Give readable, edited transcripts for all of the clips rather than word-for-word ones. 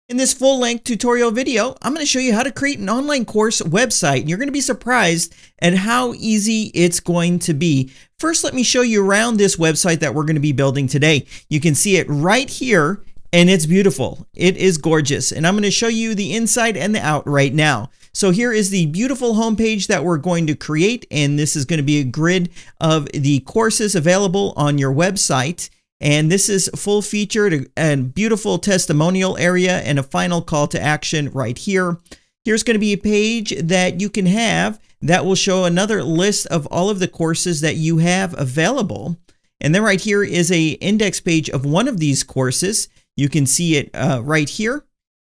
In this full-length tutorial video, I'm going to show you how to create an online course website. And you're going to be surprised at how easy it's going to be. First, let me show you around this website that we're going to be building today. You can see it right here, and it's beautiful. It is gorgeous. And I'm going to show you the inside and the out right now. So here is the beautiful homepage that we're going to create, and this is going to be a grid of the courses available on your website. And this is full featured and beautiful testimonial area and a final call to action right here. Here's going to be a page that you can have that will show another list of all of the courses that you have available. And then right here is a index page of one of these courses. You can see it right here.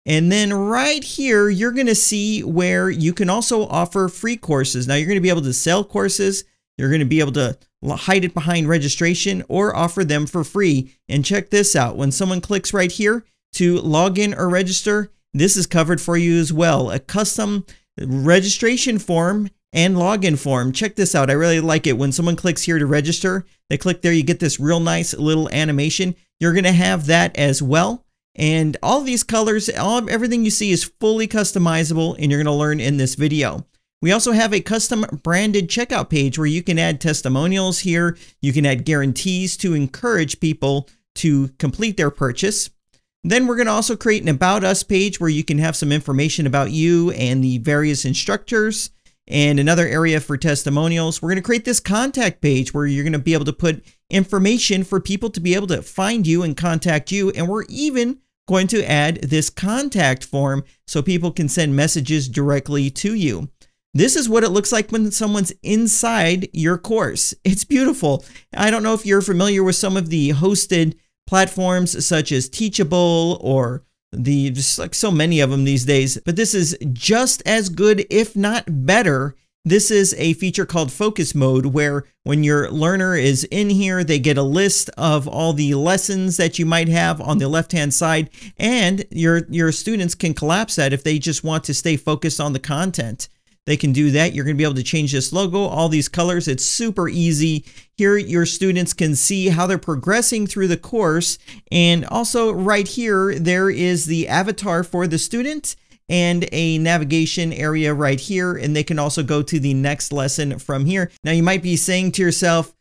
And then right here, you're going to see where you can also offer free courses. Now you're going to be able to sell courses. You're going to be able to hide it behind registration or offer them for free. And check this out. When someone clicks right here to log in or register, this is covered for you as well. A custom registration form and login form. Check this out. I really like it. When someone clicks here to register, they click there, you get this real nice little animation. You're going to have that as well. And all these colors, everything you see is fully customizable, and you're going to learn in this video. We also have a custom branded checkout page where you can add testimonials here. You can add guarantees to encourage people to complete their purchase. Then we're going to also create an About Us page where you can have some information about you and the various instructors, and another area for testimonials. We're going to create this contact page where you're going to be able to put information for people to be able to find you and contact you. And we're even going to add this contact form so people can send messages directly to you. This is what it looks like when someone's inside your course. It's beautiful. I don't know if you're familiar with some of the hosted platforms such as Teachable or just like so many of them these days, but this is just as good, if not better. This is a feature called Focus Mode, where when your learner is in here, they get a list of all the lessons that you might have on the left-hand side, and your students can collapse that if they just want to stay focused on the content. They can do that. You're going to be able to change this logo, all these colors. It's super easy. Here, your students can see how they're progressing through the course. And also right here, there is the avatar for the student and a navigation area right here. And they can also go to the next lesson from here. Now, you might be saying to yourself,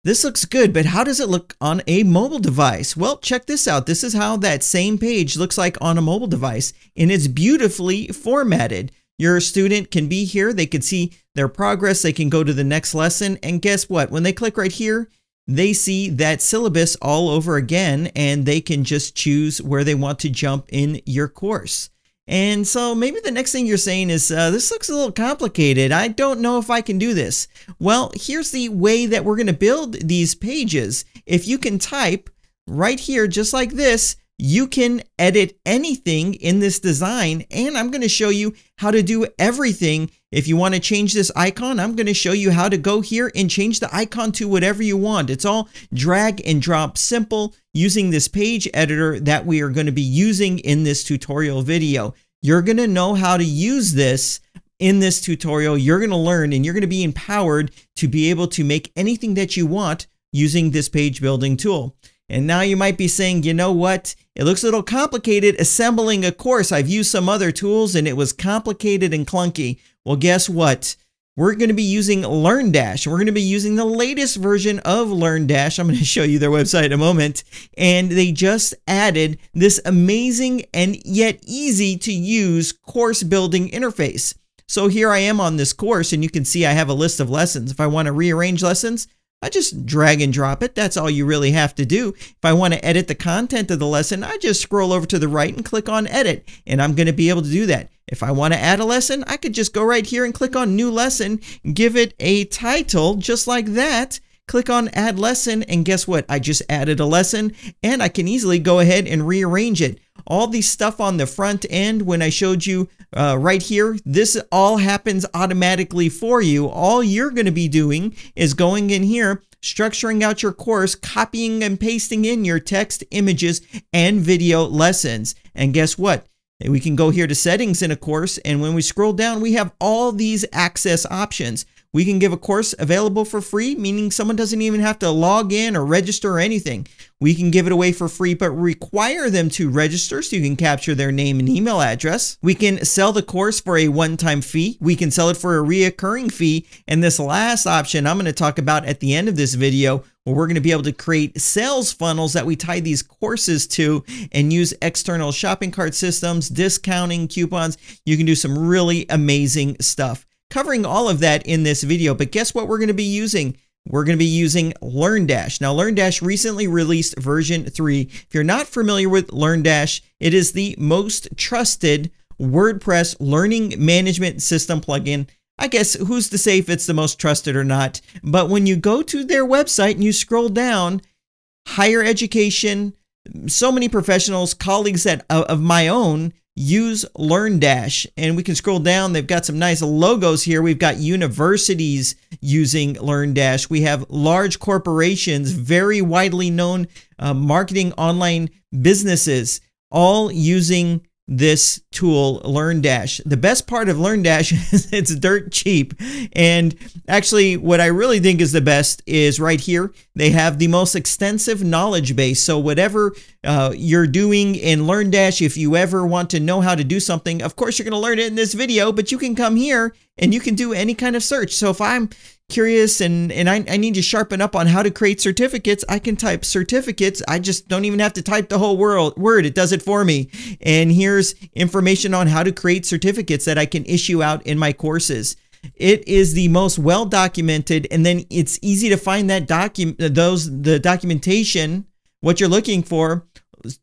this looks good, but how does it look on a mobile device? Well, check this out. This is how that same page looks like on a mobile device, and it's beautifully formatted. Your student can be here. They can see their progress. They can go to the next lesson. And guess what? When they click right here, they see that syllabus all over again, and they can just choose where they want to jump in your course. And so maybe the next thing you're saying is, this looks a little complicated. I don't know if I can do this. Well, here's the way that we're going to build these pages. If you can type right here, just like this, you can edit anything in this design, and I'm going to show you how to do everything. If you want to change this icon, I'm going to show you how to go here and change the icon to whatever you want. It's all drag and drop simple using this page editor that we are going to be using in this tutorial video. You're going to know how to use this in this tutorial. You're going to learn, and you're going to be empowered to be able to make anything that you want using this page building tool. And now you might be saying, you know what? It looks a little complicated assembling a course. I've used some other tools and it was complicated and clunky. Well, guess what? We're going to be using LearnDash. We're going to be using the latest version of LearnDash. I'm going to show you their website in a moment. And they just added this amazing and yet easy to use course building interface. So here I am on this course, and you can see I have a list of lessons. If I want to rearrange lessons, I just drag and drop it. That's all you really have to do. If I want to edit the content of the lesson, I just scroll over to the right and click on edit, and I'm going to be able to do that. If I want to add a lesson, I could just go right here and click on new lesson, give it a title just like that, click on add lesson, and guess what? I just added a lesson, and I can easily go ahead and rearrange it. All the stuff on the front end, when I showed you right here, this all happens automatically for you. All you're going to be doing is going in here, structuring out your course, copying and pasting in your text, images, and video lessons. And guess what? We can go here to settings in a course, and when we scroll down, we have all these access options. We can give a course available for free, meaning someone doesn't even have to log in or register or anything. We can give it away for free, but require them to register so you can capture their name and email address. We can sell the course for a one-time fee. We can sell it for a reoccurring fee. And this last option I'm going to talk about at the end of this video, where we're going to be able to create sales funnels that we tie these courses to and use external shopping cart systems, discounting, coupons. You can do some really amazing stuff. Covering all of that in this video, but guess what we're going to be using? We're going to be using LearnDash. Now, LearnDash recently released version 3. If you're not familiar with LearnDash, it is the most trusted WordPress learning management system plugin. I guess who's to say if it's the most trusted or not? But when you go to their website and you scroll down, higher education, so many professionals, colleagues of my own use LearnDash, and we can scroll down. They've got some nice logos here. We've got universities using LearnDash. We have large corporations, very widely known marketing online businesses, all using this tool, LearnDash. The best part of LearnDash is it's dirt cheap. And actually, what I really think is the best is right here. They have the most extensive knowledge base. So whatever you're doing in LearnDash, if you ever want to know how to do something, of course, you're going to learn it in this video, but you can come here and you can do any kind of search. So if I'm curious and I need to sharpen up on how to create certificates, I can type certificates. I just don't even have to type the whole word. It does it for me. And here's information on how to create certificates that I can issue out in my courses. It is the most well documented, and then it's easy to find that the documentation, what you're looking for,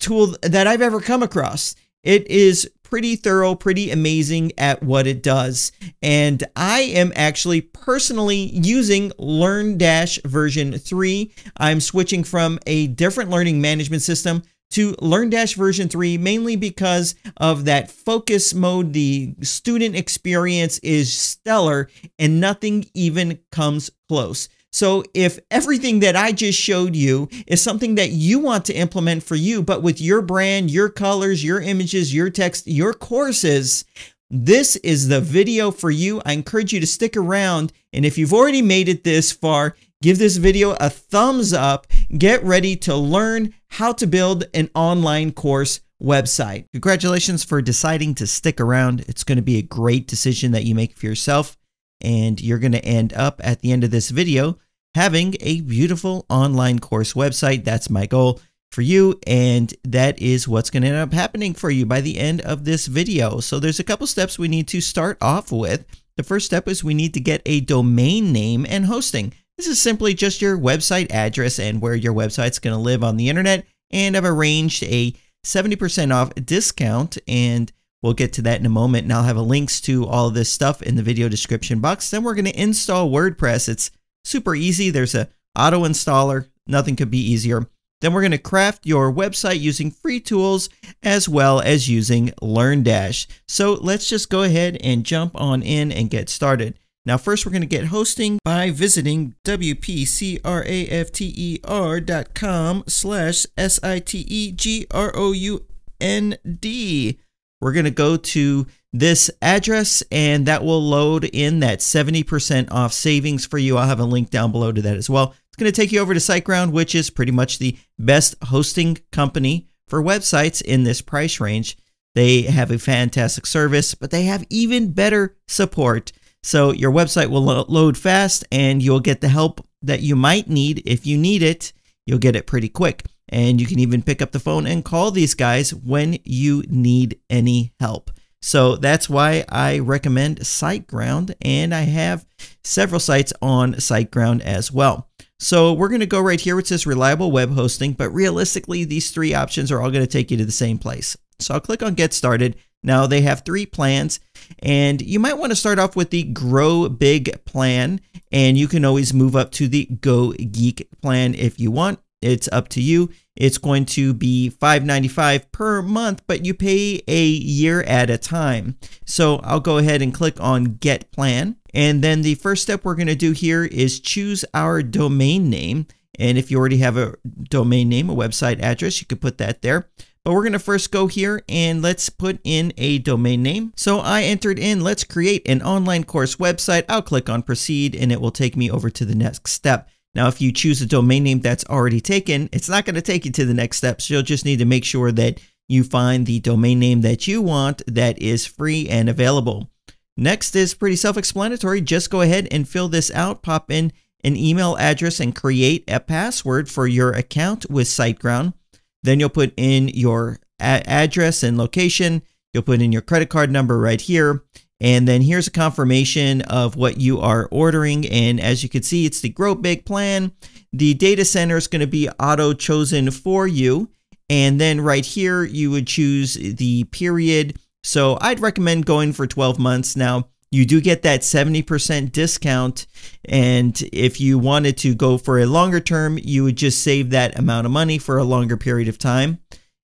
tool that I've ever come across. It is pretty thorough, pretty amazing at what it does. And I am actually personally using LearnDash version 3. I'm switching from a different learning management system to LearnDash version 3, mainly because of that focus mode. The student experience is stellar and nothing even comes close. So if everything that I just showed you is something that you want to implement for you, but with your brand, your colors, your images, your text, your courses, this is the video for you. I encourage you to stick around. And if you've already made it this far, give this video a thumbs up. Get ready to learn how to build an online course website. Congratulations for deciding to stick around. It's going to be a great decision that you make for yourself. And you're going to end up at the end of this video having a beautiful online course website. That's my goal for you, and that is what's going to end up happening for you by the end of this video. So there's a couple steps we need to start off with. The first step is we need to get a domain name and hosting. This is simply just your website address and where your website's going to live on the internet, and I've arranged a 70% off discount, and we'll get to that in a moment, and I'll have links to all of this stuff in the video description box. Then we're going to install WordPress. It's super easy. There's a auto installer. Nothing could be easier. Then we're going to craft your website using free tools as well as using LearnDash. So let's just go ahead and jump on in and get started. Now, first we're going to get hosting by visiting WPCrafter.com/SiteGround. We're going to go to this address, and that will load in that 70% off savings for you. I'll have a link down below to that as well. It's going to take you over to SiteGround, which is pretty much the best hosting company for websites in this price range. They have a fantastic service, but they have even better support. So your website will load fast, and you'll get the help that you might need. If you need it, you'll get it pretty quick. And you can even pick up the phone and call these guys when you need any help. So that's why I recommend SiteGround, and I have several sites on SiteGround as well. So we're going to go right here where it says reliable web hosting, but realistically, these three options are all going to take you to the same place. So I'll click on Get Started. Now they have 3 plans, and you might want to start off with the Grow Big plan, and you can always move up to the Go Geek plan if you want. It's up to you. It's going to be $5.95 per month, but you pay a year at a time. So I'll go ahead and click on Get Plan. And then the first step we're going to do here is choose our domain name. And if you already have a domain name, a website address, you could put that there. But we're going to first go here and let's put in a domain name. So I entered in, let's create an online course website. I'll click on proceed and it will take me over to the next step. Now, if you choose a domain name that's already taken, it's not going to take you to the next steps. You'll just need to make sure that you find the domain name that you want that is free and available. Next is pretty self-explanatory. Just go ahead and fill this out, pop in an email address and create a password for your account with SiteGround. Then you'll put in your address and location. You'll put in your credit card number right here. And then here's a confirmation of what you are ordering. And as you can see, it's the Grow Big plan. The data center is going to be auto chosen for you. And then right here, you would choose the period. So I'd recommend going for 12 months. Now, you do get that 70% discount. And if you wanted to go for a longer term, you would just save that amount of money for a longer period of time.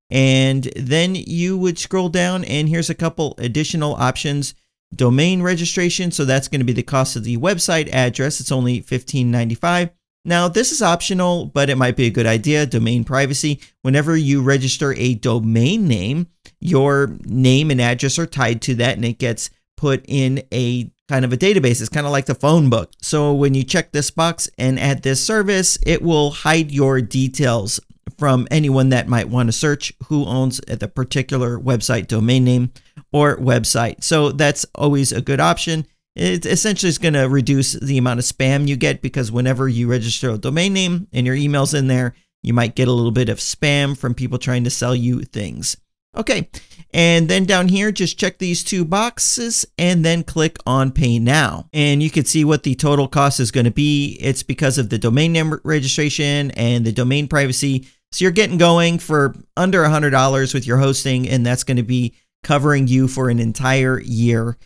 And then you would scroll down and here's a couple additional options. Domain registration. So that's going to be the cost of the website address. It's only $15.95. Now, this is optional, but it might be a good idea. Domain privacy. Whenever you register a domain name, your name and address are tied to that and it gets put in a kind of a database. It's kind of like the phone book. So when you check this box and add this service, it will hide your details from anyone that might want to search who owns the particular website domain name or website. So that's always a good option. It essentially is going to reduce the amount of spam you get because whenever you register a domain name and your email's in there, you might get a little bit of spam from people trying to sell you things. Okay, and then down here, just check these two boxes and then click on Pay Now. And you can see what the total cost is going to be. It's because of the domain name registration and the domain privacy. So you're getting going for under $100 with your hosting, and that's going to be covering you for an entire year.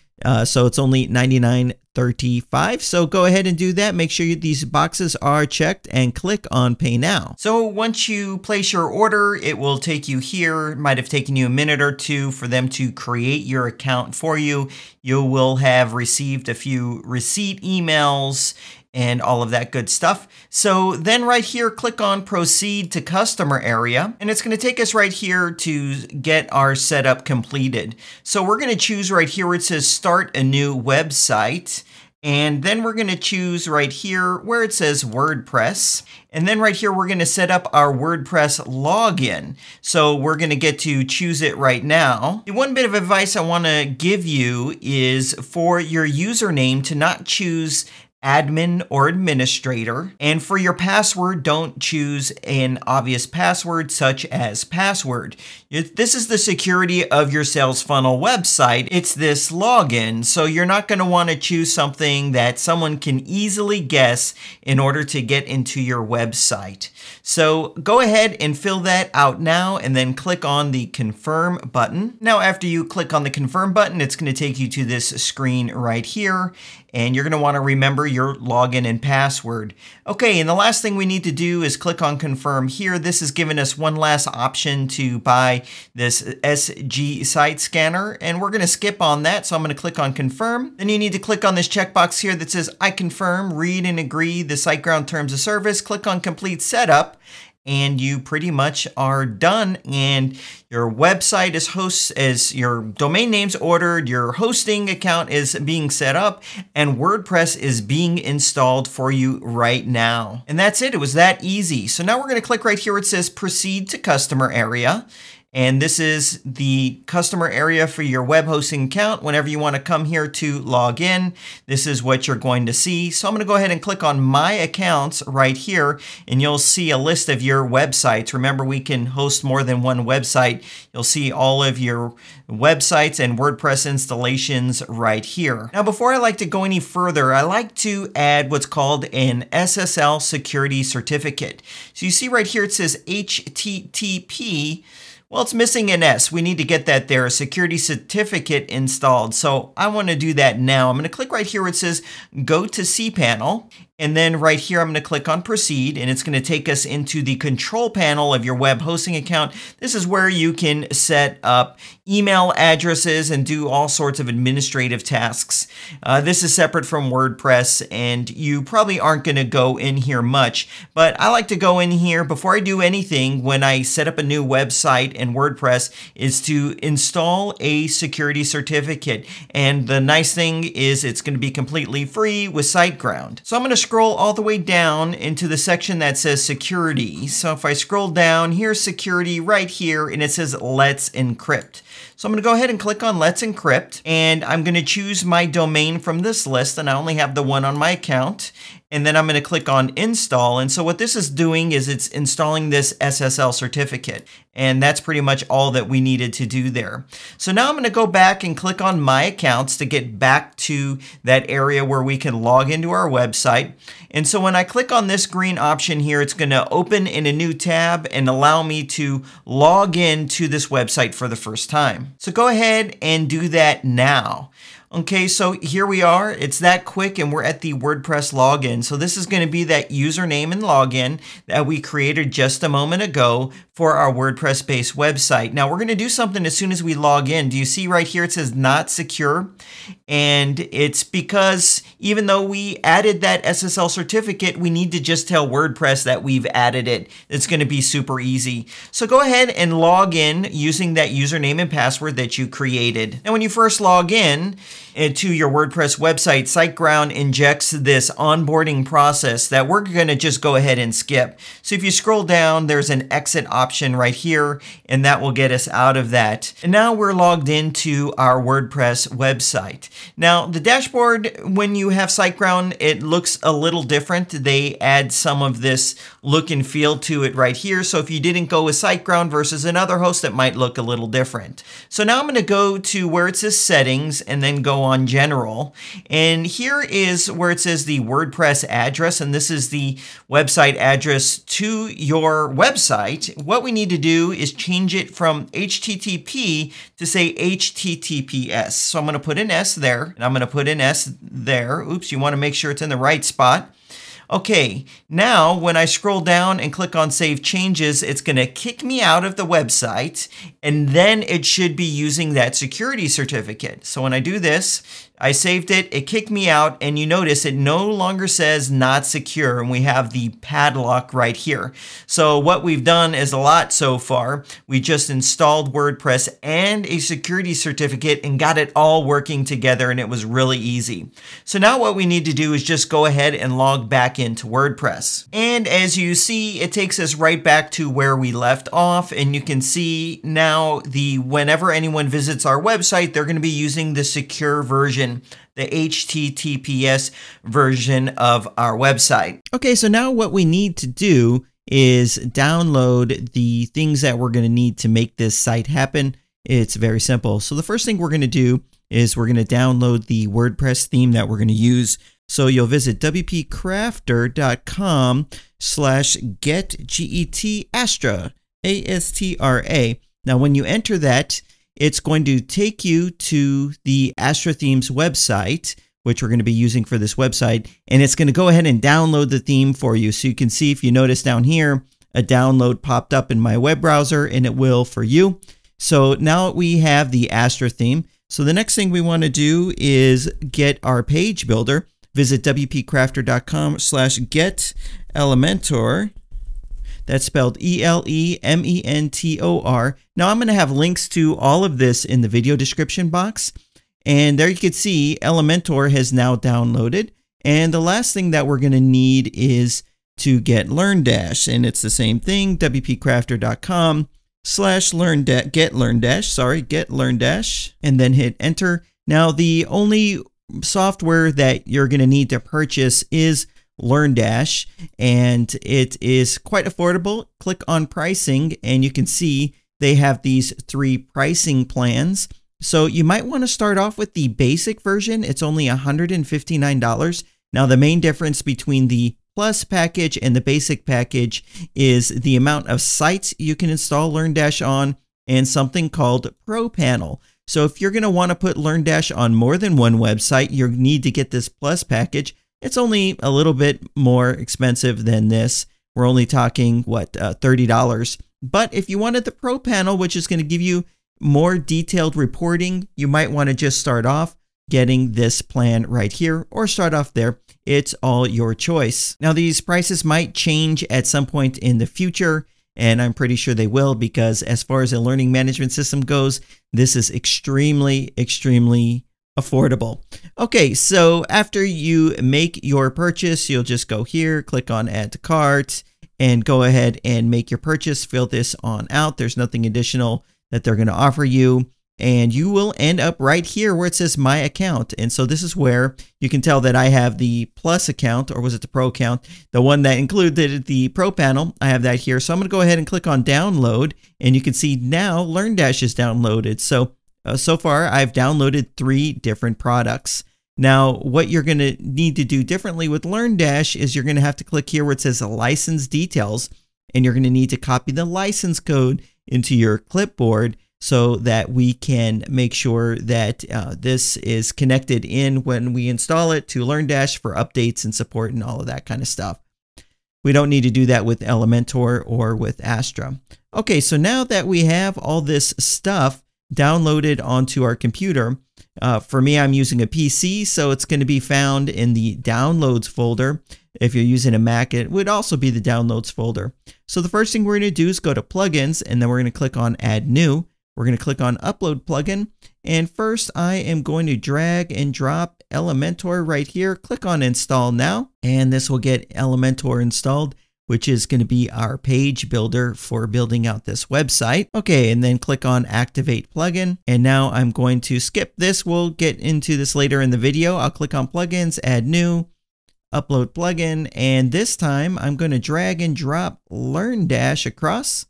So it's only $99.35. So go ahead and do that. Make sure these boxes are checked and click on Pay Now. So once you place your order, it will take you here. It might have taken you a minute or two for them to create your account for you. You will have received a few receipt emails and all of that good stuff. So then right here, click on Proceed to Customer Area, and it's gonna take us right here to get our setup completed. So we're gonna choose right here where it says Start a New Website, and then we're gonna choose right here where it says WordPress, and then right here we're gonna set up our WordPress login. So we're gonna get to choose it right now. The one bit of advice I wanna give you is for your username to not choose admin or administrator. And for your password, don't choose an obvious password such as password. This is the security of your sales funnel website. It's this login. So you're not going to want to choose something that someone can easily guess in order to get into your website. So go ahead and fill that out now and then click on the confirm button. Now, after you click on the confirm button, it's going to take you to this screen right here. And you're going to want to remember your login and password. Okay, and the last thing we need to do is click on confirm here. This is giving us one last option to buy this SG site scanner, and we're going to skip on that. So I'm going to click on confirm. Then you need to click on this checkbox here that says I confirm, read and agree the SiteGround terms of service. Click on complete setup. And you pretty much are done, and your website is as your domain name's ordered, your hosting account is being set up, and WordPress is being installed for you right now. And that's it. It was that easy. So now we're going to click right here where it says Proceed to Customer Area. And this is the customer area for your web hosting account. Whenever you want to come here to log in, this is what you're going to see. So I'm going to go ahead and click on My Accounts right here, and you'll see a list of your websites. Remember, we can host more than one website. You'll see all of your websites and WordPress installations right here. Now, before I like to go any further, I like to add what's called an SSL security certificate. So you see right here, it says HTTP. Well, it's missing an S. We need to get that there, a security certificate installed. So I want to do that now. I'm going to click right here where it says Go to cPanel. And then right here, I'm going to click on proceed, and it's going to take us into the control panel of your web hosting account. This is where you can set up email addresses and do all sorts of administrative tasks. This is separate from WordPress, and you probably aren't going to go in here much, but I like to go in here before I do anything when I set up a new website in WordPress is to install a security certificate. And the nice thing is it's going to be completely free with SiteGround. So I'm going to scroll all the way down into the section that says security. So if I scroll down, here's security right here, and it says Let's Encrypt. So I'm going to go ahead and click on Let's Encrypt, and I'm going to choose my domain from this list, and I only have the one on my account. And then I'm going to click on install. And so what this is doing is it's installing this SSL certificate. And that's pretty much all that we needed to do there. So now I'm going to go back and click on my accounts to get back to that area where we can log into our website. And so when I click on this green option here, it's going to open in a new tab and allow me to log in to this website for the first time. So go ahead and do that now. Okay, so here we are. It's that quick, and we're at the WordPress login. So this is going to be that username and login that we created just a moment ago for our WordPress-based website. Now we're going to do something as soon as we log in. Do you see right here it says not secure? And it's because even though we added that SSL certificate, we need to just tell WordPress that we've added it. It's going to be super easy. So go ahead and log in using that username and password that you created. Now when you first log in to your WordPress website, SiteGround injects this onboarding process that we're going to just go ahead and skip. So if you scroll down, there's an exit option right here, and that will get us out of that. And now we're logged into our WordPress website. Now the dashboard, when you have SiteGround, it looks a little different. They add some of this look and feel to it right here. So if you didn't go with SiteGround versus another host, it might look a little different. So now I'm going to go to where it says settings and then go on general. And here is where it says the WordPress address. And this is the website address to your website. What we need to do is change it from HTTP to say HTTPS. So I'm going to put an S there, and I'm going to put an S there. Oops, you want to make sure it's in the right spot. Okay, now when I scroll down and click on Save Changes, it's going to kick me out of the website, and then it should be using that security certificate. So when I do this, I saved it, it kicked me out, and you notice it no longer says not secure, and we have the padlock right here. So what we've done is a lot so far. We just installed WordPress and a security certificate and got it all working together, and it was really easy. So now what we need to do is just go ahead and log back into WordPress. And as you see, it takes us right back to where we left off, and you can see now whenever anyone visits our website, they're going to be using the secure version, the HTTPS version of our website. Okay, so now what we need to do is download the things that we're going to need to make this site happen. It's very simple. So the first thing we're going to do is we're going to download the WordPress theme that we're going to use. So you'll visit WPCrafter.com/get Astra. Now when you enter that, it's going to take you to the Astra Themes website, which we're going to be using for this website, and it's going to go ahead and download the theme for you. So you can see, if you notice down here, a download popped up in my web browser, and it will for you. So now we have the Astra theme. So the next thing we want to do is get our page builder. Visit WPCrafter.com/get Elementor. That's spelled Elementor. Now I'm going to have links to all of this in the video description box. And there you can see Elementor has now downloaded. And the last thing that we're going to need is to get LearnDash. And it's the same thing, WPCrafter.com/get LearnDash, and then hit enter. Now the only software that you're going to need to purchase is LearnDash, and it is quite affordable. Click on pricing, and you can see they have these 3 pricing plans. So you might want to start off with the basic version. It's only $159. Now the main difference between the Plus package and the basic package is the amount of sites you can install LearnDash on, and something called Pro Panel. So if you're going to want to put LearnDash on more than one website, you need to get this Plus package. It's only a little bit more expensive than this. We're only talking, what, $30. But if you wanted the Pro panel, which is going to give you more detailed reporting, you might want to just start off getting this plan right here or start off there. It's all your choice. Now, these prices might change at some point in the future, and I'm pretty sure they will, because as far as a learning management system goes, this is extremely, extremely affordable. Okay, so after you make your purchase, you'll just go here, click on Add to Cart, and go ahead and make your purchase. Fill this on out. There's nothing additional that they're going to offer you. And you will end up right here where it says My Account. And so this is where you can tell that I have the Plus account, or was it the Pro account? The one that included the Pro panel, I have that here. So I'm going to go ahead and click on Download. And you can see now LearnDash is downloaded. So far, I've downloaded 3 different products. Now, what you're going to need to do differently with LearnDash is you're going to have to click here where it says License Details. And you're going to need to copy the license code into your clipboard, so that we can make sure that this is connected in when we install it to LearnDash for updates and support and all of that kind of stuff. We don't need to do that with Elementor or with Astra. Okay, so now that we have all this stuff downloaded onto our computer, for me, I'm using a PC, so it's going to be found in the Downloads folder. If you're using a Mac, it would also be the Downloads folder. So the first thing we're going to do is go to Plugins, and then we're going to click on Add New. We're going to click on Upload Plugin, and first I am going to drag and drop Elementor right here. Click on Install Now, and this will get Elementor installed, which is going to be our page builder for building out this website. Okay, and then click on Activate Plugin, and now I'm going to skip this. We'll get into this later in the video. I'll click on Plugins, Add New, Upload Plugin, and this time I'm going to drag and drop LearnDash across,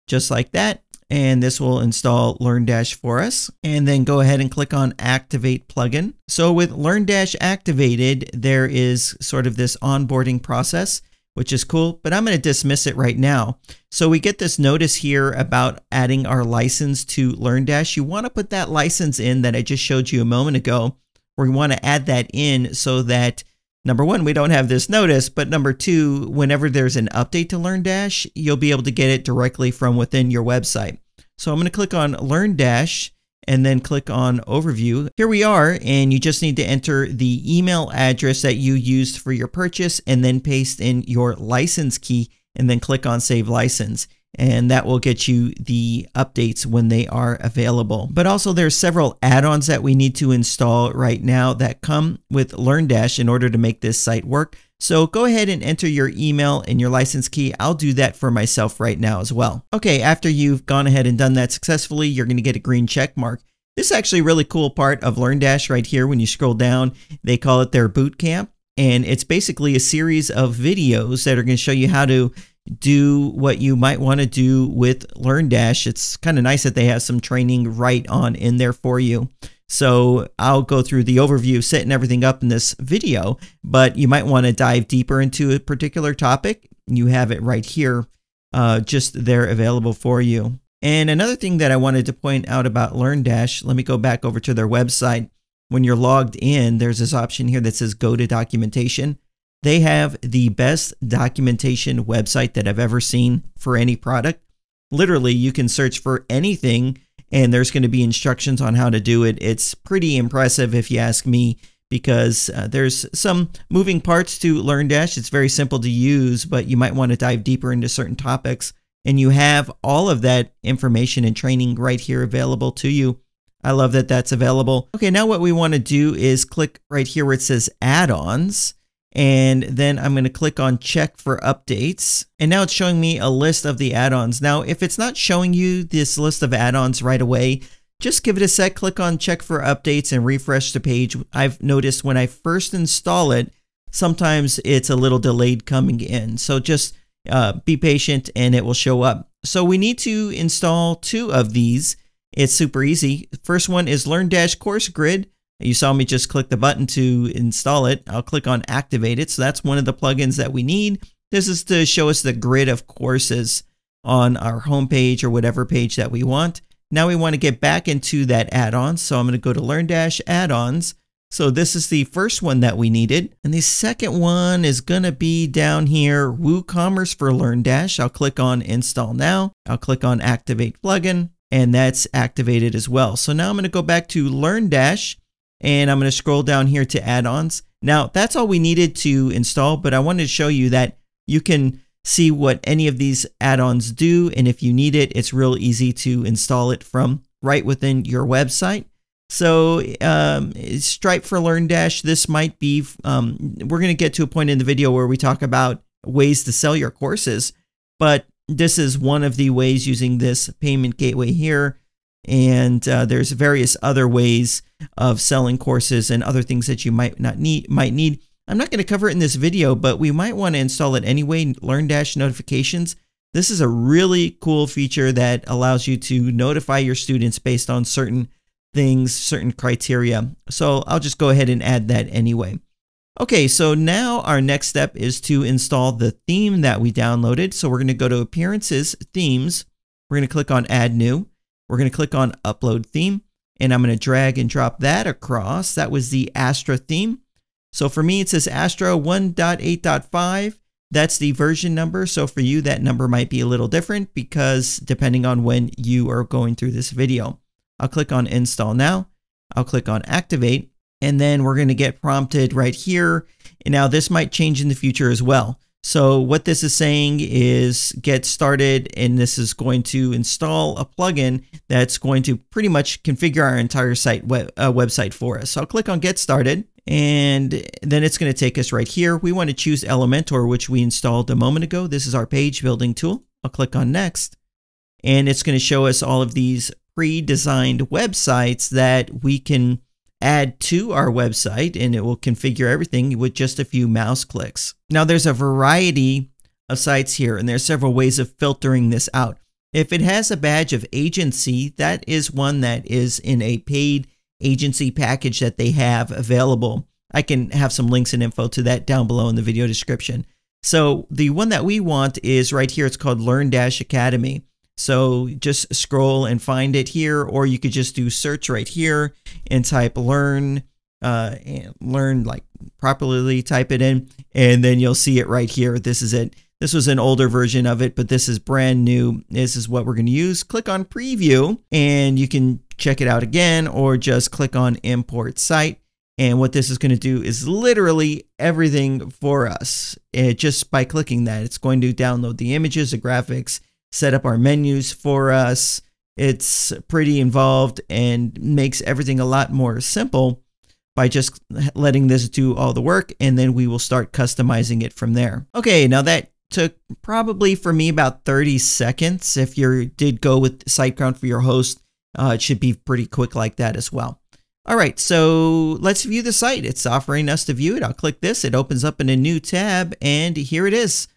just like that. And this will install LearnDash for us. And then go ahead and click on Activate Plugin. So with LearnDash activated, there is sort of this onboarding process, which is cool, but I'm going to dismiss it right now. So we get this notice here about adding our license to LearnDash. You want to put that license in that I just showed you a moment ago. We want to add that in so that, number one, we don't have this notice, but number two, whenever there's an update to LearnDash, you'll be able to get it directly from within your website. So I'm going to click on LearnDash and then click on Overview. Here we are, and you just need to enter the email address that you used for your purchase and then paste in your license key and then click on Save License. And that will get you the updates when they are available. But also there's several add-ons that we need to install right now that come with LearnDash in order to make this site work. So go ahead and enter your email and your license key. I'll do that for myself right now as well. Okay, after you've gone ahead and done that successfully, you're going to get a green check mark. This is actually a really cool part of LearnDash right here. When you scroll down, they call it their boot camp. And it's basically a series of videos that are going to show you how to do what you might want to do with LearnDash. It's kind of nice that they have some training right on in there for you. So I'll go through the overview, setting everything up in this video, but you might want to dive deeper into a particular topic. You have it right here, just there available for you. And another thing that I wanted to point out about LearnDash, let me go back over to their website. When you're logged in, there's this option here that says Go to Documentation. They have the best documentation website that I've ever seen for any product. Literally, you can search for anything and there's going to be instructions on how to do it. It's pretty impressive if you ask me, because there's some moving parts to LearnDash. It's very simple to use, but you might want to dive deeper into certain topics. And you have all of that information and training right here available to you. I love that that's available. Okay, now what we want to do is click right here where it says Add-ons. And then I'm going to click on Check for Updates. And now it's showing me a list of the add-ons. Now, if it's not showing you this list of add-ons right away, just give it a sec, click on Check for Updates and refresh the page. I've noticed when I first install it, sometimes it's a little delayed coming in. So just be patient and it will show up. So we need to install 2 of these. It's super easy. First one is LearnDash Course Grid. You saw me just click the button to install it. I'll click on Activate It. So that's one of the plugins that we need. This is to show us the grid of courses on our homepage or whatever page that we want. Now we want to get back into that add-on. So I'm going to go to LearnDash Add-Ons, So this is the first one that we needed. And the second one is going to be down here, WooCommerce for LearnDash. I'll click on Install Now. I'll click on Activate Plugin, and that's activated as well. So now I'm going to go back to LearnDash, and I'm going to scroll down here to Add-ons. Now, that's all we needed to install, but I wanted to show you that you can see what any of these add-ons do, and if you need it, it's real easy to install it from right within your website. So Stripe for LearnDash, this might be, we're going to get to a point in the video where we talk about ways to sell your courses, but this is one of the ways using this payment gateway here. And there's various other ways of selling courses and other things that you might need. I'm not going to cover it in this video, but we might want to install it anyway. LearnDash notifications. This is a really cool feature that allows you to notify your students based on certain things, certain criteria. So I'll just go ahead and add that anyway. Okay, so now our next step is to install the theme that we downloaded. So we're going to go to Appearances, Themes. We're going to click on Add New. We're going to click on Upload Theme, and I'm going to drag and drop that across. That was the Astra theme. So for me, it says Astra 1.8.5. That's the version number. So for you, that number might be a little different because depending on when you are going through this video. I'll click on Install Now. I'll click on Activate, and then we're going to get prompted right here. And now this might change in the future as well. So what this is saying is get started, and this is going to install a plugin that's going to pretty much configure our entire website for us. So I'll click on Get Started, and then it's going to take us right here. We want to choose Elementor, which we installed a moment ago. This is our page building tool. I'll click on Next, and it's going to show us all of these pre-designed websites that we can add to our website, and it will configure everything with just a few mouse clicks. Now there's a variety of sites here, and there's several ways of filtering this out. If it has a badge of agency, that is one that is in a paid agency package that they have available. I can have some links and info to that down below in the video description. So the one that we want is right here. It's called LearnDash Academy. So just scroll and find it here, or you could just do search right here and type learn, like properly type it in, and then you'll see it right here. This is it. This was an older version of it, but this is brand new. This is what we're going to use. Click on preview, and you can check it out again, or just click on import site. And what this is going to do is literally everything for us. Just by clicking that, it's going to download the images, the graphics, set up our menus for us. It's pretty involved and makes everything a lot more simple by just letting this do all the work, and then we will start customizing it from there. Okay, now that took probably for me about 30 seconds. If you did go with SiteGround for your host, it should be pretty quick like that as well. All right, so let's view the site. It's offering us to view it. I'll click this. It opens up in a new tab, and here it is.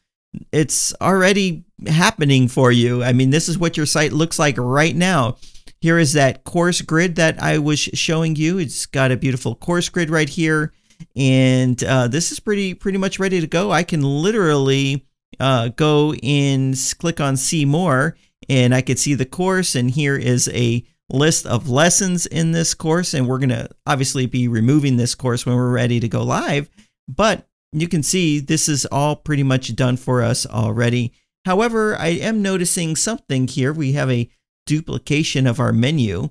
It's already happening for you. I mean, this is what your site looks like right now. Here is that course grid that I was showing you. It's got a beautiful course grid right here, and this is pretty much ready to go. I can literally go and click on See More, and I could see the course, and here is a list of lessons in this course, and we're going to obviously be removing this course when we're ready to go live, but you can see this is all pretty much done for us already. However, I am noticing something here. We have a duplication of our menu.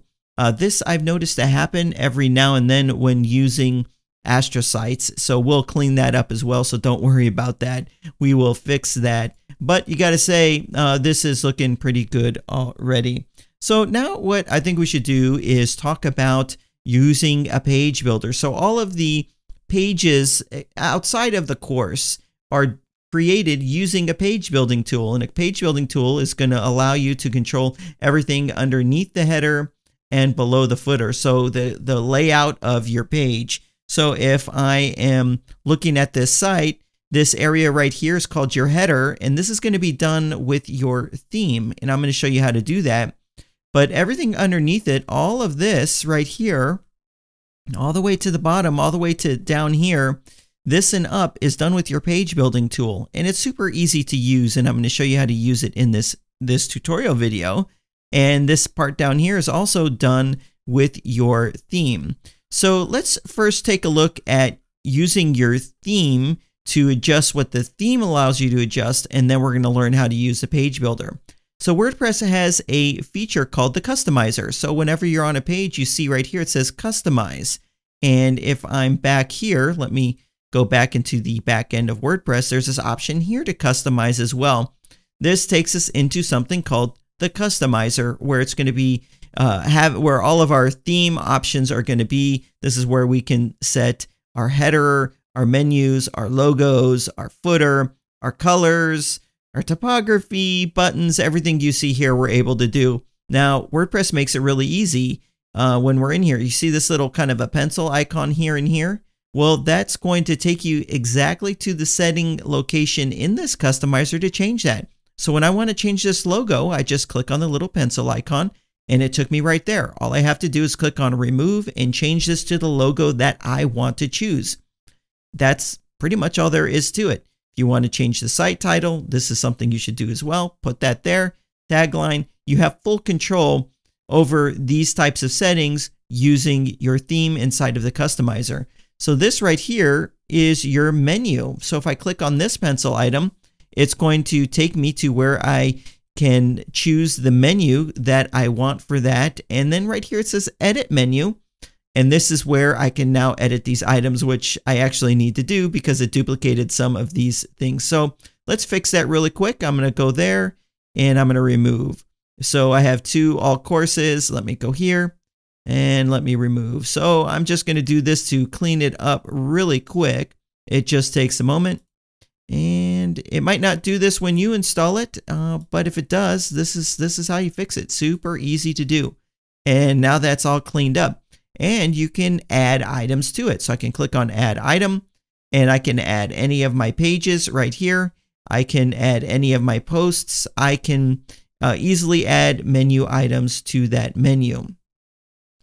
This I've noticed to happen every now and then when using Astra sites, so we'll clean that up as well, so don't worry about that. We will fix that. But you got to say, this is looking pretty good already. So now what I think we should do is talk about using a page builder. So all of the pages outside of the course are created using a page building tool, and a page building tool is going to allow you to control everything underneath the header and below the footer, so the layout of your page. So if I am looking at this site, this area right here is called your header, and this is going to be done with your theme, and I'm going to show you how to do that. But everything underneath it, all of this right here, all the way to the bottom, all the way to down here, this and up is done with your page building tool, and it's super easy to use, and I'm going to show you how to use it in this tutorial video. And this part down here is also done with your theme. So let's first take a look at using your theme to adjust what the theme allows you to adjust, and then we're going to learn how to use the page builder. So WordPress has a feature called the Customizer. So whenever you're on a page, you see right here, it says Customize. And if I'm back here, let me go back into the back end of WordPress, there's this option here to customize as well. This takes us into something called the Customizer, where it's going to be where all of our theme options are going to be. This is where we can set our header, our menus, our logos, our footer, our colors, our typography, buttons, everything you see here we're able to do. Now, WordPress makes it really easy when we're in here. You see this little kind of a pencil icon here and here? Well, that's going to take you exactly to the setting location in this customizer to change that. So when I want to change this logo, I just click on the little pencil icon and it took me right there. All I have to do is click on remove and change this to the logo that I want to choose. That's pretty much all there is to it. If you want to change the site title, this is something you should do as well. Put that there. Tagline. You have full control over these types of settings using your theme inside of the customizer. So this right here is your menu. So if I click on this pencil item, it's going to take me to where I can choose the menu that I want for that. And then right here it says edit menu. And this is where I can now edit these items, which I actually need to do because it duplicated some of these things. So let's fix that really quick. I'm going to go there and I'm going to remove. So I have two all courses. Let me go here and let me remove. So I'm just going to do this to clean it up really quick. It just takes a moment. And it might not do this when you install it, but if it does, this is how you fix it. Super easy to do. And now that's all cleaned up. And you can add items to it. So I can click on add item and I can add any of my pages right here. I can add any of my posts. I can easily add menu items to that menu.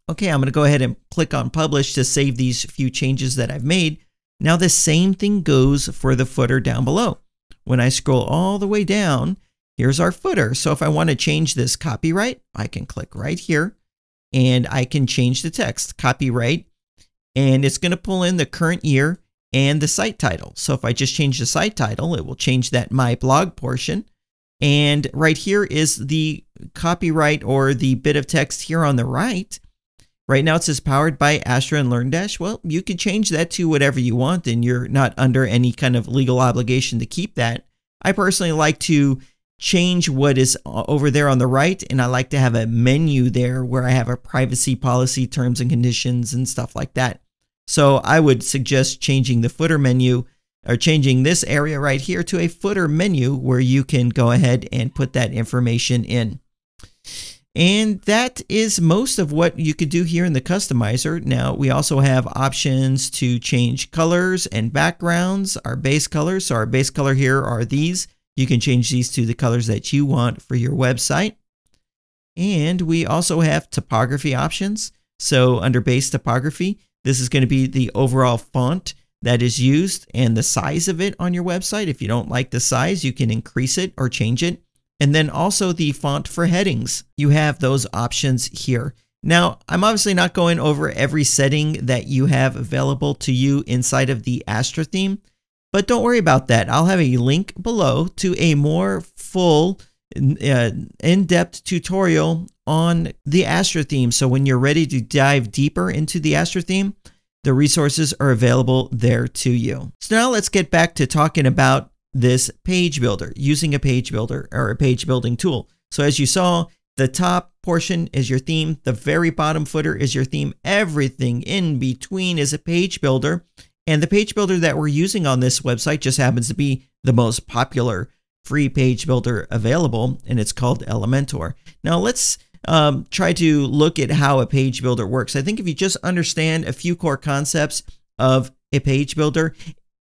Okay, I'm going to go ahead and click on publish to save these few changes that I've made. Now the same thing goes for the footer down below. When I scroll all the way down, here's our footer. So if I want to change this copyright, I can click right here and I can change the text copyright, and it's going to pull in the current year and the site title. So if I just change the site title, it will change that my blog portion. And right here is the copyright or the bit of text here on the right. Right now it says powered by Astra and LearnDash. Well, you can change that to whatever you want and you're not under any kind of legal obligation to keep that. I personally like to change what is over there on the right, and I like to have a menu there where I have a privacy policy, terms and conditions and stuff like that. So I would suggest changing the footer menu or changing this area right here to a footer menu where you can go ahead and put that information in. And that is most of what you could do here in the customizer. Now, we also have options to change colors and backgrounds, our base colors. So our base color here are these. You can change these to the colors that you want for your website. And we also have typography options. So under base typography, this is going to be the overall font that is used and the size of it on your website. If you don't like the size, you can increase it or change it. And then also the font for headings. You have those options here. Now, I'm obviously not going over every setting that you have available to you inside of the Astra theme, but don't worry about that. I'll have a link below to a more full, in-depth tutorial on the Astra theme. So when you're ready to dive deeper into the Astra theme, the resources are available there to you. So now let's get back to talking about this page builder, using a page builder or a page building tool. So as you saw, the top portion is your theme. The very bottom footer is your theme. Everything in between is a page builder. And the page builder that we're using on this website just happens to be the most popular free page builder available, and it's called Elementor. Now let's try to look at how a page builder works. I think if you just understand a few core concepts of a page builder,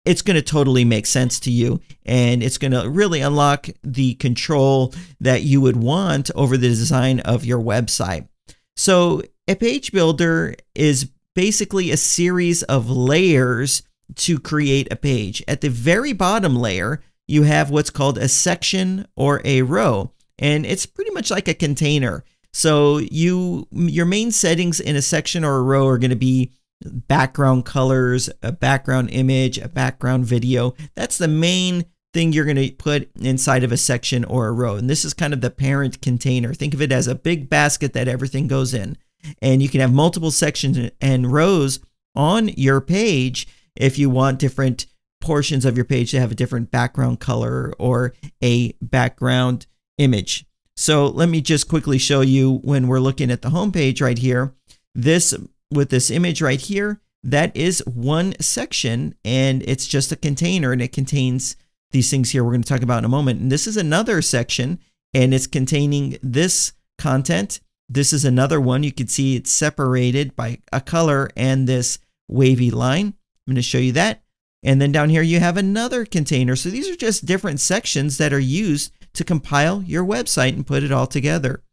it's going to totally make sense to you, and it's going to really unlock the control that you would want over the design of your website. So a page builder is basically a series of layers to create a page. At the very bottom layer, you have what's called a section or a row, and it's pretty much like a container. So your main settings in a section or a row are going to be background colors, a background image, a background video. That's the main thing you're going to put inside of a section or a row. And this is kind of the parent container. Think of it as a big basket that everything goes in. And you can have multiple sections and rows on your page if you want different portions of your page to have a different background color or a background image. So let me just quickly show you when we're looking at the home page right here. With this image right here, that is one section, and it's just a container, and it contains these things here we're going to talk about in a moment. And this is another section, and it's containing this content. This is another one. You can see it's separated by a color and this wavy line. I'm going to show you that. And then down here you have another container. So these are just different sections that are used to compile your website and put it all together.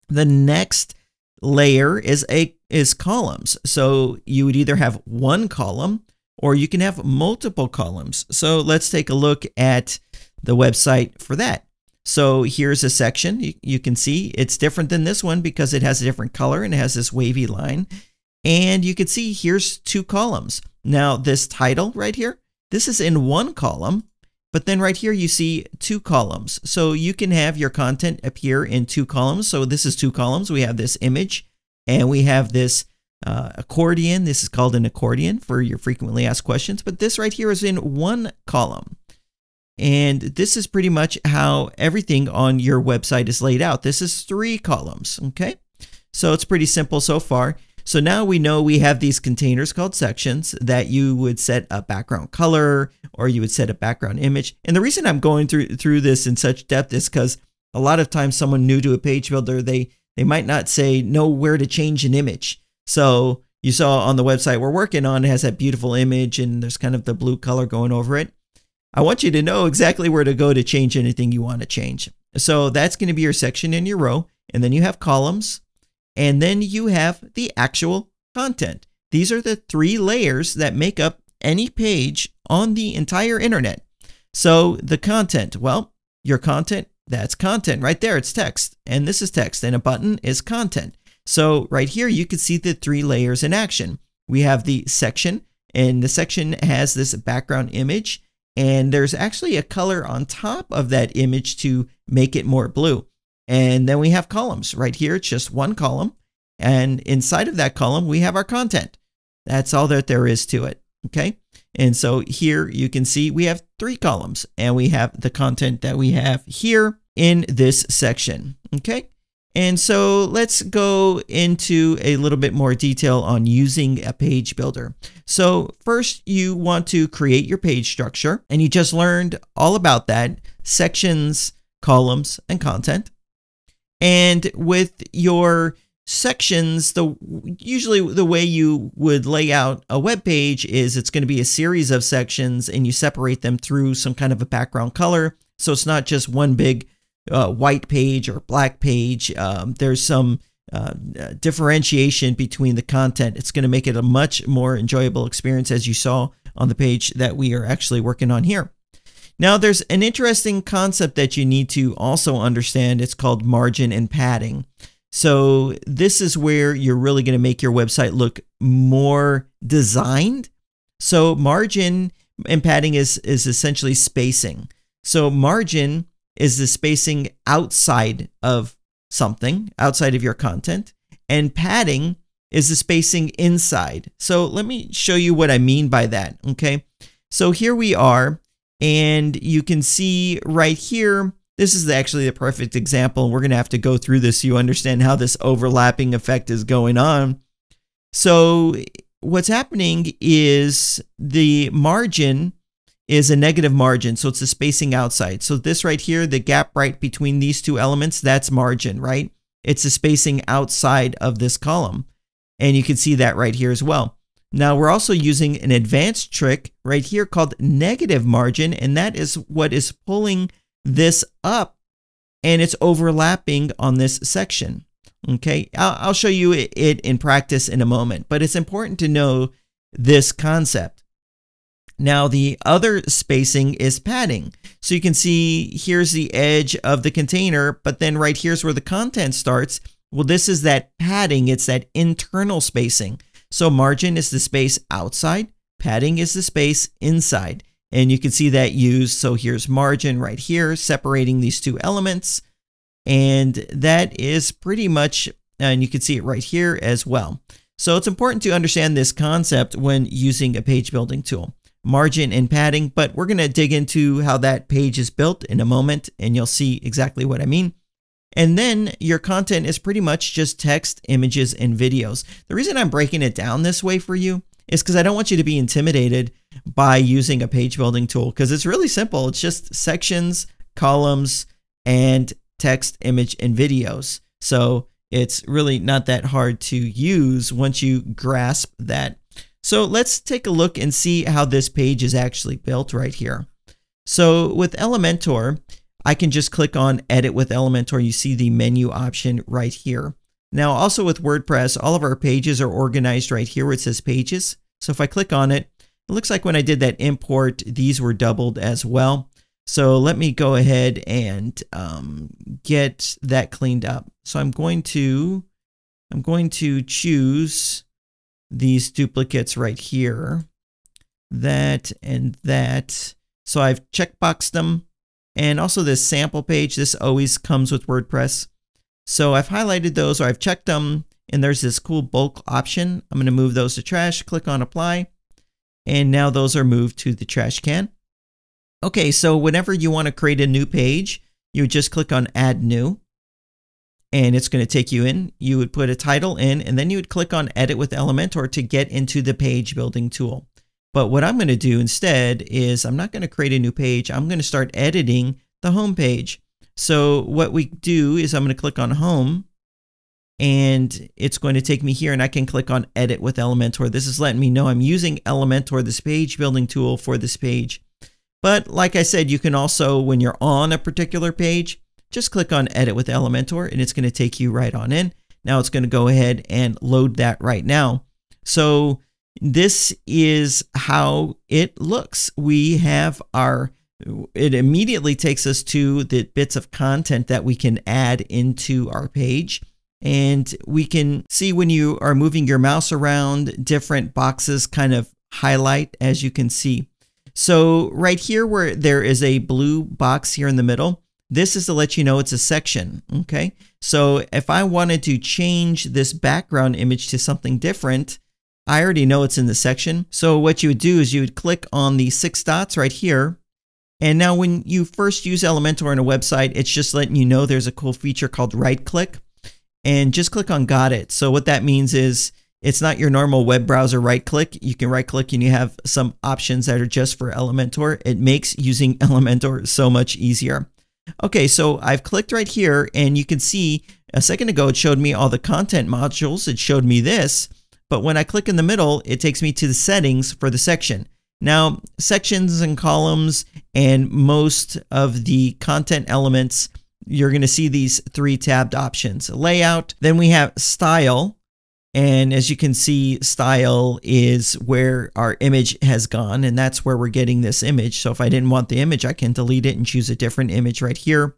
The next layer is columns. So you would either have one column or you can have multiple columns. So let's take a look at the website for that. So here's a section. You can see it's different than this one because it has a different color and it has this wavy line. And you can see here's two columns. Now this title right here, this is in one column, but then right here you see two columns. So you can have your content appear in two columns. So this is two columns. We have this image and we have this accordion. This is called an accordion for your frequently asked questions, but this right here is in one column. And this is pretty much how everything on your website is laid out. This is three columns, okay? So it's pretty simple so far. So now we know we have these containers called sections that you would set a background color or you would set a background image. And the reason I'm going through this in such depth is because a lot of times someone new to a page builder, they might not know where to change an image. So you saw on the website we're working on, it has that beautiful image and there's kind of the blue color going over it. I want you to know exactly where to go to change anything you want to change. So that's going to be your section in your row. And then you have columns. And then you have the actual content. These are the three layers that make up any page on the entire internet. So the content, well, your content, that's content right there. It's text. And this is text. And a button is content. So right here, you can see the three layers in action. We have the section, and the section has this background image. And there's actually a color on top of that image to make it more blue. And then we have columns right here. It's just one column. And inside of that column, we have our content. That's all that there is to it. Okay. And so here you can see we have three columns and we have the content that we have here in this section. Okay. And so let's go into a little bit more detail on using a page builder. So first you want to create your page structure, and you just learned all about that: sections, columns, and content. And with your sections, usually the way you would lay out a web page is it's going to be a series of sections and you separate them through some kind of a background color. So it's not just one big white page or black page. There's some differentiation between the content. It's going to make it a much more enjoyable experience, as you saw on the page that we are actually working on here. Now, there's an interesting concept that you need to also understand. It's called margin and padding. So this is where you're really going to make your website look more designed. So margin and padding is essentially spacing. So margin is the spacing outside of something, outside of your content, and padding is the spacing inside. So let me show you what I mean by that. Okay. So here we are. And you can see right here, this is actually the perfect example. We're going to have to go through this so you understand how this overlapping effect is going on. So what's happening is the margin is a negative margin. So it's the spacing outside. So this right here, the gap right between these two elements, that's margin, right? It's the spacing outside of this column. And you can see that right here as well. Now we're also using an advanced trick right here called negative margin, and that is what is pulling this up and it's overlapping on this section. Okay, I'll show you it in practice in a moment, but it's important to know this concept. Now the other spacing is padding. So you can see here's the edge of the container, but then right here's where the content starts. Well, this is that padding. It's that internal spacing. So margin is the space outside, padding is the space inside. And you can see that used. So here's margin right here, separating these two elements. And that is pretty much, and you can see it right here as well. So it's important to understand this concept when using a page building tool, margin and padding, but we're going to dig into how that page is built in a moment, and you'll see exactly what I mean. And then your content is pretty much just text, images, and videos. The reason I'm breaking it down this way for you is because I don't want you to be intimidated by using a page building tool, because it's really simple. It's just sections, columns, and text, image, and videos. So it's really not that hard to use once you grasp that. So let's take a look and see how this page is actually built right here. So with Elementor, I can just click on Edit with Elementor. You see the menu option right here. Now also with WordPress, all of our pages are organized right here where it says Pages. So if I click on it, it looks like when I did that import, these were doubled as well. So let me go ahead and get that cleaned up. So I'm going to choose these duplicates right here, that and that. So I've checkboxed them, and also this sample page. This always comes with WordPress. So I've highlighted those, or I've checked them, and there's this cool bulk option. I'm going to move those to trash. Click on Apply, and now those are moved to the trash can. Okay, so whenever you want to create a new page, you would just click on Add New, and it's going to take you in. You would put a title in, and then you would click on Edit with Elementor to get into the page building tool. But what I'm going to do instead is I'm not going to create a new page. I'm going to start editing the home page. So what we do is I'm going to click on Home, and it's going to take me here, and I can click on Edit with Elementor. This is letting me know I'm using Elementor, this page building tool, for this page. But like I said, you can also, when you're on a particular page, just click on Edit with Elementor, and it's going to take you right on in. Now it's going to go ahead and load that right now. So this is how it looks. We have it immediately takes us to the bits of content that we can add into our page. And we can see when you are moving your mouse around, different boxes kind of highlight, as you can see. So right here where there is a blue box here in the middle, this is to let you know it's a section, okay? So if I wanted to change this background image to something different, I already know it's in the section. So what you would do is you would click on the 6 dots right here. And now when you first use Elementor on a website, it's just letting you know there's a cool feature called right click, and just click on Got It. So what that means is it's not your normal web browser right click. You can right click and you have some options that are just for Elementor. It makes using Elementor so much easier. Okay, so I've clicked right here, and you can see a second ago it showed me all the content modules. It showed me this, but when I click in the middle, it takes me to the settings for the section. Now, sections and columns and most of the content elements, you're going to see these 3 tabbed options. Layout, then we have style. And as you can see, style is where our image has gone, and that's where we're getting this image. So if I didn't want the image, I can delete it and choose a different image right here.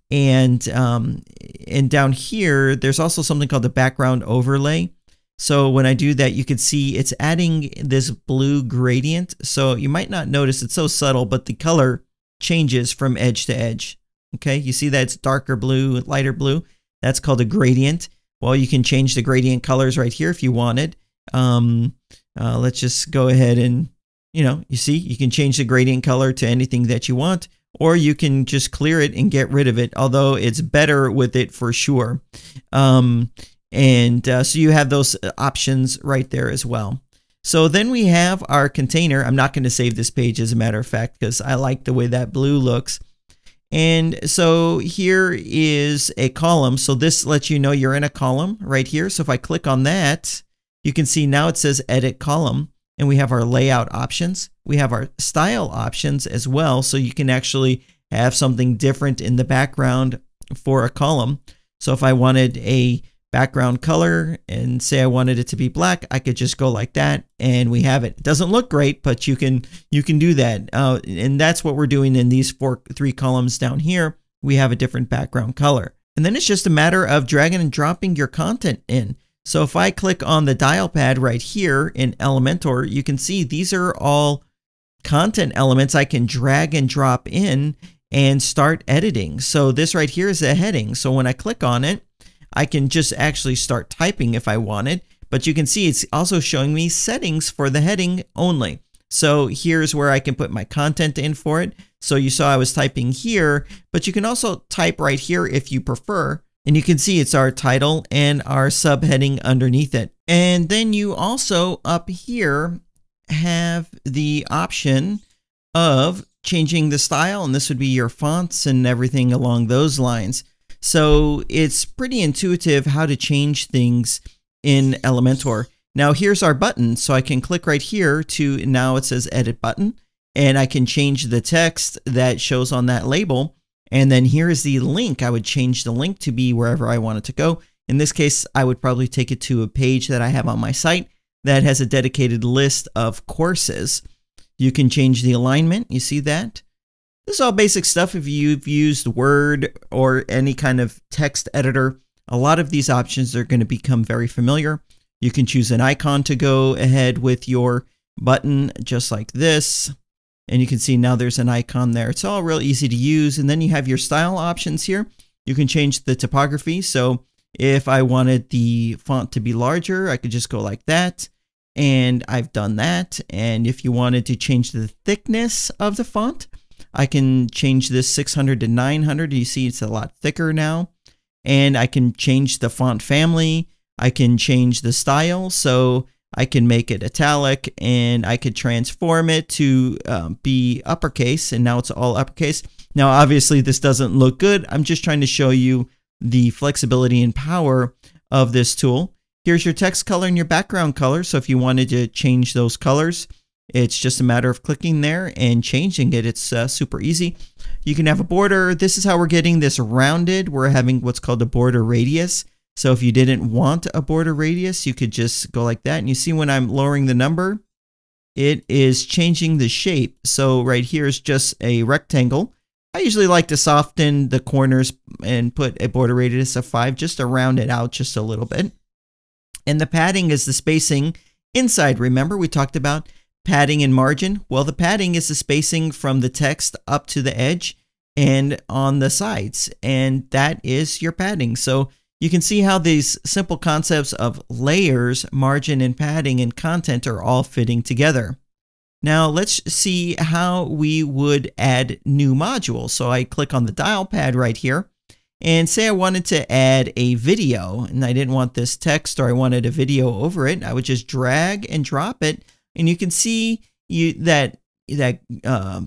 And down here, there's also something called the background overlay. So when I do that, you can see it's adding this blue gradient. So you might not notice, it's so subtle, but the color changes from edge to edge. Okay, you see that it's darker blue, lighter blue. That's called a gradient. Well, you can change the gradient colors right here if you wanted. Let's just go ahead and, you see, you can change the gradient color to anything that you want, or you can just clear it and get rid of it, although it's better with it for sure. So you have those options right there as well. So then we have our container. I'm not going to save this page, as a matter of fact, because I like the way that blue looks. And so here is a column. So this lets you know you're in a column right here. So if I click on that, you can see now it says Edit Column, and we have our layout options. We have our style options as well. So you can actually have something different in the background for a column. So if I wanted a background color and say I wanted it to be black, I could just go like that, and we have it. It doesn't look great, but you can do that. And that's what we're doing in these 3 columns down here. We have a different background color. And then it's just a matter of dragging and dropping your content in. So if I click on the dial pad right here in Elementor, you can see these are all content elements I can drag and drop in and start editing. So this right here is a heading. So when I click on it, I can just actually start typing if I wanted, but you can see it's also showing me settings for the heading only. So here's where I can put my content in for it. So you saw I was typing here, but you can also type right here if you prefer. And you can see it's our title and our subheading underneath it. And then you also up here have the option of changing the style, and this would be your fonts and everything along those lines. So it's pretty intuitive how to change things in Elementor. Now here's our button, so I can click right here to, now it says edit button, and I can change the text that shows on that label. And then here is the link. I would change the link to be wherever I want it to go. In this case, I would probably take it to a page that I have on my site that has a dedicated list of courses. You can change the alignment. You see that? This is all basic stuff. If you've used Word or any kind of text editor, a lot of these options are going to become very familiar. You can choose an icon to go ahead with your button, just like this. And you can see now there's an icon there. It's all real easy to use. And then you have your style options here. You can change the typography. So if I wanted the font to be larger, I could just go like that. And I've done that. And if you wanted to change the thickness of the font, I can change this 600 to 900. You see it's a lot thicker now. And I can change the font family. I can change the style. So I can make it italic, and I could transform it to be uppercase, and now it's all uppercase. Now, obviously, this doesn't look good. I'm just trying to show you the flexibility and power of this tool. Here's your text color and your background color. So if you wanted to change those colors, it's just a matter of clicking there and changing it. It's super easy. You can have a border. This is how we're getting this rounded. We're having what's called a border radius. So if you didn't want a border radius, you could just go like that. And you see when I'm lowering the number, it is changing the shape. So right here is just a rectangle. I usually like to soften the corners and put a border radius of 5 just to round it out just a little bit. And the padding is the spacing inside. Remember, we talked about padding and margin. Well, the padding is the spacing from the text up to the edge and on the sides. And that is your padding. So you can see how these simple concepts of layers, margin, and padding and content are all fitting together. Now let's see how we would add new modules. So I click on the dial pad right here, and say I wanted to add a video, and I didn't want this text, or I wanted a video over it. I would just drag and drop it, and you can see that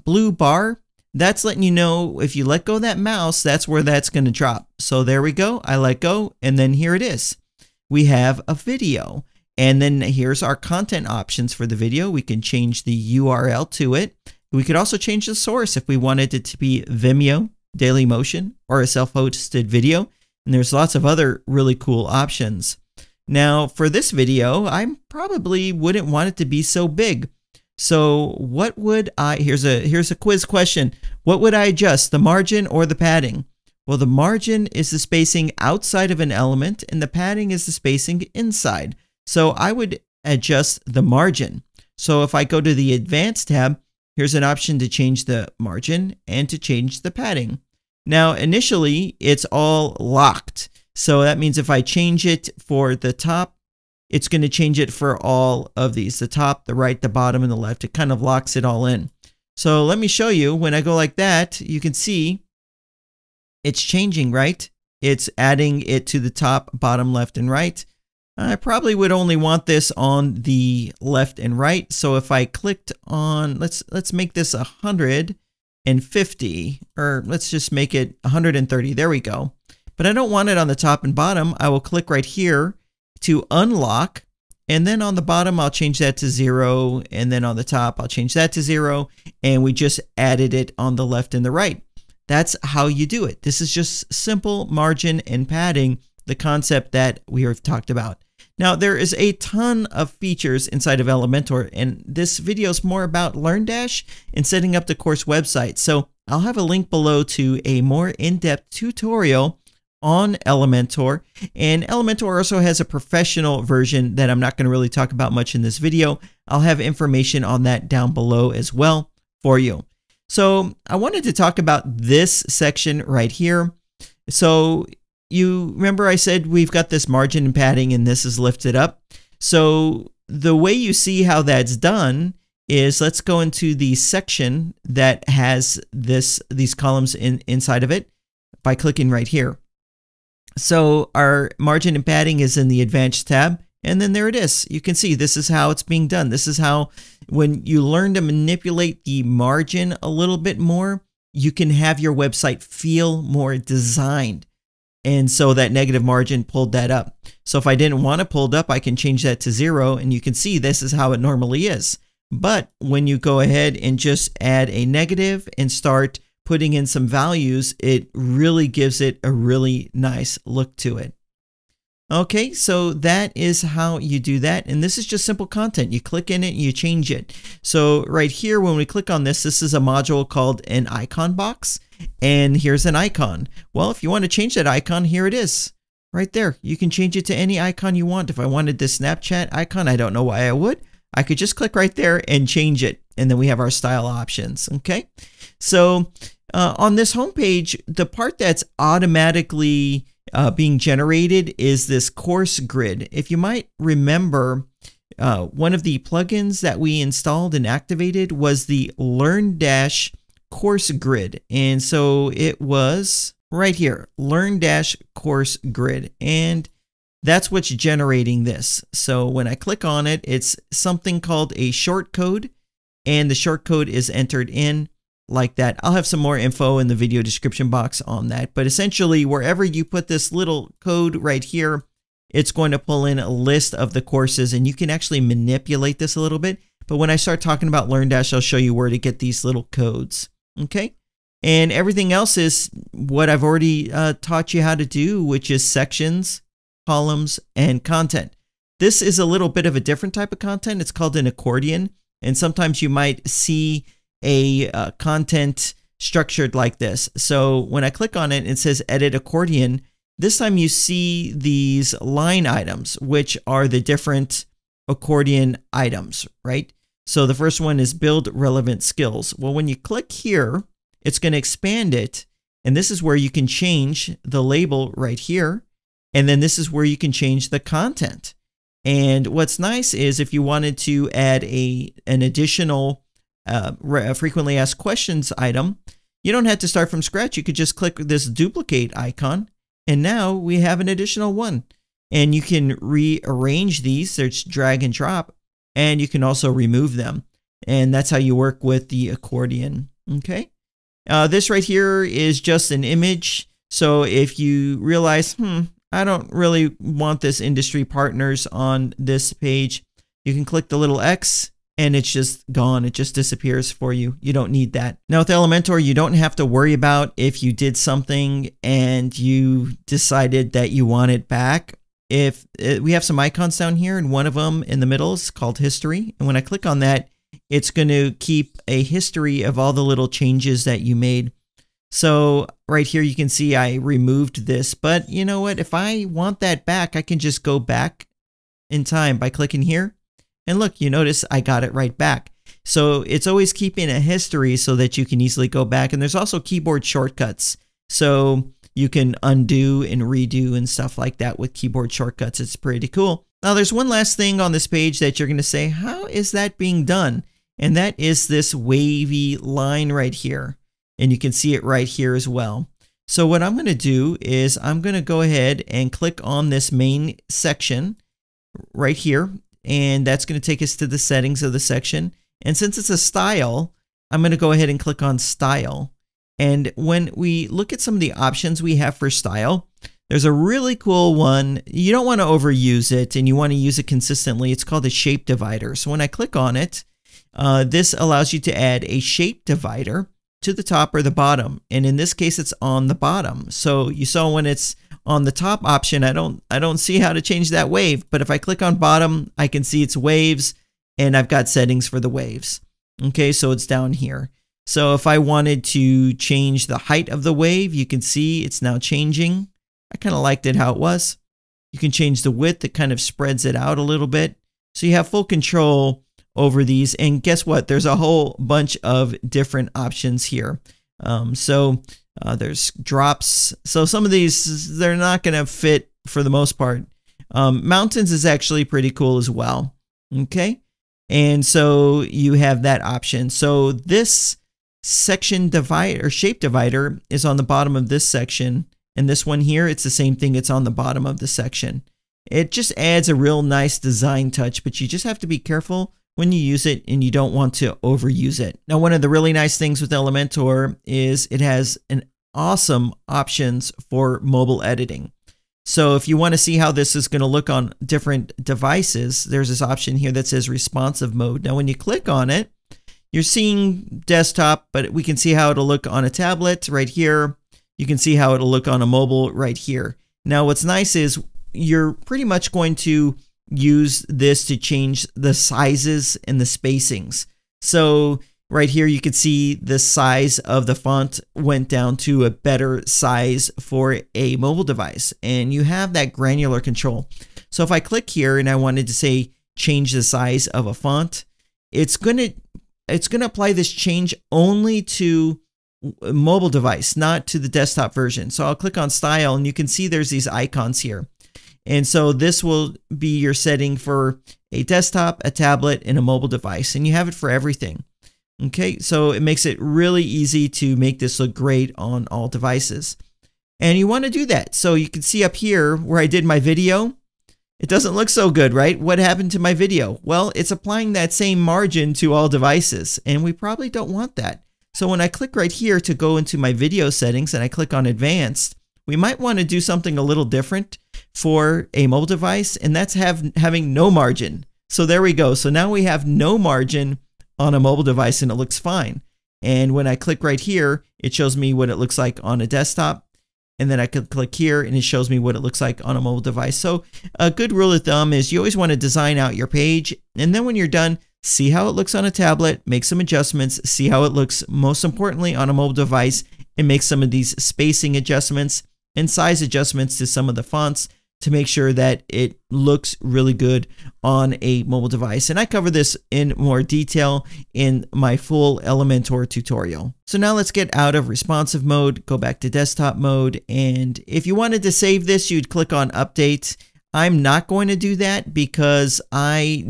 blue bar. That's letting you know if you let go of that mouse, that's where that's going to drop. So there we go. I let go, and then here it is. We have a video. And then here's our content options for the video. We can change the URL to it. We could also change the source if we wanted it to be Vimeo, Dailymotion, or a self-hosted video. And there's lots of other really cool options. Now for this video, I probably wouldn't want it to be so big. So what would here's a quiz question. What would I adjust, the margin or the padding? Well, the margin is the spacing outside of an element, and the padding is the spacing inside. So I would adjust the margin. So if I go to the Advanced tab, here's an option to change the margin and to change the padding. Now, initially, it's all locked. So that means if I change it for the top, it's going to change it for all of these, the top, the right, the bottom, and the left. It kind of locks it all in. So let me show you. When I go like that, you can see it's changing, right? It's adding it to the top, bottom, left, and right. I probably would only want this on the left and right. So if I clicked on, let's make this 150, or let's just make it 130. There we go. But I don't want it on the top and bottom. I will click right here to unlock, and then on the bottom I'll change that to 0, and then on the top I'll change that to 0, and we just added it on the left and the right. That's how you do it. This is just simple margin and padding, the concept that we have talked about. Now there is a ton of features inside of Elementor, and this video is more about LearnDash and setting up the course website. So I'll have a link below to a more in-depth tutorial on Elementor. And Elementor also has a professional version that I'm not going to really talk about much in this video. I'll have information on that down below as well for you. So I wanted to talk about this section right here. So you remember I said we've got this margin and padding and this is lifted up. So the way you see how that's done is, let's go into the section that has these columns inside of it by clicking right here. So our margin and padding is in the Advanced tab, and then there it is. You can see this is how it's being done. This is how, when you learn to manipulate the margin a little bit more, you can have your website feel more designed. And so that negative margin pulled that up. So if I didn't want it pulled up, I can change that to 0, and you can see this is how it normally is. But when you go ahead and just add a negative and start putting in some values, it really gives it a really nice look to it. Okay, so that is how you do that. And this is just simple content. You click in it and you change it. So right here, when we click on this, this is a module called an icon box. And here's an icon. Well, if you want to change that icon, here it is. Right there. You can change it to any icon you want. If I wanted the Snapchat icon, I don't know why I would. I could just click right there and change it. And then we have our style options. Okay. So on this homepage, the part that's automatically being generated is this course grid. If you might remember, one of the plugins that we installed and activated was the LearnDash course grid. And so it was right here, LearnDash course grid. And that's what's generating this. So when I click on it, it's something called a short code, and the short code is entered in like that. I'll have some more info in the video description box on that. But essentially, wherever you put this little code right here, it's going to pull in a list of the courses, and you can actually manipulate this a little bit. But when I start talking about LearnDash, I'll show you where to get these little codes. Okay. And everything else is what I've already taught you how to do, which is sections, columns, and content. This is a little bit of a different type of content. It's called an accordion. And sometimes you might see a content structured like this. So when I click on it, it says edit accordion. This time you see these line items, which are the different accordion items, right? So the first one is build relevant skills. Well, when you click here, it's going to expand it. And this is where you can change the label right here. And then this is where you can change the content. And what's nice is if you wanted to add an additional frequently asked questions item, you don't have to start from scratch. You could just click this duplicate icon, and now we have an additional one. And you can rearrange these. There's drag and drop, and you can also remove them. And that's how you work with the accordion. Okay. This right here is just an image. So if you realize, I don't really want this industry partners on this page, you can click the little X and it's just gone. It just disappears for you. You don't need that. Now with Elementor, you don't have to worry about if you did something and you decided that you want it back. If we have some icons down here, and one of them in the middle is called history. And when I click on that, it's going to keep a history of all the little changes that you made. So right here, you can see I removed this, but you know what? If I want that back, I can just go back in time by clicking here. And look, you notice I got it right back. So it's always keeping a history so that you can easily go back. And there's also keyboard shortcuts. So you can undo and redo and stuff like that with keyboard shortcuts. It's pretty cool. Now there's one last thing on this page that you're going to say, how is that being done? And that is this wavy line right here. And you can see it right here as well. So what I'm going to do is I'm going to go ahead and click on this main section right here. And that's going to take us to the settings of the section. And since it's a style, I'm going to go ahead and click on style. And when we look at some of the options we have for style, there's a really cool one. You don't want to overuse it and you want to use it consistently. It's called a shape divider. So when I click on it, this allows you to add a shape divider to the top or the bottom. And in this case, it's on the bottom. So you saw when it's on the top option, I don't see how to change that wave. But if I click on bottom, I can see it's waves and I've got settings for the waves. Okay, so it's down here. So if I wanted to change the height of the wave, you can see it's now changing. I kind of liked it how it was. You can change the width. It kind of spreads it out a little bit. So you have full control over these. And guess what? There's a whole bunch of different options here. There's drops. So some of these, they're not going to fit for the most part. Mountains is actually pretty cool as well. Okay. And so you have that option. So this section divide or shape divider is on the bottom of this section. And this one here, it's the same thing. It's on the bottom of the section. It just adds a real nice design touch, but you just have to be careful when you use it and you don't want to overuse it. Now, one of the really nice things with Elementor is it has an awesome options for mobile editing. So if you want to see how this is going to look on different devices, there's this option here that says responsive mode. Now, when you click on it, you're seeing desktop, but we can see how it'll look on a tablet right here. You can see how it'll look on a mobile right here. Now, what's nice is you're pretty much going to use this to change the sizes and the spacings. So right here, you can see the size of the font went down to a better size for a mobile device, and you have that granular control. So if I click here and I wanted to say change the size of a font, it's going to apply this change only to a mobile device, not to the desktop version. So I'll click on style and you can see there's these icons here. And so this will be your setting for a desktop, a tablet, and a mobile device, and you have it for everything. Okay, so it makes it really easy to make this look great on all devices. And you want to do that. So you can see up here where I did my video, it doesn't look so good, right? What happened to my video? Well, it's applying that same margin to all devices, and we probably don't want that. So when I click right here to go into my video settings and I click on advanced, we might want to do something a little different for a mobile device, and that's having no margin. So there we go. So now we have no margin on a mobile device and it looks fine. And when I click right here, it shows me what it looks like on a desktop. And then I could click here and it shows me what it looks like on a mobile device. So a good rule of thumb is you always want to design out your page. And then when you're done, see how it looks on a tablet, make some adjustments, see how it looks most importantly on a mobile device, and make some of these spacing adjustments and size adjustments to some of the fonts to make sure that it looks really good on a mobile device. And I cover this in more detail in my full Elementor tutorial. So now let's get out of responsive mode, go back to desktop mode. And if you wanted to save this, you'd click on update. I'm not going to do that because I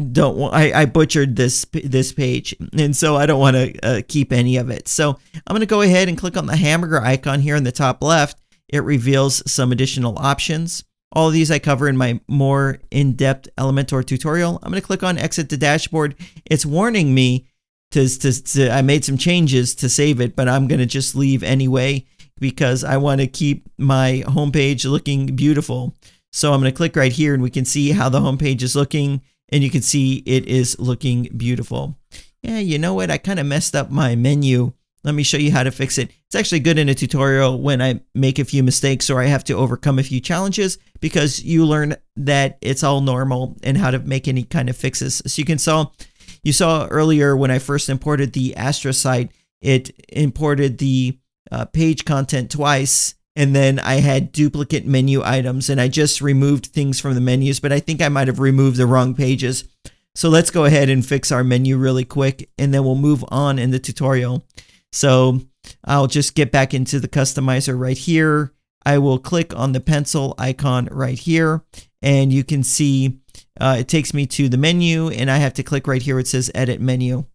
butchered this page, and so I don't want to keep any of it. So I'm going to go ahead and click on the hamburger icon here in the top left. It reveals some additional options. All of these I cover in my more in-depth Elementor tutorial. I'm going to click on exit the dashboard. It's warning me I made some changes to save it, but I'm going to just leave anyway because I want to keep my homepage looking beautiful. So I'm going to click right here and we can see how the homepage is looking, and you can see it is looking beautiful. Yeah, you know what? I kind of messed up my menu. Let me show you how to fix it. It's actually good in a tutorial when I make a few mistakes or I have to overcome a few challenges, because you learn that it's all normal and how to make any kind of fixes. So you saw earlier when I first imported the Astra site, it imported the page content twice, and then I had duplicate menu items, and I just removed things from the menus, but I think I might have removed the wrong pages. So let's go ahead and fix our menu really quick, and then we'll move on in the tutorial. So I'll just get back into the customizer right here. I will click on the pencil icon right here, and you can see it takes me to the menu, and I have to click right here where it says edit menu.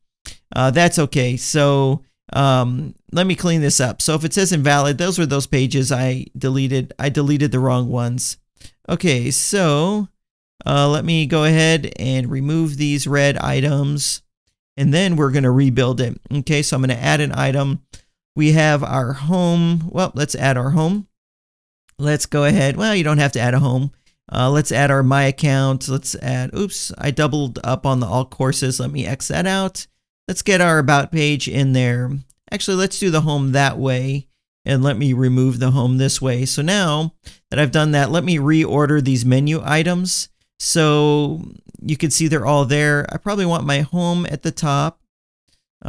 That's okay. So let me clean this up. So if it says invalid, those were those pages I deleted. I deleted the wrong ones. Okay, so let me go ahead and remove these red items, and then we're going to rebuild it. Okay, so I'm going to add an item. We have our home. Well, let's add our home. Let's go ahead. Well, you don't have to add a home. Let's add our My Account. Let's add, oops, I doubled up on the all courses. Let me X that out. Let's get our About page in there. Actually, let's do the home that way, and let me remove the home this way. So now that I've done that, let me reorder these menu items. So you can see they're all there. I probably want my home at the top.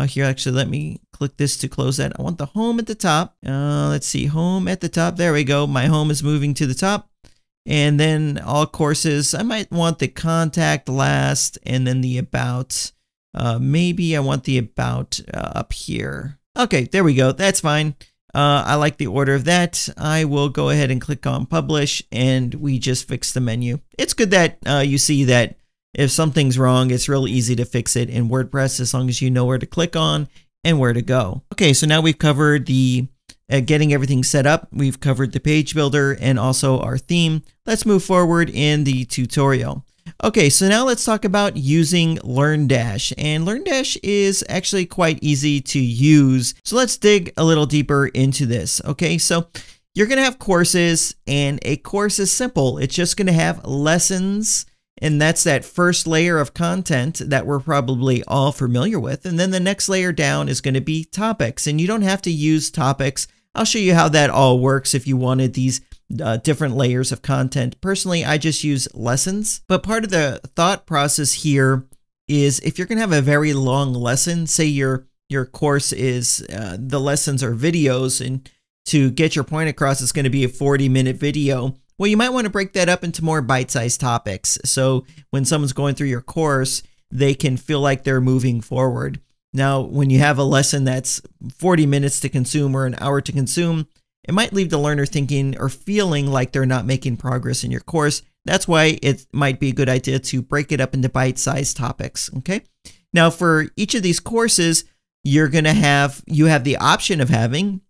Here, actually, let me click this to close that. I want the home at the top. Let's see, home at the top. There we go. My home is moving to the top. And then all courses, I might want the contact last and then the about. Maybe I want the about up here. Okay, there we go. That's fine. I like the order of that. I will go ahead and click on publish, and we just fixed the menu. It's good that you see that if something's wrong, it's real easy to fix it in WordPress as long as you know where to click on and where to go. Okay, so now we've covered the getting everything set up. We've covered the page builder and also our theme. Let's move forward in the tutorial. Okay, so now let's talk about using LearnDash. And LearnDash is actually quite easy to use. So let's dig a little deeper into this. Okay, so you're going to have courses, and a course is simple. It's just going to have lessons, and that's that first layer of content that we're probably all familiar with. And then the next layer down is going to be topics, and you don't have to use topics. I'll show you how that all works if you wanted these different layers of content. Personally, I just use lessons, but part of the thought process here is if you're going to have a very long lesson, say your course is the lessons are videos, and to get your point across, it's going to be a 40-minute video. Well, you might want to break that up into more bite-sized topics. So when someone's going through your course, they can feel like they're moving forward. Now, when you have a lesson that's 40 minutes to consume or an hour to consume, it might leave the learner thinking or feeling like they're not making progress in your course. That's why it might be a good idea to break it up into bite-sized topics. Okay. Now, for each of these courses, you have the option of having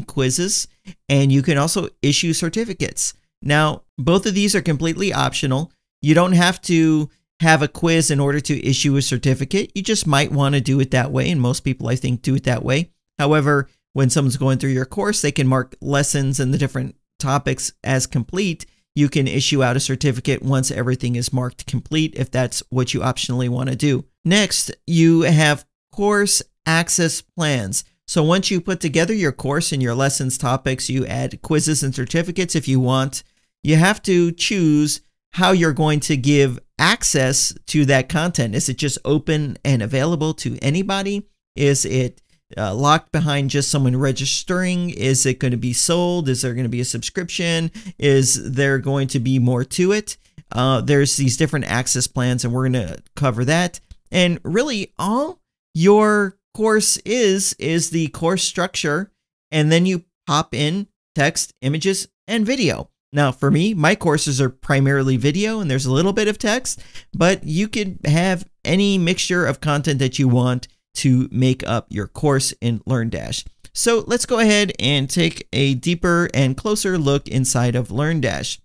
quizzes, and you can also issue certificates. Now, both of these are completely optional. You don't have to have a quiz in order to issue a certificate. You just might want to do it that way, and most people, I think, do it that way. However, when someone's going through your course, they can mark lessons and the different topics as complete. You can issue out a certificate once everything is marked complete, if that's what you optionally want to do. Next, you have course access plans. So once you put together your course and your lessons topics, you add quizzes and certificates if you want. You have to choose how you're going to give access to that content. Is it just open and available to anybody? Is it locked behind just someone registering? Is it going to be sold? Is there going to be a subscription? Is there going to be more to it? There's these different access plans, and we're going to cover that. And really, all your course is the course structure, and then you pop in text, images, and video. Now, for me, my courses are primarily video, and there's a little bit of text, but you could have any mixture of content that you want to make up your course in LearnDash. So let's go ahead and take a deeper and closer look inside of LearnDash.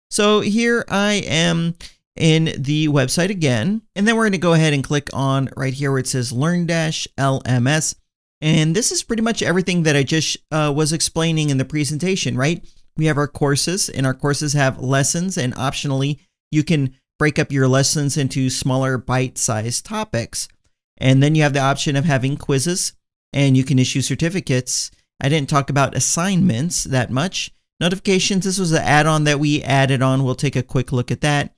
So here I am in the website again, and then we're going to go ahead and click on right here where it says LearnDash LMS. And this is pretty much everything that I just was explaining in the presentation, right? We have our courses, and our courses have lessons, and optionally, you can break up your lessons into smaller bite-sized topics. And then you have the option of having quizzes, and you can issue certificates. I didn't talk about assignments that much. Notifications, this was an add-on that we added on. We'll take a quick look at that.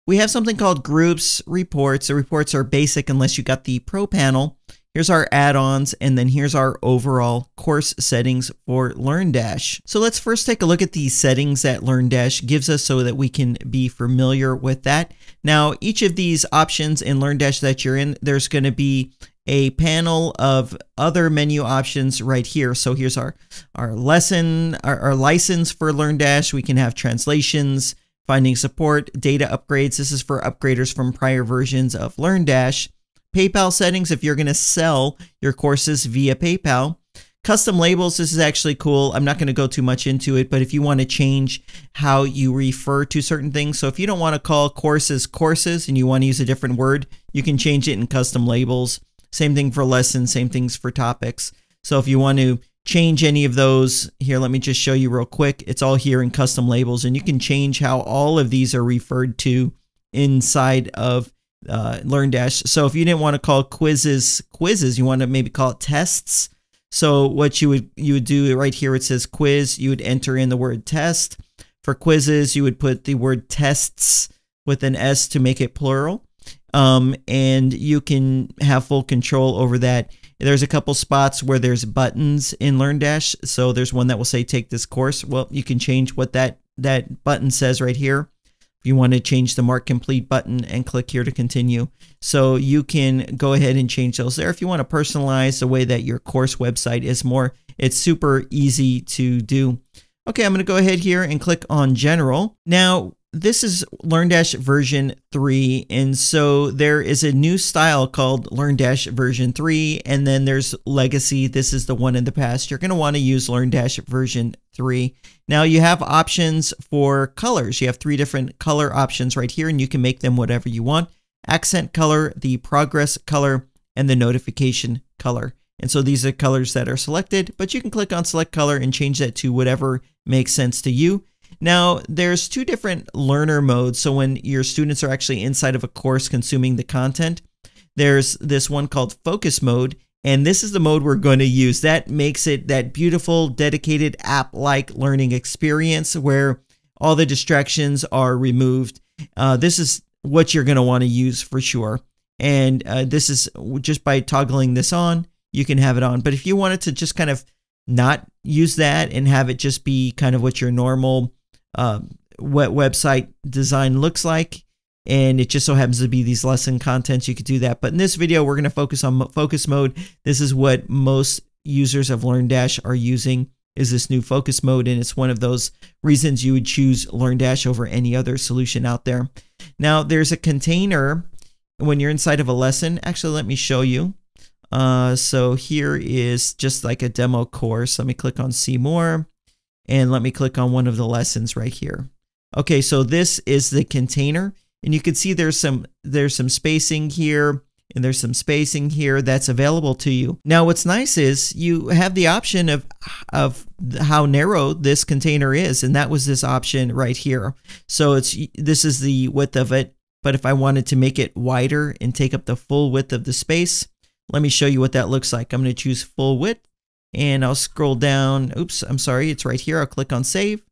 We have something called groups, reports. The reports are basic unless you got the Pro panel. Here's our add-ons, and then here's our overall course settings for LearnDash. So let's first take a look at the settings that LearnDash gives us so that we can be familiar with that. Now, each of these options in LearnDash that you're in, there's going to be a panel of other menu options right here. So here's our lesson, our license for LearnDash. We can have translations, finding support, data upgrades. This is for upgraders from prior versions of LearnDash. PayPal settings, if you're going to sell your courses via PayPal. Custom labels, this is actually cool. I'm not going to go too much into it, but if you want to change how you refer to certain things, so if you don't want to call courses courses and you want to use a different word, you can change it in custom labels. Same thing for lessons, same things for topics. So if you want to change any of those, here, let me just show you real quick. It's all here in custom labels, and you can change how all of these are referred to inside of LearnDash. So if you didn't want to call quizzes, you want to maybe call it tests. So what you would do right here, it says quiz, you would enter in the word test. For quizzes, you would put the word tests with an S to make it plural. and you can have full control over that. There's a couple spots where there's buttons in LearnDash. So there's one that will say take this course. Well, you can change what that button says right here. If you want to change the mark complete button and click here to continue. So you can go ahead and change those there. If you want to personalize the way that your course website is more, it's super easy to do. Okay, I'm going to go ahead here and click on General. Now, this is LearnDash version 3, and so there is a new style called LearnDash version 3, and then there's Legacy. This is the one in the past. You're going to want to use LearnDash version 3. Now you have options for colors. You have 3 different color options right here, and you can make them whatever you want. Accent color, the progress color, and the notification color. And so these are colors that are selected, but you can click on select color and change that to whatever makes sense to you. Now, there's 2 different learner modes. So when your students are actually inside of a course consuming the content, there's this one called focus mode. And this is the mode we're going to use. That makes it that beautiful, dedicated app-like learning experience where all the distractions are removed. This is what you're going to want to use for sure. And this is just by toggling this on, you can have it on. But if you wanted to just kind of not use that and have it just be kind of what your normal website design looks like, and it just so happens to be these lesson contents, you could do that. But in this video, we're going to focus on focus mode. This is what most users of LearnDash are using, is this new focus mode, and it's one of those reasons you would choose LearnDash over any other solution out there. Now, there's a container when you're inside of a lesson. Actually, let me show you. So here is just like a demo course. Let me click on See More, and let me click on one of the lessons right here. Okay, so this is the container, and you can see there's some spacing here, and there's some spacing here that's available to you. Now, what's nice is you have the option of how narrow this container is, and that was this option right here. So this is the width of it, but if I wanted to make it wider and take up the full width of the space, let me show you what that looks like. I'm going to choose full width, and I'll scroll down. Oops, I'm sorry, it's right here. I'll click on save.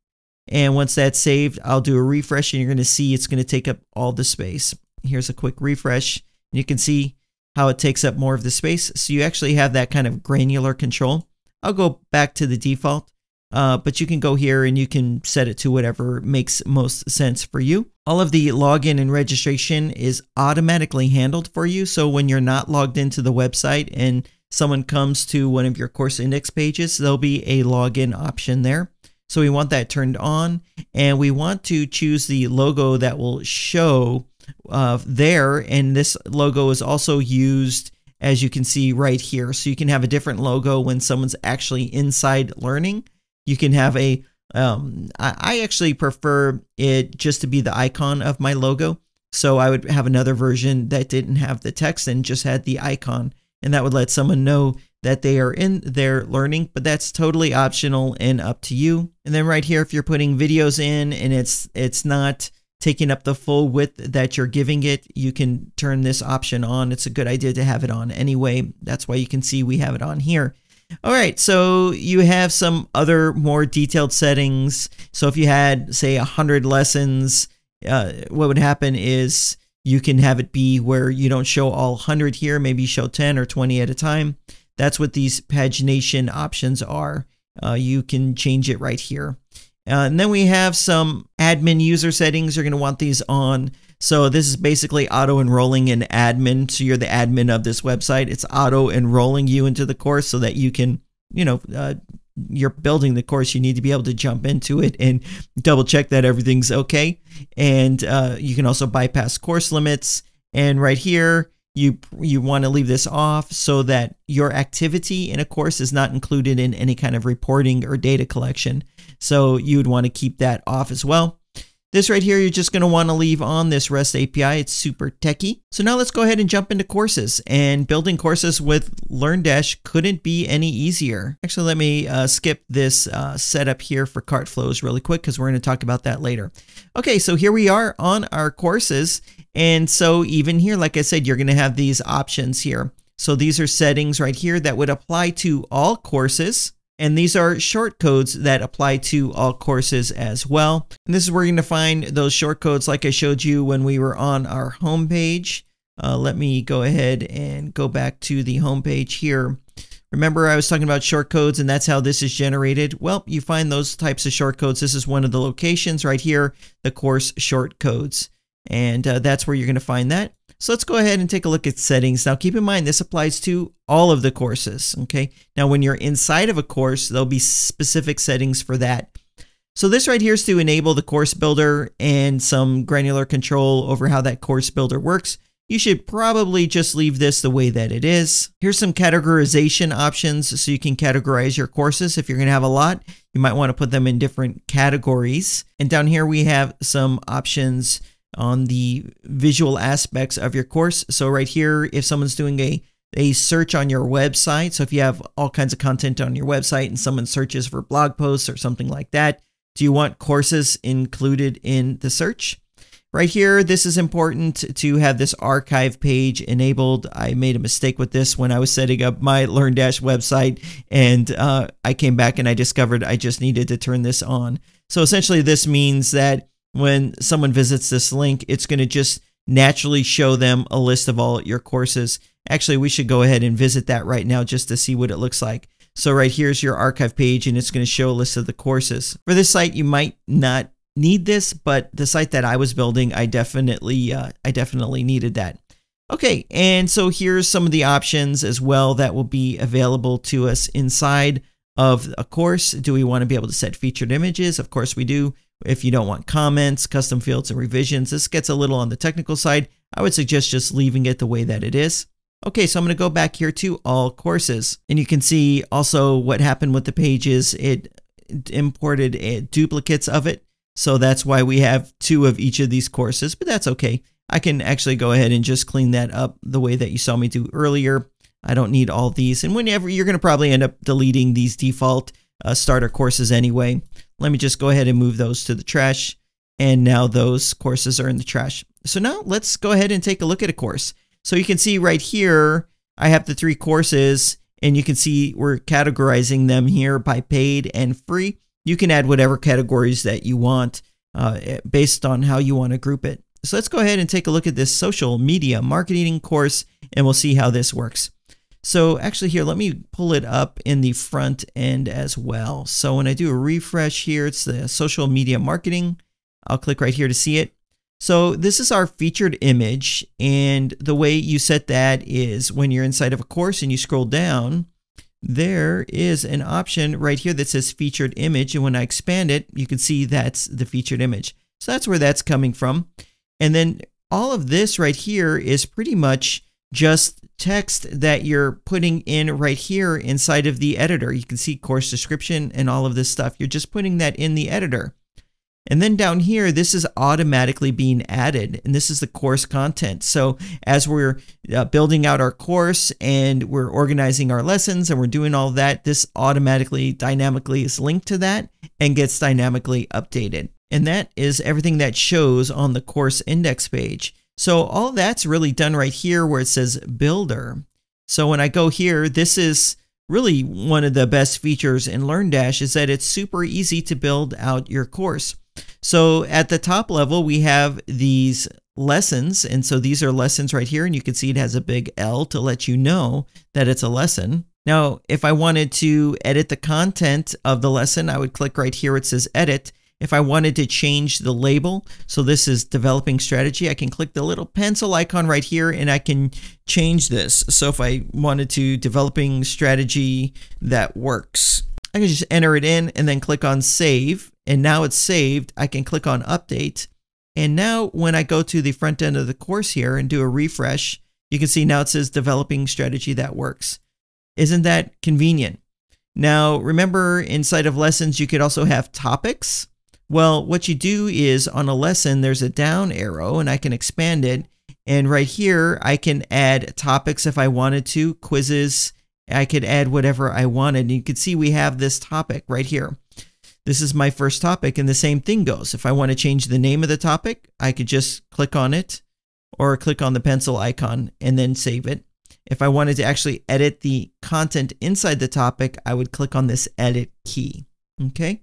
And once that's saved, I'll do a refresh, and you're going to see it's going to take up all the space. Here's a quick refresh. You can see how it takes up more of the space. So you actually have that kind of granular control. I'll go back to the default, but you can go here and you can set it to whatever makes most sense for you. All of the login and registration is automatically handled for you. So when you're not logged into the website and someone comes to one of your course index pages, there'll be a login option there. So we want that turned on, and we want to choose the logo that will show there. And this logo is also used, as you can see right here. So you can have a different logo when someone's actually inside learning. You can have a I actually prefer it just to be the icon of my logo. So I would have another version that didn't have the text and just had the icon, and that would let someone know that they are in their learning, but that's totally optional and up to you. And then right here, if you're putting videos in and it's not taking up the full width that you're giving it, you can turn this option on. It's a good idea to have it on anyway. That's why you can see we have it on here. All right, so you have some other more detailed settings. So if you had, say, 100 lessons, what would happen is you can have it be where you don't show all 100 here, maybe show 10 or 20 at a time. That's what these pagination options are. You can change it right here. And then we have some admin user settings. You're going to want these on. So this is basically auto-enrolling an admin. So you're the admin of this website. It's auto-enrolling you into the course so that you can, you're building the course. You need to be able to jump into it and double check that everything's okay. And you can also bypass course limits. And right here, you want to leave this off so that your activity in a course is not included in any kind of reporting or data collection. So you would want to keep that off as well. This right here, you're just going to want to leave on this REST API. It's super techy. So now let's go ahead and jump into courses. And building courses with LearnDash couldn't be any easier. Actually, let me skip this setup here for cart flows really quick because we're going to talk about that later. Okay, so here we are on our courses. And so even here, like I said, you're going to have these options here. So these are settings right here that would apply to all courses. And these are short codes that apply to all courses as well. And this is where you're going to find those short codes like I showed you when we were on our home page. Let me go ahead and go back to the home page here. Remember I was talking about shortcodes and that's how this is generated? Well, you find those types of shortcodes. This is one of the locations right here, the course shortcodes. And that's where you're going to find that. So let's go ahead and take a look at settings. Now keep in mind this applies to all of the courses. Okay. Now when you're inside of a course, there'll be specific settings for that. So this right here is to enable the course builder and some granular control over how that course builder works. You should probably just leave this the way that it is. Here's some categorization options so you can categorize your courses. If you're going to have a lot, you might want to put them in different categories. And down here we have some options on the visual aspects of your course. So right here, if someone's doing a search on your website, so if you have all kinds of content on your website and someone searches for blog posts or something like that, do you want courses included in the search? Right here, this is important to have this archive page enabled. I made a mistake with this when I was setting up my LearnDash website, and I came back and I discovered I just needed to turn this on. So essentially this means that when someone visits this link, it's going to just naturally show them a list of all your courses. Actually, we should go ahead and visit that right now just to see what it looks like. So right here's your archive page, and it's going to show a list of the courses. For this site, you might not need this, but the site that I was building, I definitely needed that. Okay, and so here's some of the options as well that will be available to us inside of a course. Do we want to be able to set featured images? Of course we do. If you don't want comments, custom fields, and revisions, this gets a little on the technical side. I would suggest just leaving it the way that it is. Okay, so I'm going to go back here to all courses, and you can see also what happened with the page is it imported duplicates of it. So that's why we have 2 of each of these courses, but that's okay. I can actually go ahead and just clean that up the way that you saw me do earlier. I don't need all these. And whenever you're going to probably end up deleting these default starter courses anyway. Let me just go ahead and move those to the trash. And now those courses are in the trash. So now let's go ahead and take a look at a course. So you can see right here, I have the 3 courses, and you can see we're categorizing them here by paid and free. You can add whatever categories that you want based on how you want to group it. So let's go ahead and take a look at this social media marketing course, and we'll see how this works. So actually here, let me pull it up in the front end as well. So when I do a refresh here, it's the social media marketing. I'll click right here to see it. So this is our featured image, and the way you set that is when you're inside of a course and you scroll down, there is an option right here that says featured image. And when I expand it, you can see that's the featured image. So that's where that's coming from. And then all of this right here is pretty much just text that you're putting in right here inside of the editor. You can see course description and all of this stuff. You're just putting that in the editor. And then down here, this is automatically being added, and this is the course content. So as we're building out our course and we're organizing our lessons and we're doing all that, this automatically, dynamically is linked to that and gets dynamically updated. And that is everything that shows on the course index page. So all that's really done right here where it says builder. So when I go here, this is really one of the best features in LearnDash is that it's super easy to build out your course. So at the top level, we have these lessons. And so these are lessons right here. And you can see it has a big L to let you know that it's a lesson. Now, if I wanted to edit the content of the lesson, I would click right here. It says edit. If I wanted to change the label, so this is developing strategy, I can click the little pencil icon right here and I can change this. So if I wanted to developing strategy that works, I can just enter it in and then click on save. And now it's saved. I can click on update. And now when I go to the front end of the course here and do a refresh, you can see now it says developing strategy that works. Isn't that convenient? Now, remember inside of lessons, you could also have topics. Well, what you do is on a lesson, there's a down arrow and I can expand it. And right here, I can add topics if I wanted to, quizzes. I could add whatever I wanted. And you can see we have this topic right here. This is my first topic, and the same thing goes. If I want to change the name of the topic, I could just click on it or click on the pencil icon and then save it. If I wanted to actually edit the content inside the topic, I would click on this edit key. Okay,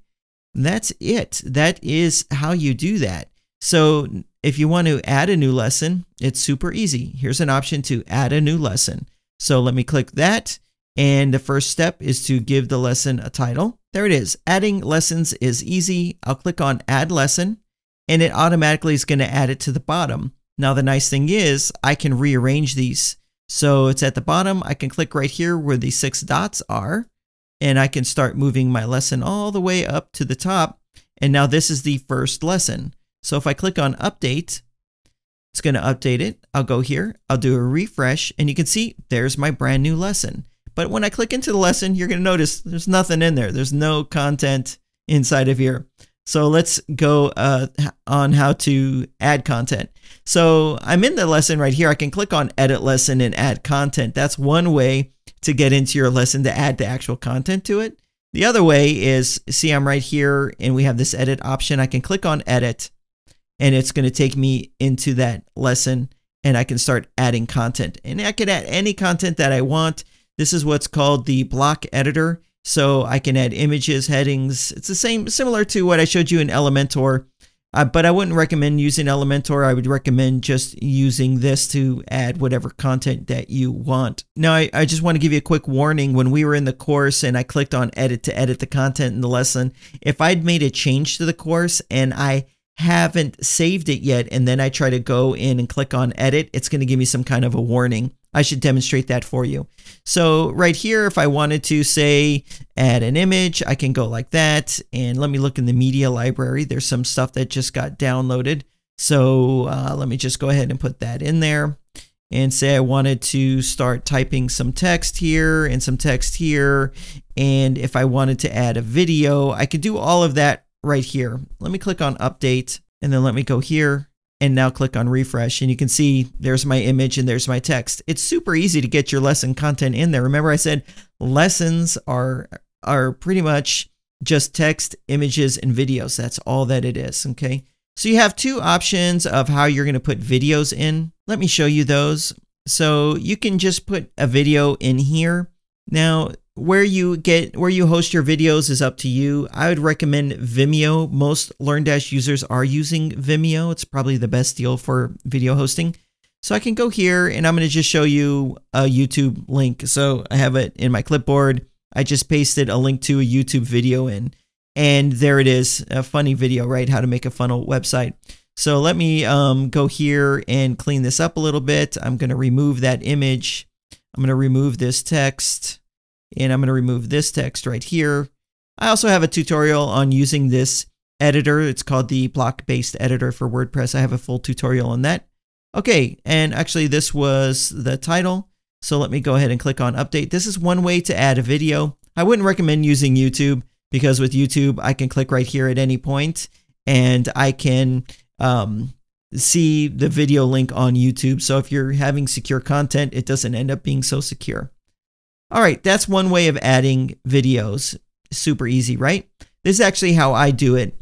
that's it. That is how you do that. So if you want to add a new lesson, it's super easy. Here's an option to add a new lesson. So let me click that. And the first step is to give the lesson a title. There it is. Adding lessons is easy. I'll click on Add Lesson, and it automatically is going to add it to the bottom. Now, the nice thing is I can rearrange these. So it's at the bottom. I can click right here where the 6 dots are, and I can start moving my lesson all the way up to the top. And now this is the first lesson. So if I click on Update, it's going to update it. I'll go here. I'll do a refresh, and you can see there's my brand new lesson. But when I click into the lesson, you're going to notice there's nothing in there. There's no content inside of here. So let's go on how to add content. So I'm in the lesson right here. I can click on Edit Lesson and add content. That's one way to get into your lesson to add the actual content to it. The other way is, see, I'm right here and we have this edit option. I can click on Edit and it's going to take me into that lesson and I can start adding content. And I can add any content that I want. This is what's called the block editor. So I can add images, headings. It's the same, similar to what I showed you in Elementor, but I wouldn't recommend using Elementor. I would recommend just using this to add whatever content that you want. Now, I just want to give you a quick warning. When we were in the course and I clicked on edit to edit the content in the lesson, if I'd made a change to the course and I haven't saved it yet, and then I try to go in and click on edit, it's going to give me some kind of a warning. I should demonstrate that for you. So right here, if I wanted to say add an image, I can go like that. And let me look in the media library. There's some stuff that just got downloaded. So let me just go ahead and put that in there and say I wanted to start typing some text here and some text here. And if I wanted to add a video, I could do all of that right here. Let me click on update and then let me go here. And now click on refresh and you can see there's my image and there's my text. It's super easy to get your lesson content in there. Remember I said lessons are pretty much just text, images, and videos. That's all that it is, okay? So you have two options of how you're going to put videos in. Let me show you those. So you can just put a video in here. Now, where you host your videos is up to you. I would recommend Vimeo. Most LearnDash users are using Vimeo. It's probably the best deal for video hosting. So I can go here and I'm going to just show you a YouTube link. So I have it in my clipboard. I just pasted a link to a YouTube video in, and there it is. A funny video, right? How to make a funnel website. So let me go here and clean this up a little bit. I'm going to remove that image. I'm going to remove this text. And I'm going to remove this text right here. I also have a tutorial on using this editor. It's called the block-based editor for WordPress. I have a full tutorial on that. Okay, and actually this was the title. So let me go ahead and click on update. This is one way to add a video. I wouldn't recommend using YouTube because with YouTube, I can click right here at any point and I can see the video link on YouTube. So if you're having secure content, it doesn't end up being so secure. All right, that's one way of adding videos. Super easy, right? This is actually how I do it.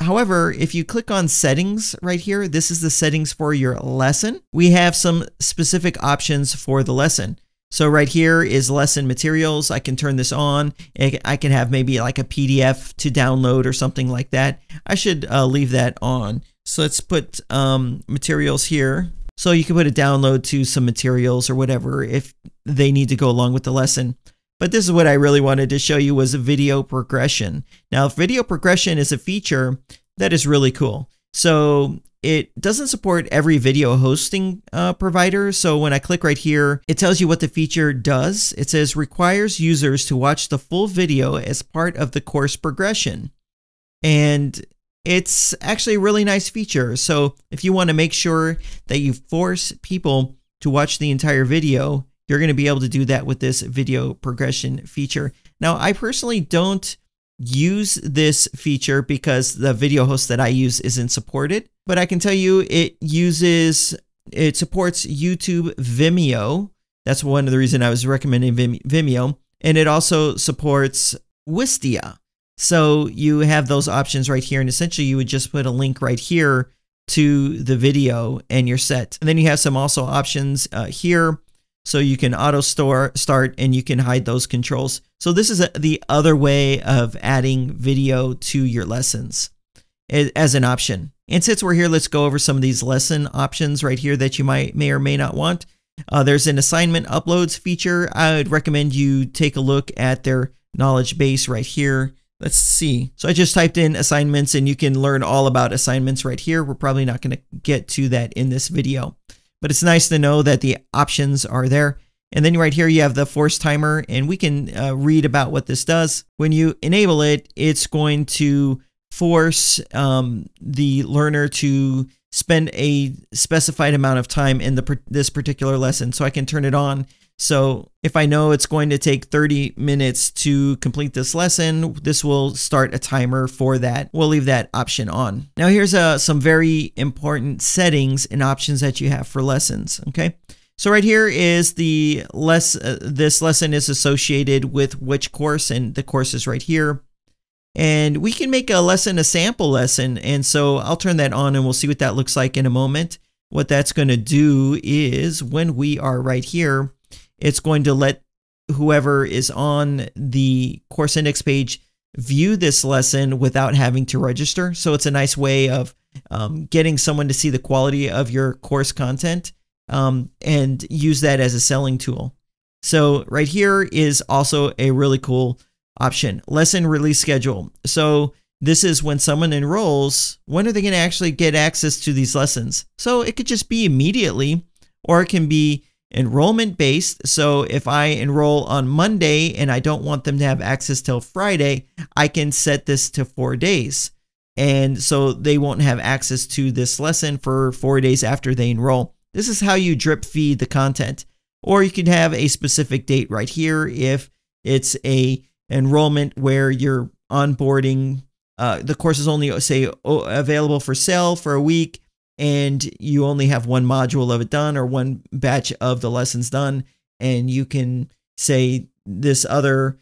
However, if you click on settings right here, this is the settings for your lesson. We have some specific options for the lesson. So right here is lesson materials. I can turn this on. I can have maybe like a PDF to download or something like that. I should leave that on. So let's put materials here. So you can put a download to some materials or whatever if they need to go along with the lesson. But this is what I really wanted to show you was a video progression. Now, video progression is a feature that is really cool. So it doesn't support every video hosting provider. So when I click right here, it tells you what the feature does. It says requires users to watch the full video as part of the course progression. And it's actually a really nice feature. So if you want to make sure that you force people to watch the entire video, you're going to be able to do that with this video progression feature. Now, I personally don't use this feature because the video host that I use isn't supported, but I can tell you it supports YouTube Vimeo. That's one of the reasons I was recommending Vimeo. And it also supports Wistia. So you have those options right here, and essentially you would just put a link right here to the video and you're set. And then you have some also options here. So you can auto start and you can hide those controls. So this is the other way of adding video to your lessons as an option. And since we're here, let's go over some of these lesson options right here that you may or may not want. There's an assignment uploads feature. I would recommend you take a look at their knowledge base right here. Let's see. So I just typed in assignments and you can learn all about assignments right here. We're probably not going to get to that in this video, but it's nice to know that the options are there. And then right here, you have the force timer, and we can read about what this does. When you enable it, it's going to force the learner to spend a specified amount of time in this particular lesson. So I can turn it on. So if I know it's going to take 30 minutes to complete this lesson, this will start a timer for that. We'll leave that option on. Now here's some very important settings and options that you have for lessons. Okay. So right here is this lesson is associated with which course, and the course is right here. And we can make a lesson a sample lesson. And so I'll turn that on and we'll see what that looks like in a moment. What that's going to do is when we are right here, it's going to let whoever is on the course index page view this lesson without having to register. So it's a nice way of getting someone to see the quality of your course content and use that as a selling tool. So right here is also a really cool option, lesson release schedule. So this is when someone enrolls, when are they going to actually get access to these lessons? So it could just be immediately, or it can be enrollment based. So if I enroll on Monday and I don't want them to have access till Friday, I can set this to 4 days. And so they won't have access to this lesson for 4 days after they enroll. This is how you drip feed the content. Or you can have a specific date right here if it's a enrollment where you're onboarding, the course is only say available for sale for a week, and you only have one module of it done or one batch of the lessons done, and you can say this other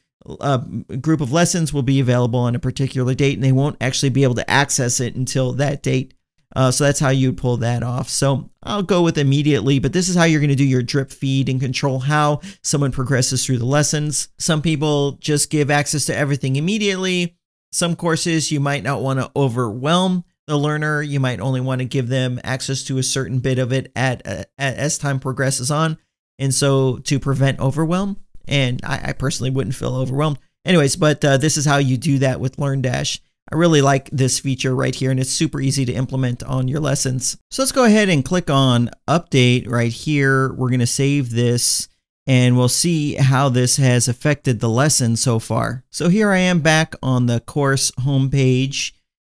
group of lessons will be available on a particular date, and they won't actually be able to access it until that date. So that's how you pull that off. So I'll go with immediately, but this is how you're going to do your drip feed and control how someone progresses through the lessons. Some people just give access to everything immediately. Some courses you might not want to overwhelm the learner. You might only want to give them access to a certain bit of it as time progresses on. And so to prevent overwhelm, and I personally wouldn't feel overwhelmed. Anyways, but this is how you do that with LearnDash. I really like this feature right here, and it's super easy to implement on your lessons. So let's go ahead and click on update right here. We're going to save this and we'll see how this has affected the lesson so far. So here I am back on the course homepage,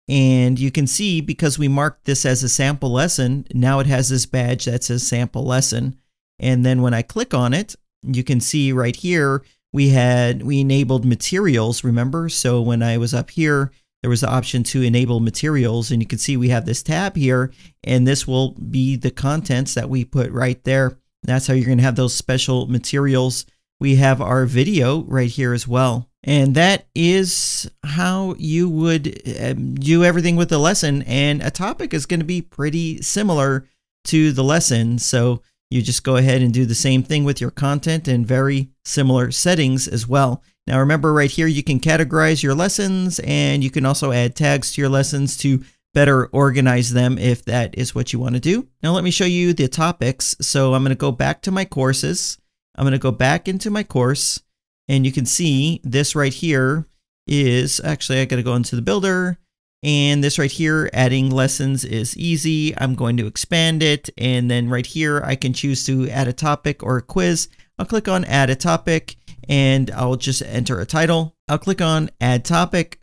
and you can see because we marked this as a sample lesson, now it has this badge that says sample lesson. And then when I click on it, you can see right here, we enabled materials, remember? So when I was up here, there was the option to enable materials, and you can see we have this tab here, and this will be the contents that we put right there. That's how you're going to have those special materials. We have our video right here as well. And that is how you would do everything with the lesson. And a topic is going to be pretty similar to the lesson. So you just go ahead and do the same thing with your content and very similar settings as well. Now remember right here, you can categorize your lessons, and you can also add tags to your lessons to better organize them if that is what you want to do. Now let me show you the topics. So I'm going to go back to my courses. I'm going to go back into my course, and you can see this right here is actually, I got to go into the builder, and this right here, adding lessons is easy. I'm going to expand it. And then right here, I can choose to add a topic or a quiz. I'll click on add a topic, and I'll just enter a title. I'll click on add topic.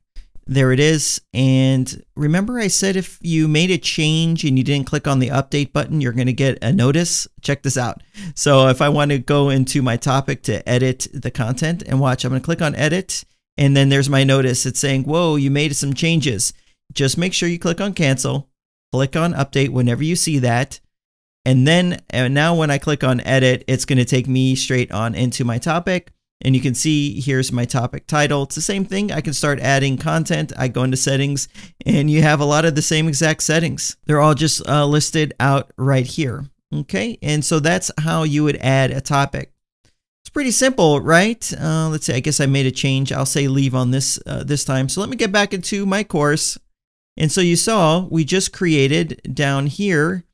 There it is. And remember I said if you made a change and you didn't click on the update button, you're going to get a notice. Check this out. So if I want to go into my topic to edit the content, and watch, I'm going to click on edit, and then there's my notice. It's saying, whoa, you made some changes. Just make sure you click on cancel, click on update whenever you see that. And then now when I click on edit, it's going to take me straight on into my topic. And you can see here's my topic title. It's the same thing. I can start adding content. I go into settings, and you have a lot of the same exact settings. They're all just listed out right here. Okay. And so that's how you would add a topic. It's pretty simple, right? Let's see. I guess I made a change. I'll say leave on this this time. So let me get back into my course. And so you saw we just created down here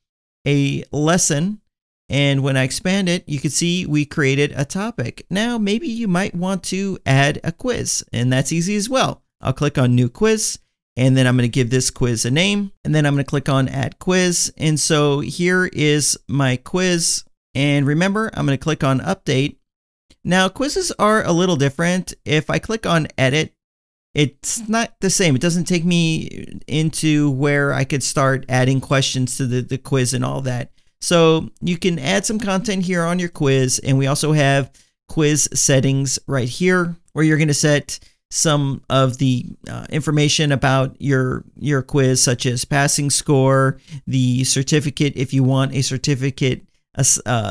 a lesson. And when I expand it, you can see we created a topic. Now, maybe you might want to add a quiz, and that's easy as well. I'll click on New Quiz, and then I'm going to give this quiz a name, and then I'm going to click on Add Quiz. And so here is my quiz. And remember, I'm going to click on Update. Now, quizzes are a little different. If I click on Edit, it's not the same. It doesn't take me into where I could start adding questions to the quiz and all that. So you can add some content here on your quiz, and we also have quiz settings right here where you're going to set some of the information about your quiz, such as passing score, the certificate if you want a certificate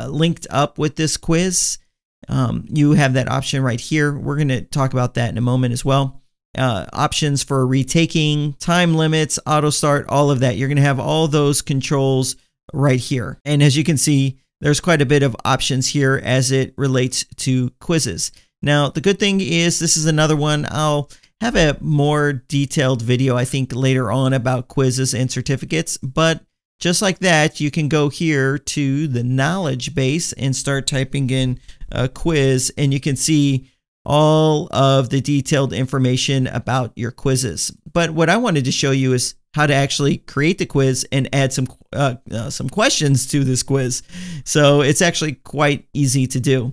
linked up with this quiz. You have that option right here. We're going to talk about that in a moment as well. Options for retaking, time limits, auto start, all of that. You're going to have all those controls right here. And as you can see, there's quite a bit of options here as it relates to quizzes. Now, the good thing is this is another one. I'll have a more detailed video, I think, later on about quizzes and certificates. But just like that, you can go here to the knowledge base and start typing in a quiz, and you can see all of the detailed information about your quizzes. But what I wanted to show you is how to actually create the quiz and add some questions to this quiz. So it's actually quite easy to do.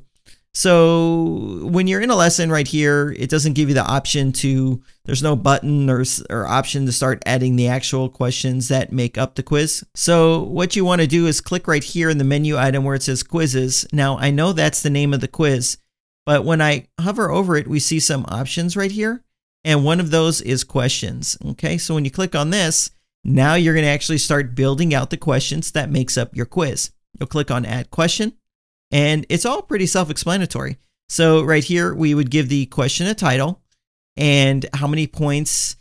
So when you're in a lesson right here, it doesn't give you the option to, there's no button or option to start adding the actual questions that make up the quiz. So what you want to do is click right here in the menu item where it says quizzes. Now I know that's the name of the quiz, but when I hover over it, we see some options right here. And one of those is questions. Okay, so when you click on this, now you're going to actually start building out the questions that makes up your quiz. You'll click on Add Question, and it's all pretty self-explanatory. So right here, we would give the question a title, and how many points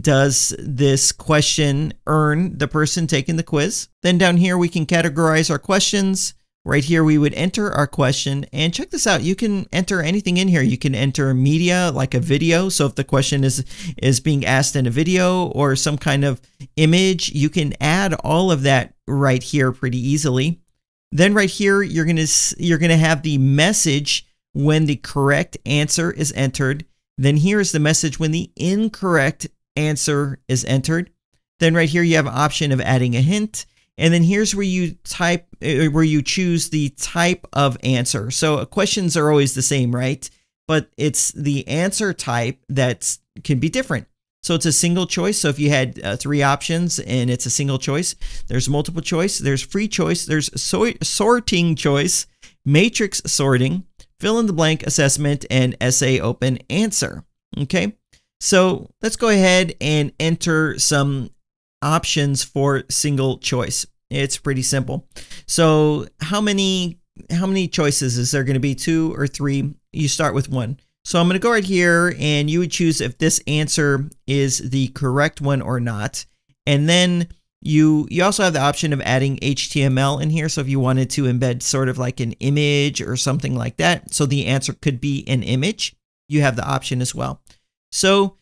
does this question earn the person taking the quiz. Then down here, we can categorize our questions. Right here, we would enter our question, and check this out. You can enter anything in here. You can enter media, like a video. So if the question is being asked in a video or some kind of image, you can add all of that right here pretty easily. Then right here, you're gonna have the message when the correct answer is entered. Then here's the message when the incorrect answer is entered. Then right here, you have an option of adding a hint. And then here's where you choose the type of answer. So questions are always the same, right? But it's the answer type that can be different. So it's a single choice. So if you had 3 options and it's a single choice, there's multiple choice, there's free choice, there's sorting choice, matrix sorting, fill in the blank assessment, and essay open answer. Okay, so let's go ahead and enter some options for single choice. It's pretty simple. So how many choices is there going to be? 2 or 3? You start with 1. So I'm going to go right here, and you would choose if this answer is the correct one or not. And then you also have the option of adding HTML in here. So if you wanted to embed sort of like an image or something like that, so the answer could be an image, you have the option as well. So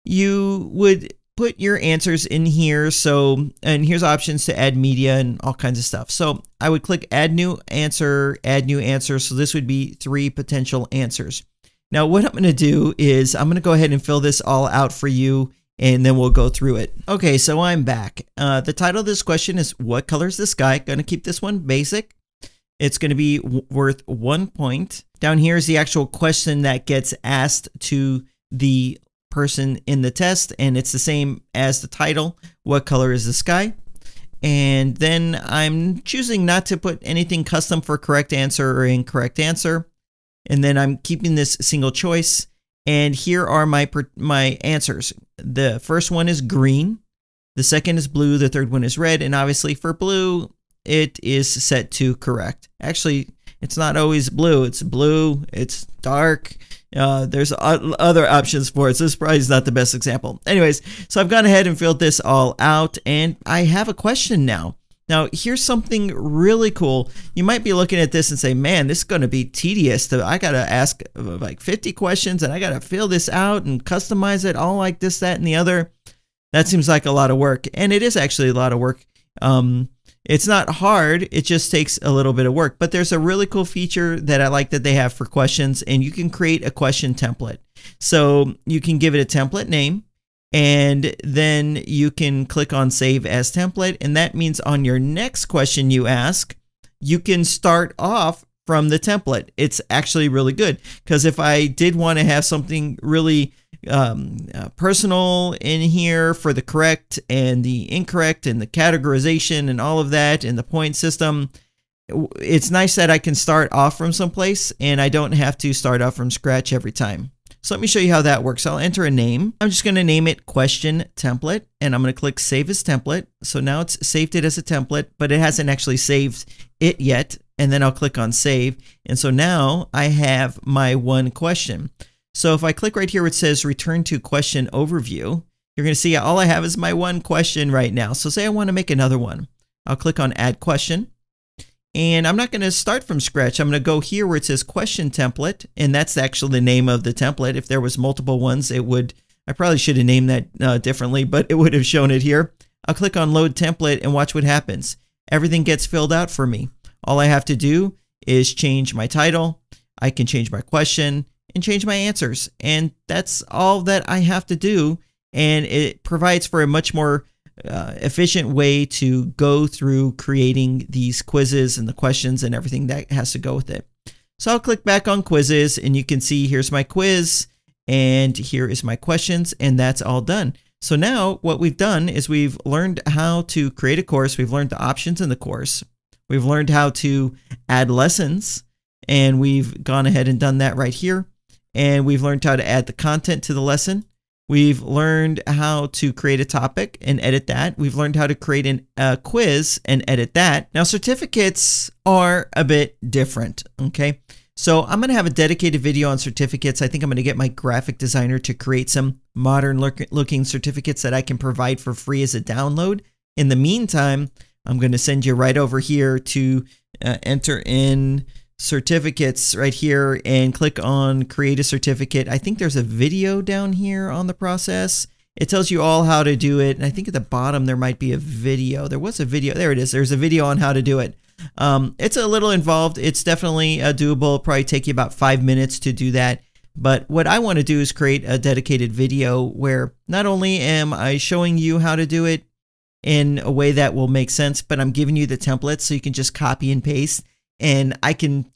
you would put your answers in here. So, and here's options to add media and all kinds of stuff. So I would click add new answer. So this would be 3 potential answers. Now what I'm going to do is I'm going to go ahead and fill this all out for you, and then we'll go through it. Okay, so I'm back. The title of this question is what color is the sky? Going to keep this one basic. It's going to be worth 1 point. Down here is the actual question that gets asked to the person in the test, and it's the same as the title. What color is the sky? And then I'm choosing not to put anything custom for correct answer or incorrect answer. And then I'm keeping this single choice. And here are my answers. The first one is green. The second is blue. The third one is red. And obviously for blue, it is set to correct. Actually, it's not always blue. It's blue. It's dark. There's other options for it, so this probably is not the best example. Anyways, so I've gone ahead and filled this all out, and I have a question now. Now, here's something really cool. You might be looking at this and say, man, this is going to be tedious. I got to ask like 50 questions, and I got to fill this out and customize it all like this, that, and the other. That seems like a lot of work, and it is actually a lot of work. It's not hard, it just takes a little bit of work, but there's a really cool feature that I like that they have for questions, and you can create a question template. So you can give it a template name, and then you can click on Save as Template, and that means on your next question you ask, you can start off from the template. It's actually really good, because if I did want to have something really personal in here for the correct and the incorrect and the categorization and all of that and the point system, it's nice that I can start off from someplace and I don't have to start off from scratch every time. So let me show you how that works. I'll enter a name. I'm just going to name it Question Template, and I'm going to click Save as Template. So now it's saved it as a template, but it hasn't actually saved it yet. And then I'll click on Save. And so now I have my one question. So if I click right here where it says Return to Question Overview, you're going to see all I have is my one question right now. So say I want to make another one. I'll click on Add Question. And I'm not going to start from scratch. I'm going to go here where it says Question Template, and that's actually the name of the template. If there was multiple ones, it would, I probably should have named that differently, but it would have shown it here. I'll click on Load Template and watch what happens. Everything gets filled out for me. All I have to do is change my title. I can change my question and change my answers. And that's all that I have to do. And it provides for a much more efficient way to go through creating these quizzes and the questions and everything that has to go with it. So I'll click back on quizzes, and you can see here's my quiz and here is my questions, and that's all done. So now what we've done is we've learned how to create a course. We've learned the options in the course. We've learned how to add lessons, and we've gone ahead and done that right here. And we've learned how to add the content to the lesson. We've learned how to create a topic and edit that. We've learned how to create a quiz and edit that. Now, certificates are a bit different, okay? So I'm going to have a dedicated video on certificates. I think I'm going to get my graphic designer to create some modern looking certificates that I can provide for free as a download. In the meantime, I'm going to send you right over here to enter in certificates right here and click on create a certificate. I think there's a video down here on the process. It tells you all how to do it. And I think at the bottom there might be a video. There was a video. There it is. There's a video on how to do it. It's a little involved. It's definitely doable. It'll probably take you about 5 minutes to do that. But what I want to do is create a dedicated video where not only am I showing you how to do it in a way that will make sense, but I'm giving you the templates so you can just copy and paste. And I can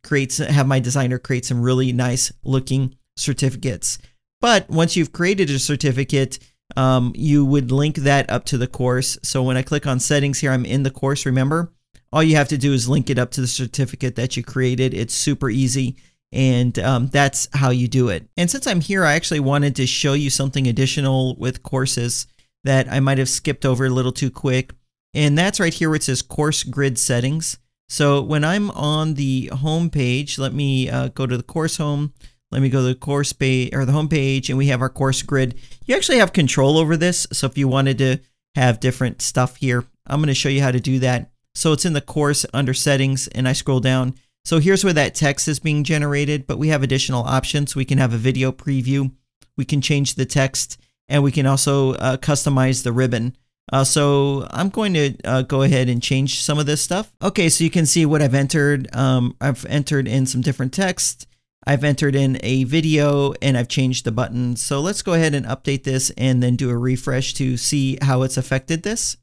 have my designer create some really nice looking certificates. But once you've created a certificate, you would link that up to the course. So when I click on settings here, I'm in the course, remember? All you have to do is link it up to the certificate that you created. It's super easy. And that's how you do it. And since I'm here, I actually wanted to show you something additional with courses that I might have skipped over a little too quick. And that's right here where it says Course Grid Settings. So when I'm on the home page, let me go to the course home. Let me go to the course page or the home page, and we have our course grid. You actually have control over this. So if you wanted to have different stuff here, I'm going to show you how to do that. So it's in the course under settings, and I scroll down. So here's where that text is being generated, but we have additional options. We can have a video preview. We can change the text, and we can also customize the ribbon. So I'm going to go ahead and change some of this stuff. Okay, so you can see what I've entered. I've entered in some different text. I've entered in a video, and I've changed the button. So let's go ahead and update this and then do a refresh to see how it's affected this.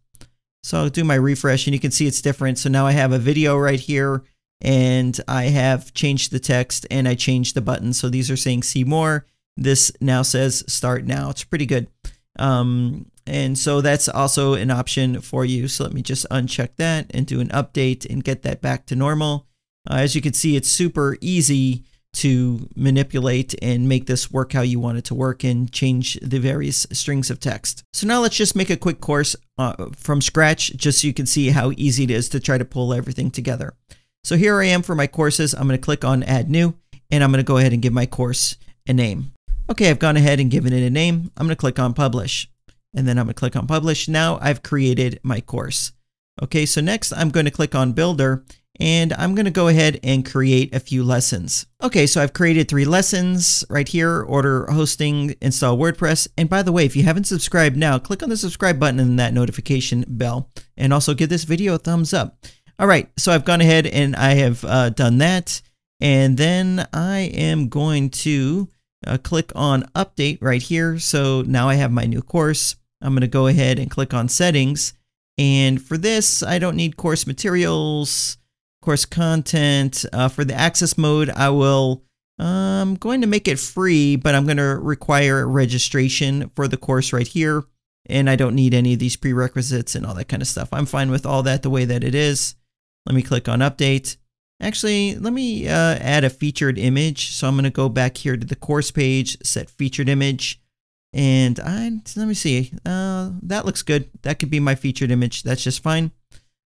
So I'll do my refresh, and you can see it's different. So now I have a video right here, and I have changed the text, and I changed the button. So these are saying see more. This now says start now. It's pretty good. And so that's also an option for you. So let me just uncheck that and do an update and get that back to normal. As you can see, it's super easy to manipulate and make this work how you want it to work and change the various strings of text. So now let's just make a quick course from scratch, just so you can see how easy it is to try to pull everything together. So here I am for my courses. I'm going to click on Add New, and I'm going to go ahead and give my course a name. Okay, I've gone ahead and given it a name. I'm going to click on Publish. And then I'm going to click on Publish. Now I've created my course. Okay, so next I'm going to click on Builder, and I'm going to go ahead and create a few lessons. Okay, so I've created 3 lessons right here: order hosting, install WordPress. And by the way, if you haven't subscribed now, click on the subscribe button and that notification bell, and also give this video a thumbs up. All right, so I've gone ahead and I have done that. And then I am going to click on update right here. So now I have my new course. I'm going to go ahead and click on settings. And for this, I don't need course materials, course content. For the access mode, I'm going to make it free, but I'm going to require registration for the course right here. And I don't need any of these prerequisites and all that kind of stuff. I'm fine with all that the way that it is. Let me click on update. Actually, let me add a featured image. So I'm going to go back here to the course page, set featured image. And let me see. That looks good. That could be my featured image. That's just fine.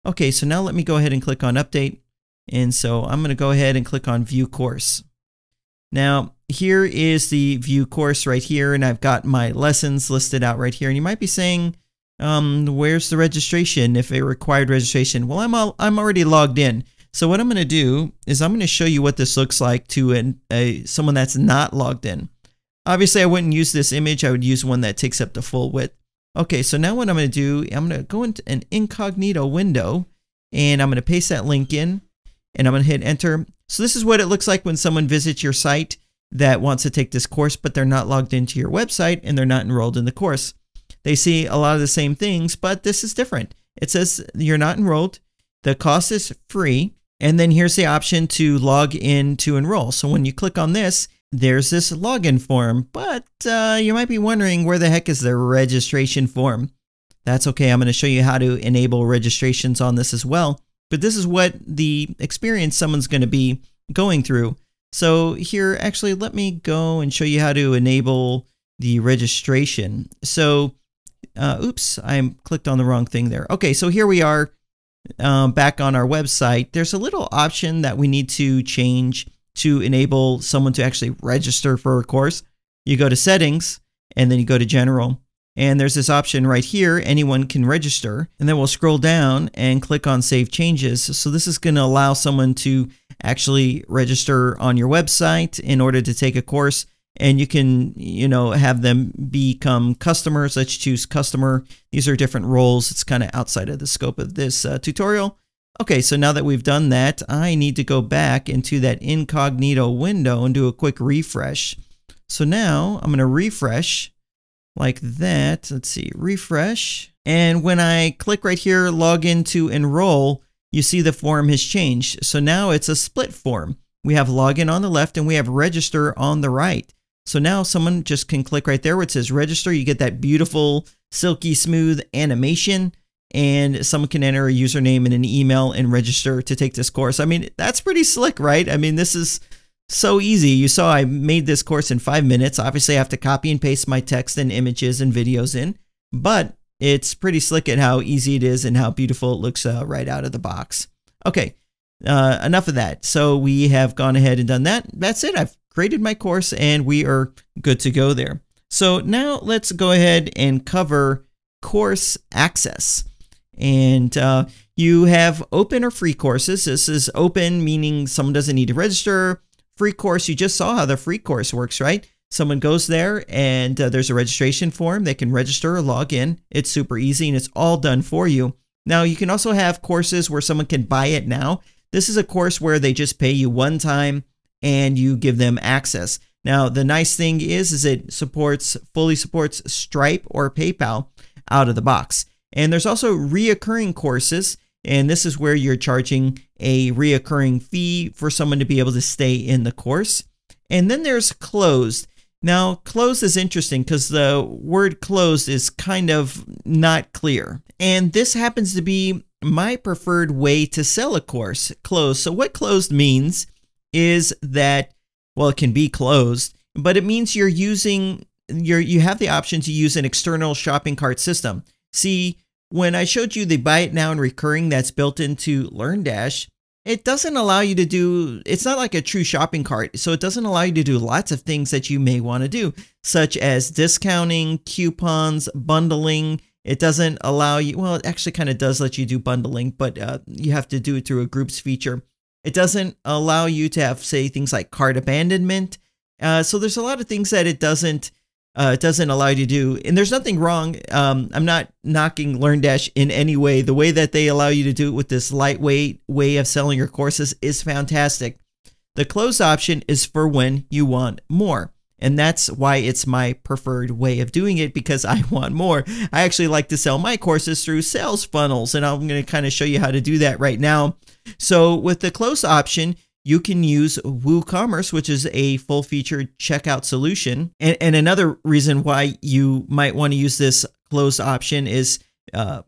Okay, so now let me go ahead and click on update. And so I'm going to go ahead and click on view course. Now, here is the view course right here. And I've got my lessons listed out right here. And you might be saying, where's the registration if it required registration? Well, I'm already logged in. So what I'm going to do is I'm going to show you what this looks like to someone that's not logged in. Obviously, I wouldn't use this image. I would use one that takes up the full width. Okay, so now what I'm going to do, I'm going to go into an incognito window, and I'm going to paste that link in, and I'm going to hit enter. So this is what it looks like when someone visits your site that wants to take this course, but they're not logged into your website and they're not enrolled in the course. They see a lot of the same things, but this is different. It says you're not enrolled. The cost is free. And then here's the option to log in to enroll. So when you click on this, there's this login form, but you might be wondering, where the heck is the registration form? That's okay. I'm going to show you how to enable registrations on this as well. But this is what the experience someone's going to be going through. So here, actually, let me go and show you how to enable the registration. So, oops, I clicked on the wrong thing there. Okay, so here we are. Back on our website, there's a little option that we need to change to enable someone to actually register for a course. You go to settings and then you go to general, and there's this option right here, anyone can register, and then we'll scroll down and click on save changes. So this is going to allow someone to actually register on your website in order to take a course. And you can, have them become customers. Let's choose customer. These are different roles. It's kind of outside of the scope of this tutorial. Okay, so now that we've done that, I need to go back into that incognito window and do a quick refresh. So now I'm going to refresh like that. Let's see, refresh. And when I click right here, log in to enroll, you see the form has changed. So now it's a split form. We have login on the left and we have register on the right. So now someone just can click right there where it says register. You get that beautiful, silky smooth animation, and someone can enter a username and an email and register to take this course. I mean, that's pretty slick, right? I mean, this is so easy. You saw I made this course in 5 minutes. Obviously, I have to copy and paste my text and images and videos in, but it's pretty slick at how easy it is and how beautiful it looks right out of the box. Okay, enough of that. So we have gone ahead and done that. That's it. I've created my course and we are good to go there. So now let's go ahead and cover course access. And you have open or free courses. This is open, meaning someone doesn't need to register. Free course, you just saw how the free course works, right? Someone goes there and there's a registration form. They can register or log in. It's super easy and it's all done for you. Now you can also have courses where someone can buy it now. This is a course where they just pay you one time and you give them access. Now, the nice thing is it fully supports Stripe or PayPal out of the box. And there's also reoccurring courses, and this is where you're charging a reoccurring fee for someone to be able to stay in the course. And then there's closed. Now, closed is interesting because the word closed is kind of not clear. And this happens to be my preferred way to sell a course, closed. So what closed means is that, well, it can be closed, but it means you have the option to use an external shopping cart system. See, when I showed you the buy it now and recurring that's built into LearnDash, it doesn't allow you to do, it's not like a true shopping cart. So it doesn't allow you to do lots of things that you may want to do, such as discounting, coupons, bundling. It doesn't allow you, well, it actually kind of does let you do bundling, but you have to do it through a groups feature. It doesn't allow you to have, say, things like cart abandonment. So there's a lot of things that it doesn't allow you to do. And there's nothing wrong. I'm not knocking LearnDash in any way. The way that they allow you to do it with this lightweight way of selling your courses is fantastic. The close option is for when you want more. And that's why it's my preferred way of doing it, because I want more. I actually like to sell my courses through sales funnels, and I'm going to kind of show you how to do that right now. So with the close option, you can use WooCommerce, which is a full-featured checkout solution. And another reason why you might want to use this close option is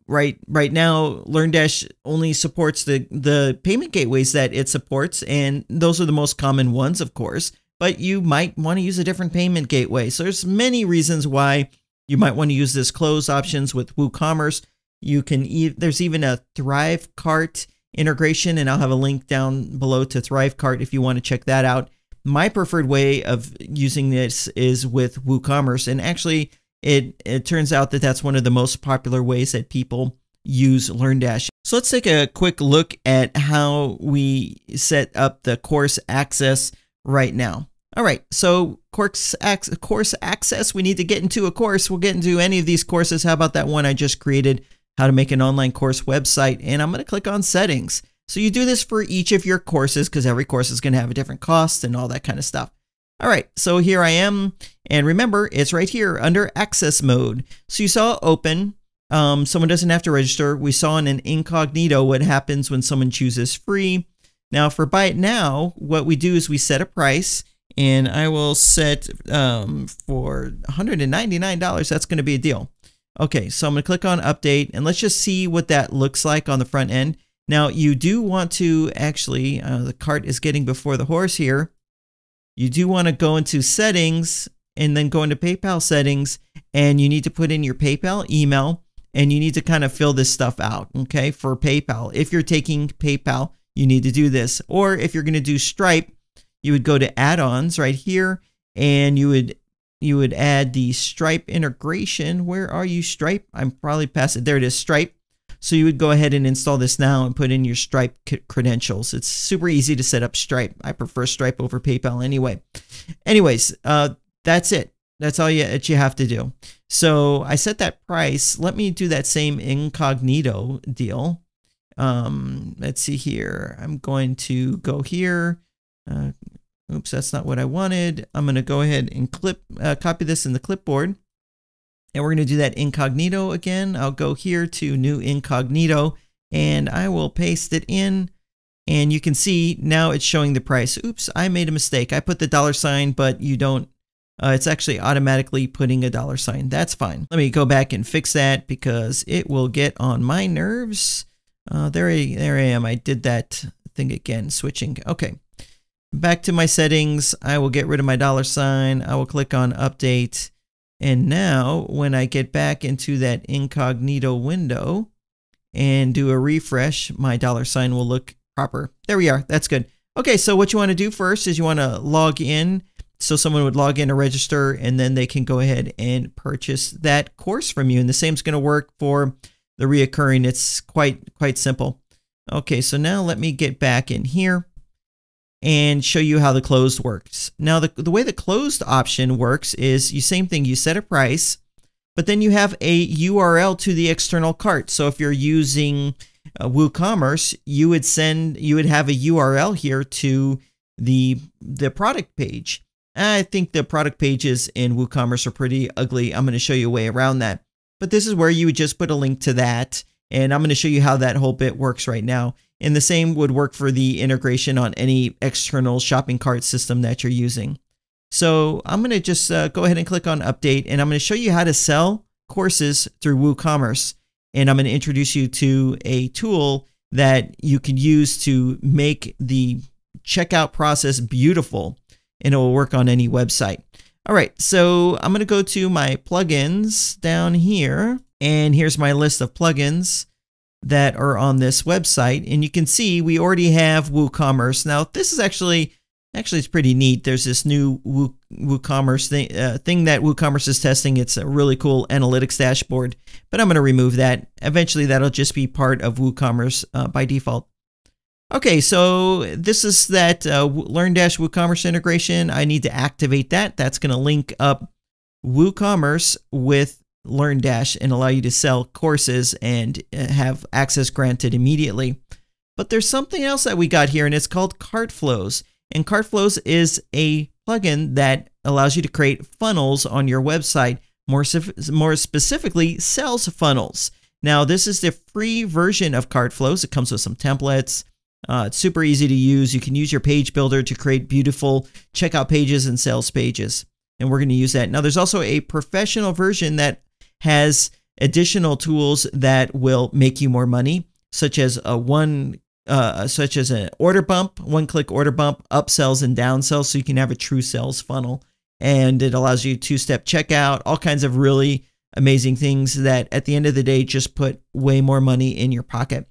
right now, LearnDash only supports the payment gateways that it supports, and those are the most common ones, of course. But you might want to use a different payment gateway. So there's many reasons why you might want to use this close options with WooCommerce. You can there's even a ThriveCart integration, and I'll have a link down below to ThriveCart if you want to check that out. My preferred way of using this is with WooCommerce, and actually it turns out that that's one of the most popular ways that people use LearnDash. So let's take a quick look at how we set up the course access right now. All right, so course access, we need to get into a course. We'll get into any of these courses. How about that one I just created, how to make an online course website? And I'm going to click on settings. So you do this for each of your courses because every course is going to have a different cost and all that kind of stuff. All right, so here I am. And remember, it's right here under access mode. So you saw open. Someone doesn't have to register. We saw in an incognito what happens when someone chooses free. Now for buy it now, what we do is we set a price. And I will set for $199. That's going to be a deal. Okay, so I'm going to click on update, and let's just see what that looks like on the front end. Now, you do want to actually, the cart is getting before the horse here. You do want to go into settings and then go into PayPal settings, and you need to put in your PayPal email, and you need to kind of fill this stuff out, okay, for PayPal. If you're taking PayPal, you need to do this. Or if you're going to do Stripe, you would go to add-ons right here, and you would add the Stripe integration. Where are you, Stripe? I'm probably past it. There it is, Stripe. So you would go ahead and install this now and put in your Stripe credentials. It's super easy to set up Stripe. I prefer Stripe over PayPal anyway. Anyways, that's it. That's all that you have to do. So I set that price. Let me do that same incognito deal. Let's see here. I'm going to go here. Oops, that's not what I wanted. I'm going to go ahead and copy this in the clipboard. And we're going to do that incognito again. I'll go here to new incognito, and I will paste it in. And you can see now it's showing the price. Oops, I made a mistake. I put the $, but you don't. It's actually automatically putting a $. That's fine. Let me go back and fix that because it will get on my nerves. There I am. I did that thing again, switching. Okay. Back to my settings, I will get rid of my $. I will click on update. And now when I get back into that incognito window and do a refresh, my $sign will look proper. There we are. That's good. Okay, so what you want to do first is you want to log in. So someone would log in to register, and then they can go ahead and purchase that course from you. And the same is going to work for the reoccurring. It's quite simple. Okay, so now let me get back in here and show you how the closed works. Now, the way the closed option works is same thing. You set a price, but then you have a URL to the external cart. So if you're using WooCommerce, you would have a URL here to the product page. I think the product pages in WooCommerce are pretty ugly. I'm going to show you a way around that. But this is where you would just put a link to that. And I'm going to show you how that whole bit works right now. And the same would work for the integration on any external shopping cart system that you're using. So I'm going to just go ahead and click on update, and I'm going to show you how to sell courses through WooCommerce. And I'm going to introduce you to a tool that you can use to make the checkout process beautiful, and it will work on any website. All right, so I'm going to go to my plugins down here, and here's my list of plugins that are on this website. And you can see we already have WooCommerce. Now, this is actually Actually, it's pretty neat. There's this new WooCommerce thing that WooCommerce is testing. It's a really cool analytics dashboard, but I'm going to remove that. Eventually, that'll just be part of WooCommerce by default. Okay, so this is that LearnDash WooCommerce integration. I need to activate that. That's going to link up WooCommerce with LearnDash and allow you to sell courses and have access granted immediately. But there's something else that we got here, and it's called Cart Flows. And Cart Flows is a plugin that allows you to create funnels on your website, more specifically sales funnels. Now, this is the free version of Cart Flows. It comes with some templates. It's super easy to use. You can use your page builder to create beautiful checkout pages and sales pages. And we're going to use that. Now, there's also a professional version that has additional tools that will make you more money, such as an order bump, one-click order bump, upsells and downsells, so you can have a true sales funnel. And it allows you two-step checkout, all kinds of really amazing things that at the end of the day just put way more money in your pocket.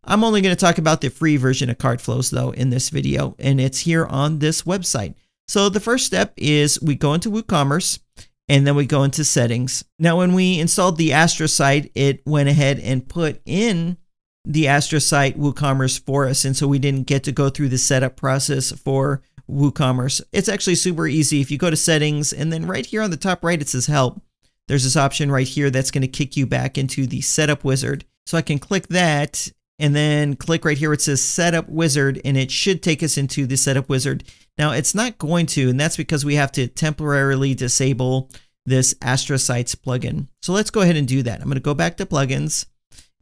I'm only going to talk about the free version of Cart Flows though in this video, and it's here on this website. So the first step is we go into WooCommerce and then we go into settings. Now, when we installed the Astra site, it went ahead and put in the Astra site WooCommerce for us, and so we didn't get to go through the setup process for WooCommerce. It's actually super easy. If you go to settings and then right here on the top right it says help, there's this option right here that's going to kick you back into the setup wizard. So I can click that and then click right here where it says setup wizard, and it should take us into the setup wizard. Now, it's not going to, and that's because we have to temporarily disable this Astra Sites plugin. So let's go ahead and do that. I'm going to go back to plugins.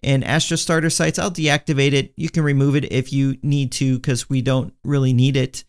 And Astra Starter Sites, I'll deactivate it. You can remove it if you need to because we don't really need it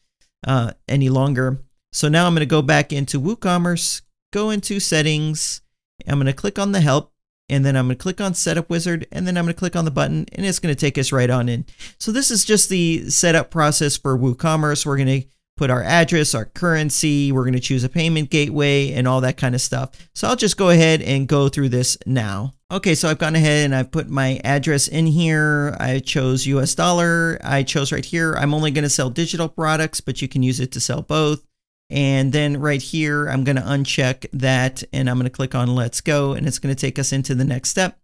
any longer. So now I'm going to go back into WooCommerce, go into settings. I'm going to click on the help, and then I'm going to click on setup wizard, and then I'm going to click on the button, and it's going to take us right on in. So this is just the setup process for WooCommerce. We're going to put our address, our currency, we're going to choose a payment gateway and all that kind of stuff. So I'll just go ahead and go through this now. Okay, so I've gone ahead and I've put my address in here. I chose US dollar. I chose right here, I'm only going to sell digital products, but you can use it to sell both. And then right here, I'm going to uncheck that and I'm going to click on let's go, and it's going to take us into the next step.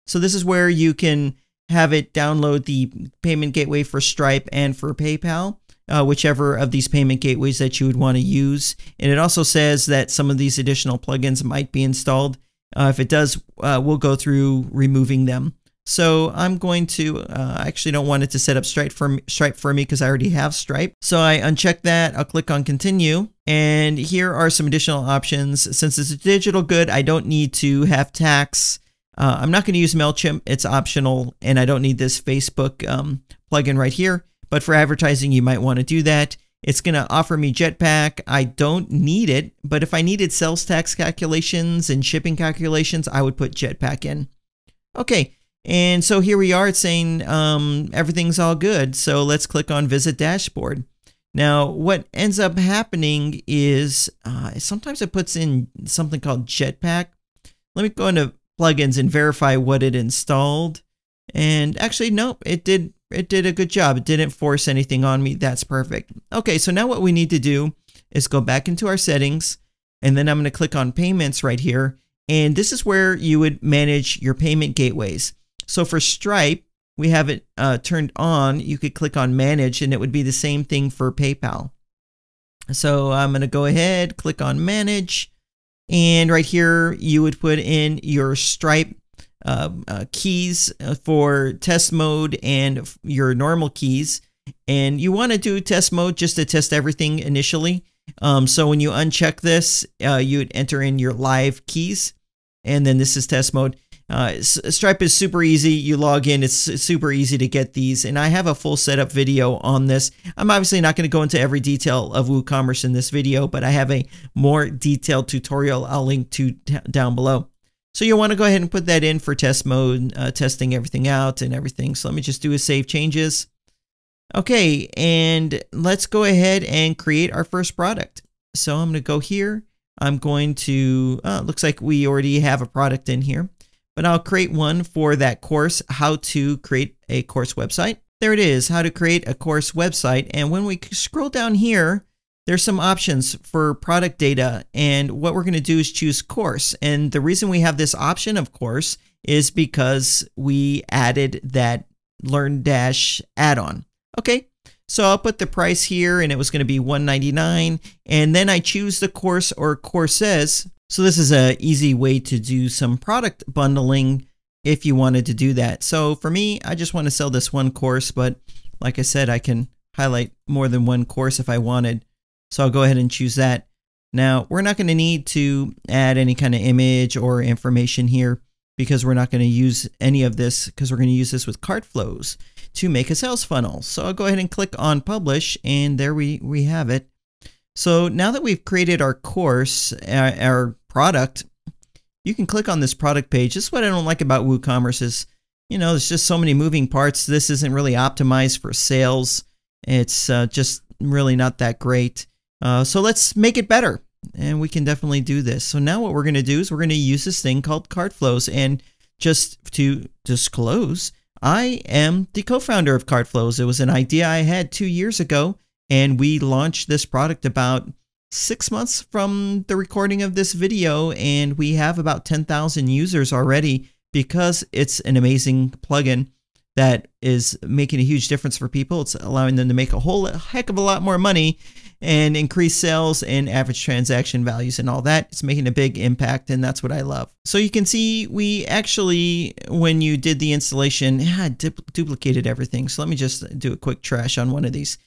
So this is where you can have it download the payment gateway for Stripe and for PayPal. Whichever of these payment gateways that you would want to use. And it also says that some of these additional plugins might be installed. If it does, we'll go through removing them. So I'm going to, I actually don't want it to set up Stripe for me because I already have Stripe. So I uncheck that, I'll click on continue. And here are some additional options. Since it's a digital good, I don't need to have tax. I'm not going to use MailChimp, it's optional. And I don't need this Facebook plugin right here. But for advertising, you might want to do that. It's going to offer me Jetpack. I don't need it, but if I needed sales tax calculations and shipping calculations, I would put Jetpack in. Okay, and so here we are. It's saying everything's all good. So let's click on Visit Dashboard. Now, what ends up happening is sometimes it puts in something called Jetpack. Let me go into plugins and verify what it installed. And actually, nope, it did a good job. It didn't force anything on me. That's perfect. Okay, so now what we need to do is go back into our settings, and then I'm going to click on payments right here. And this is where you would manage your payment gateways. So for Stripe, we have it turned on. You could click on manage, and it would be the same thing for PayPal. So I'm going to go ahead, click on manage, and right here you would put in your Stripe keys for test mode and your normal keys. And you want to do test mode just to test everything initially. So when you uncheck this, you would enter in your live keys, and then this is test mode. Stripe is super easy. You log in, it's super easy to get these. And I have a full setup video on this. I'm obviously not going to go into every detail of WooCommerce in this video, but I have a more detailed tutorial I'll link to down below. So you'll want to go ahead and put that in for test mode, testing everything out and everything. So let me just do a save changes. Okay, and let's go ahead and create our first product. So I'm going to go here. I'm going to, looks like we already have a product in here, but I'll create one for that course, how to create a course website. There it is, how to create a course website. And when we scroll down here, there's some options for product data, and what we're going to do is choose course. And the reason we have this option, of course, is because we added that LearnDash add-on. Okay, so I'll put the price here, and it was going to be $199, and then I choose the course or courses. So this is an easy way to do some product bundling if you wanted to do that. So for me, I just want to sell this one course, but like I said, I can highlight more than one course if I wanted. So I'll go ahead and choose that. Now, we're not going to need to add any kind of image or information here because we're not going to use any of this, because we're going to use this with cart flows to make a sales funnel. So I'll go ahead and click on publish, and there we have it. So now that we've created our course, our product, you can click on this product page. This is what I don't like about WooCommerce is, there's just so many moving parts. This isn't really optimized for sales. It's just really not that great. So let's make it better, and we can definitely do this. So now what we're going to do is we're going to use this thing called cart flows. And just to disclose, I am the co-founder of Cart Flows. It was an idea I had 2 years ago, and we launched this product about 6 months from the recording of this video, and we have about 10,000 users already because it's an amazing plugin that is making a huge difference for people. It's allowing them to make a whole heck of a lot more money and increase sales and average transaction values and all that. It's making a big impact, and that's what I love. So you can see we actually, when you did the installation, duplicated everything. So let me just do a quick trash on one of these.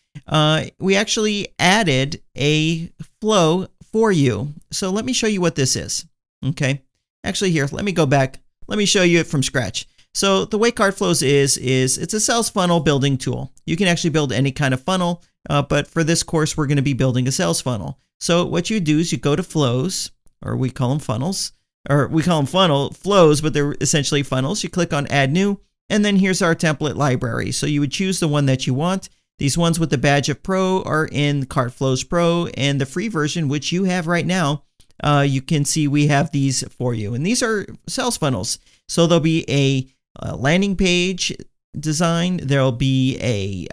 We actually added a flow for you. So let me show you what this is. Okay. Actually, here, let me go back. Let me show you it from scratch. So the way Cart Flows is it's a sales funnel building tool. You can actually build any kind of funnel, but for this course, we're going to be building a sales funnel. So what you do is you go to flows, or we call them funnels, or we call them flows, but they're essentially funnels. You click on add new, and then here's our template library. So you would choose the one that you want. These ones with the badge of Pro are in Cart Flows Pro, and the free version, which you have right now, you can see we have these for you. And these are sales funnels. So there'll be a landing page design, there'll be a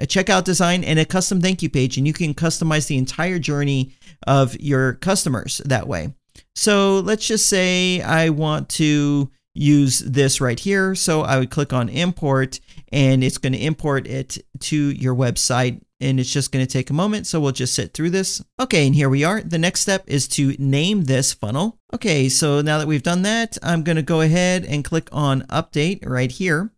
checkout design, and a custom thank you page, and you can customize the entire journey of your customers that way. So let's just say I want to use this right here. So I would click on import, and it's going to import it to your website, and it's just going to take a moment. So we'll just sit through this. Okay, and here we are. The next step is to name this funnel. Okay, so now that we've done that, I'm going to go ahead and click on update right here.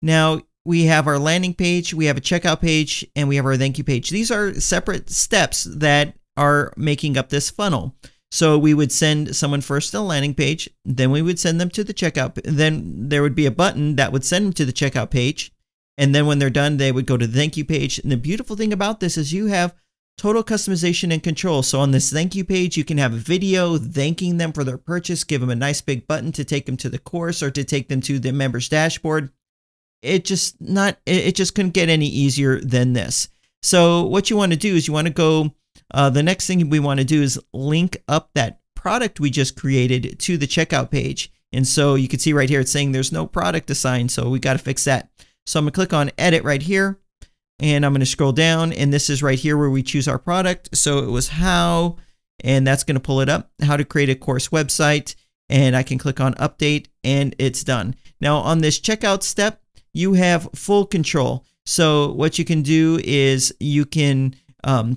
Now we have our landing page, we have a checkout page, and we have our thank you page. These are separate steps that are making up this funnel. So we would send someone first to the landing page, then we would send them to the checkout. Then there would be a button that would send them to the checkout page. And then when they're done, they would go to the thank you page. And the beautiful thing about this is you have total customization and control. So on this thank you page, you can have a video thanking them for their purchase, give them a nice big button to take them to the course or to take them to the members dashboard. It just couldn't get any easier than this. So what you want to do is you want to go, the next thing we want to do is link up that product we just created to the checkout page. And so you can see right here, it's saying there's no product assigned. So we got to fix that. So I'm going to click on edit right here, and I'm going to scroll down, and this is right here where we choose our product. So it was how, and that's going to pull it up, how to create a course website, and I can click on update, and it's done. Now on this checkout step, you have full control. So what you can do is you can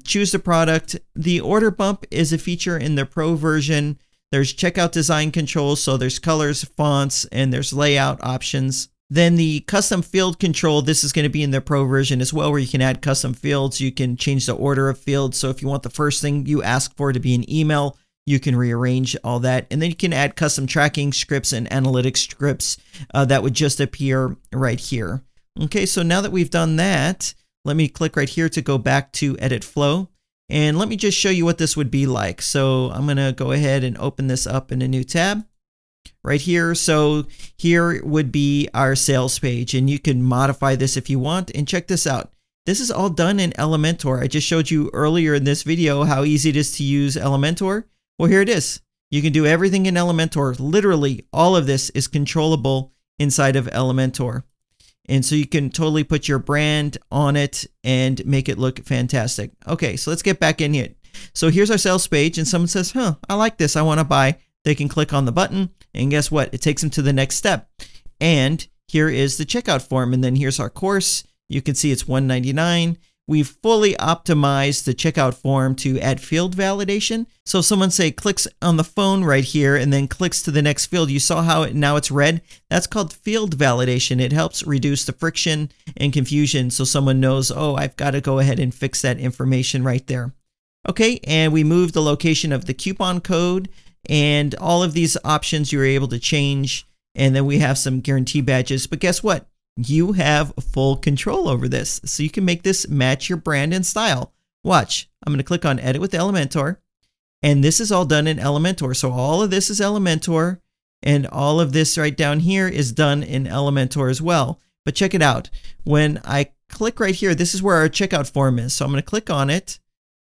choose the product. The order bump is a feature in the Pro version. There's checkout design controls, so there's colors, fonts, and there's layout options. Then the custom field control, this is going to be in the Pro version as well, where you can add custom fields. You can change the order of fields. So if you want the first thing you ask for to be an email, you can rearrange all that. And then you can add custom tracking scripts and analytics scripts that would just appear right here. Okay, so now that we've done that, let me click right here to go back to edit flow. And let me just show you what this would be like. So I'm going to go ahead and open this up in a new tab right here. So here would be our sales page, and you can modify this if you want. And check this out. This is all done in Elementor. I just showed you earlier in this video how easy it is to use Elementor. Well, here it is. You can do everything in Elementor. Literally, all of this is controllable inside of Elementor. And so you can totally put your brand on it and make it look fantastic. Okay, so let's get back in here. So here's our sales page, and someone says, I like this, I want to buy. They can click on the button, and guess what? It takes them to the next step. And here is the checkout form, and then here's our course. You can see it's $199. We've fully optimized the checkout form to add field validation. So if someone say clicks on the phone right here and then clicks to the next field, you saw how now it's red? That's called field validation. It helps reduce the friction and confusion so someone knows, oh, I've got to go ahead and fix that information right there. Okay, and we moved the location of the coupon code, and all of these options you were able to change. And then we have some guarantee badges, but guess what? You have full control over this. So you can make this match your brand and style. Watch, I'm going to click on Edit with Elementor, and this is all done in Elementor. So all of this is Elementor, and all of this right down here is done in Elementor as well. But check it out. When I click right here, this is where our checkout form is. So I'm going to click on it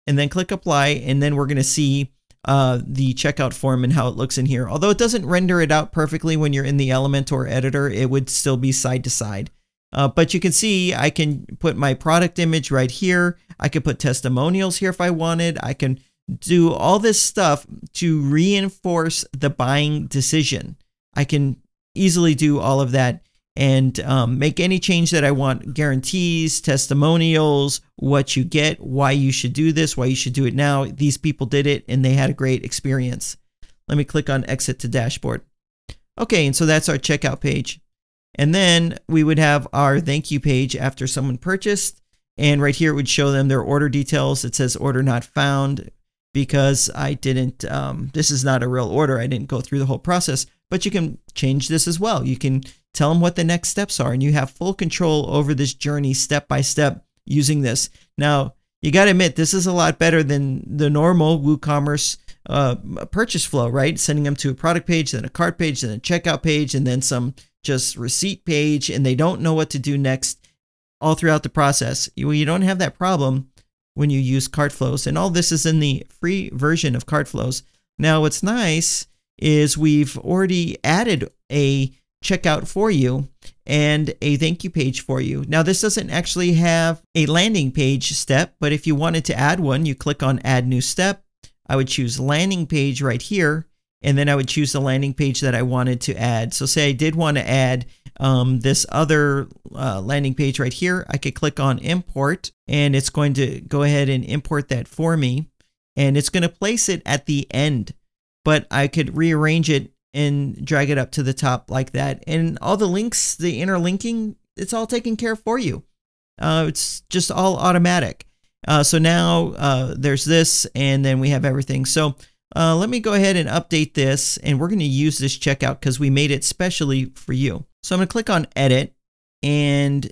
and then click Apply, and then we're going to see the checkout form and how it looks in here. Although it doesn't render it out perfectly when you're in the Elementor editor, it would still be side to side. But you can see I can put my product image right here. I could put testimonials here if I wanted. I can do all this stuff to reinforce the buying decision. I can easily do all of that and make any change that I want. Guarantees, testimonials, what you get, why you should do this, why you should do it now. These people did it and they had a great experience. Let me click on Exit to Dashboard. Okay, and so that's our checkout page. And then we would have our thank you page after someone purchased. And right here it would show them their order details. It says order not found because I didn't, this is not a real order. I didn't go through the whole process, but you can change this as well. You can tell them what the next steps are, and you have full control over this journey step by step using this. Now, you got to admit, this is a lot better than the normal WooCommerce purchase flow, right? Sending them to a product page, then a cart page, then a checkout page, and then some just receipt page, and they don't know what to do next all throughout the process. You don't have that problem when you use cart flows, and all this is in the free version of cart flows. Now, what's nice is we've already added a checkout for you and a thank you page for you. Now, this doesn't actually have a landing page step, but if you wanted to add one, you click on Add New Step. I would choose Landing Page right here, and then I would choose the landing page that I wanted to add. So say I did want to add this other landing page right here. I could click on Import, and it's going to go ahead and import that for me, and it's going to place it at the end, but I could rearrange it and drag it up to the top like that. And all the links, the interlinking, it's all taken care of for you. It's just all automatic. So now there's this, and then we have everything. So let me go ahead and update this, and we're going to use this checkout because we made it specially for you. So I'm going to click on Edit, and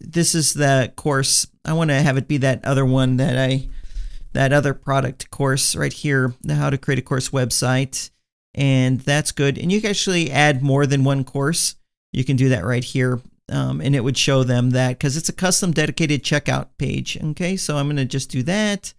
this is the course. I want to have it be that other one that other product course right here, the How to Create a Course website. And that's good. And you can actually add more than one course. You can do that right here. And it would show them that because it's a custom dedicated checkout page. Okay, so I'm going to just do that.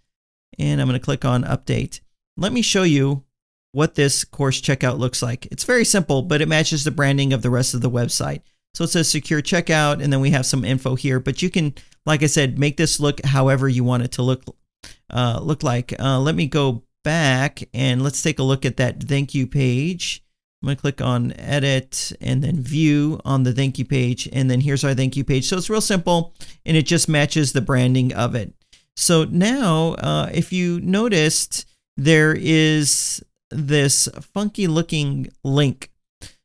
And I'm going to click on Update. Let me show you what this course checkout looks like. It's very simple, but it matches the branding of the rest of the website. So it says secure checkout, and then we have some info here. But you can, like I said, make this look however you want it to look like. Let me go back and let's take a look at that thank you page. I'm going to click on Edit and then View on the thank you page, and then here's our thank you page. So it's real simple, and it just matches the branding of it. So now if you noticed, there is this funky looking link.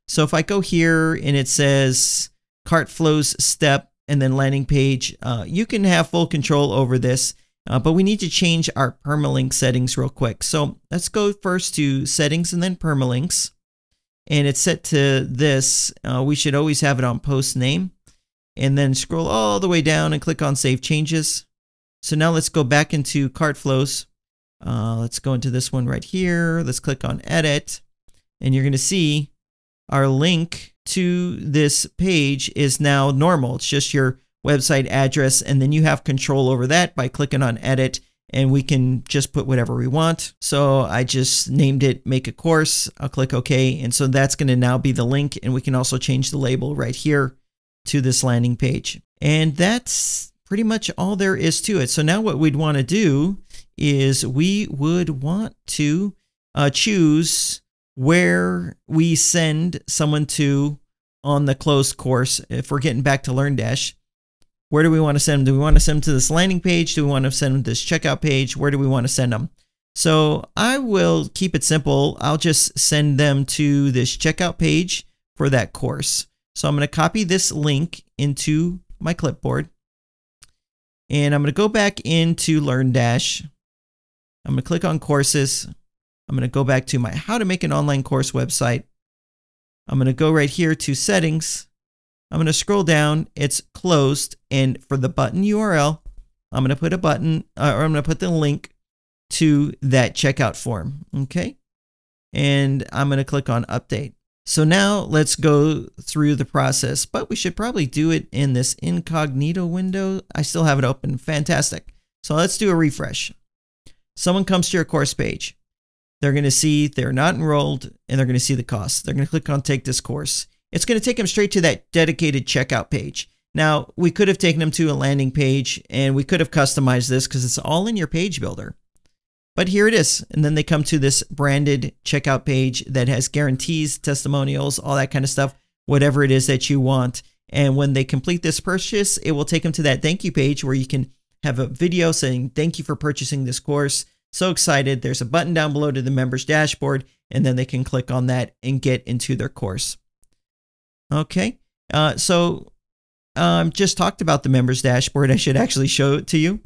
So if I go here and it says cart flows step and then landing page, you can have full control over this. But we need to change our permalink settings real quick. So let's go first to settings and then permalinks. And it's set to this. We should always have it on post name. And then scroll all the way down and click on Save Changes. So now let's go back into cart flows. Let's go into this one right here. Let's click on Edit. And you're going to see our link to this page is now normal. It's just your website address, and then you have control over that by clicking on Edit, and we can just put whatever we want. So I just named it Make a Course. I'll click OK, and so that's going to now be the link, and we can also change the label right here to this landing page. And that's pretty much all there is to it. So now what we'd want to do is we would want to choose where we send someone to on the closed course. If we're getting back to LearnDash, where do we want to send them? Do we want to send them to this landing page? Do we want to send them to this checkout page? Where do we want to send them? So I will keep it simple. I'll just send them to this checkout page for that course. So I'm going to copy this link into my clipboard. And I'm going to go back into LearnDash. I'm going to click on courses. I'm going to go back to my how to make an online course website. I'm going to go right here to settings. I'm going to scroll down. It's closed. And for the button URL, I'm going to put a button, or I'm going to put the link to that checkout form. Okay. And I'm going to click on update. So now let's go through the process, but we should probably do it in this incognito window. I still have it open. Fantastic. So let's do a refresh. Someone comes to your course page. They're going to see they're not enrolled and they're going to see the cost. They're going to click on take this course. It's going to take them straight to that dedicated checkout page. Now, we could have taken them to a landing page and we could have customized this because it's all in your page builder. But here it is. And then they come to this branded checkout page that has guarantees, testimonials, all that kind of stuff, whatever it is that you want. And when they complete this purchase, it will take them to that thank you page where you can have a video saying, thank you for purchasing this course. So excited. There's a button down below to the members dashboard, and then they can click on that and get into their course. Okay. So just talked about the members dashboard. I should actually show it to you.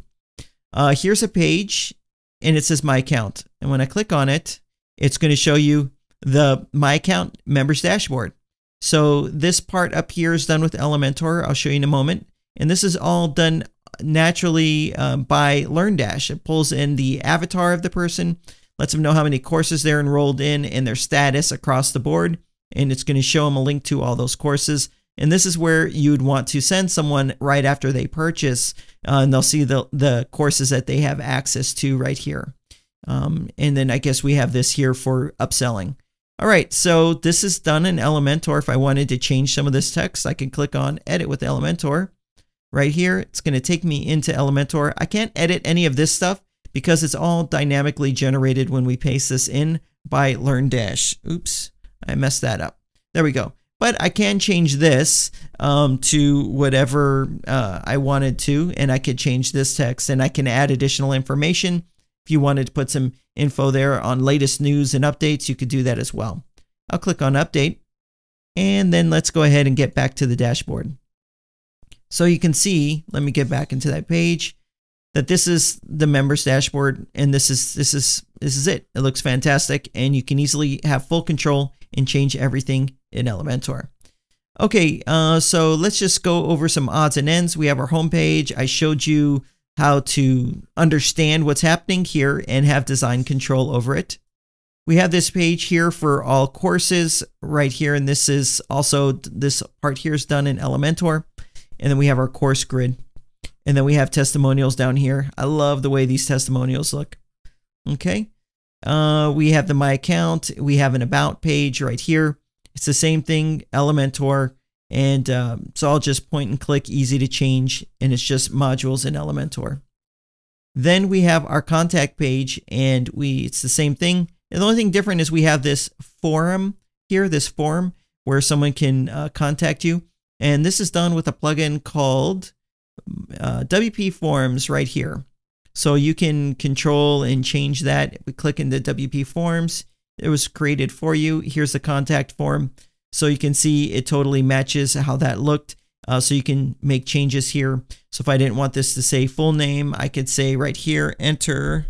Here's a page and it says my account. And when I click on it, it's going to show you the my account members dashboard. So this part up here is done with Elementor. I'll show you in a moment. And this is all done naturally by LearnDash. It pulls in the avatar of the person, lets them know how many courses they're enrolled in and their status across the board. And it's going to show them a link to all those courses. And this is where you'd want to send someone right after they purchase, and they'll see the courses that they have access to right here. And then I guess we have this here for upselling. All right, so this is done in Elementor. If I wanted to change some of this text, I can click on Edit with Elementor. Right here, it's going to take me into Elementor. I can't edit any of this stuff because it's all dynamically generated when we paste this in by LearnDash. Oops, I messed that up. There we go. But I can change this to whatever I wanted to, and I could change this text, and I can add additional information. If you wanted to put some info there on latest news and updates, you could do that as well. I'll click on Update, and then let's go ahead and get back to the dashboard. So you can see, let me get back into that page, that this is the members dashboard, and this is it. It looks fantastic, and you can easily have full control and change everything in Elementor. Okay, so let's just go over some odds and ends. We have our home page. I showed you how to understand what's happening here and have design control over it. We have this page here for all courses right here, and this is also, this part here is done in Elementor. And then we have our course grid. And then we have testimonials down here. I love the way these testimonials look. Okay. We have the My Account. We have an About page right here. It's the same thing, Elementor. And so I'll just point and click, easy to change. And it's just modules in Elementor. Then we have our contact page, and it's the same thing. And the only thing different is we have this forum here, this form where someone can contact you. And this is done with a plugin called WP Forms right here. So you can control and change that. We click into WP Forms. It was created for you. Here's the contact form. So you can see it totally matches how that looked. So you can make changes here. So if I didn't want this to say full name, I could say right here, enter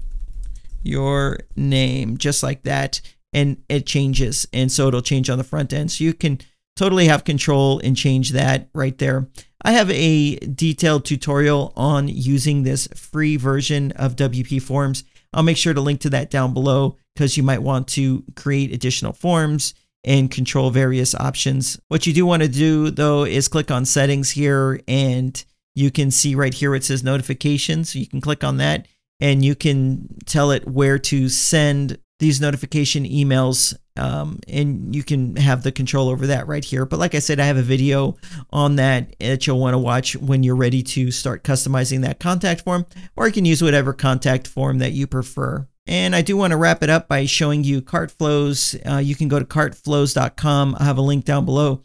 your name, just like that. And it changes. And so it'll change on the front end. So you can totally have control and change that right there. I have a detailed tutorial on using this free version of WP Forms. I'll make sure to link to that down below because you might want to create additional forms and control various options. What you do want to do though is click on settings here, and you can see right here it says notifications. So you can click on that and you can tell it where to send these notification emails and you can have the control over that right here. But like I said, I have a video on that you'll want to watch when you're ready to start customizing that contact form, or you can use whatever contact form that you prefer. And I do want to wrap it up by showing you cart flows. You can go to cartflows.com. I have a link down below.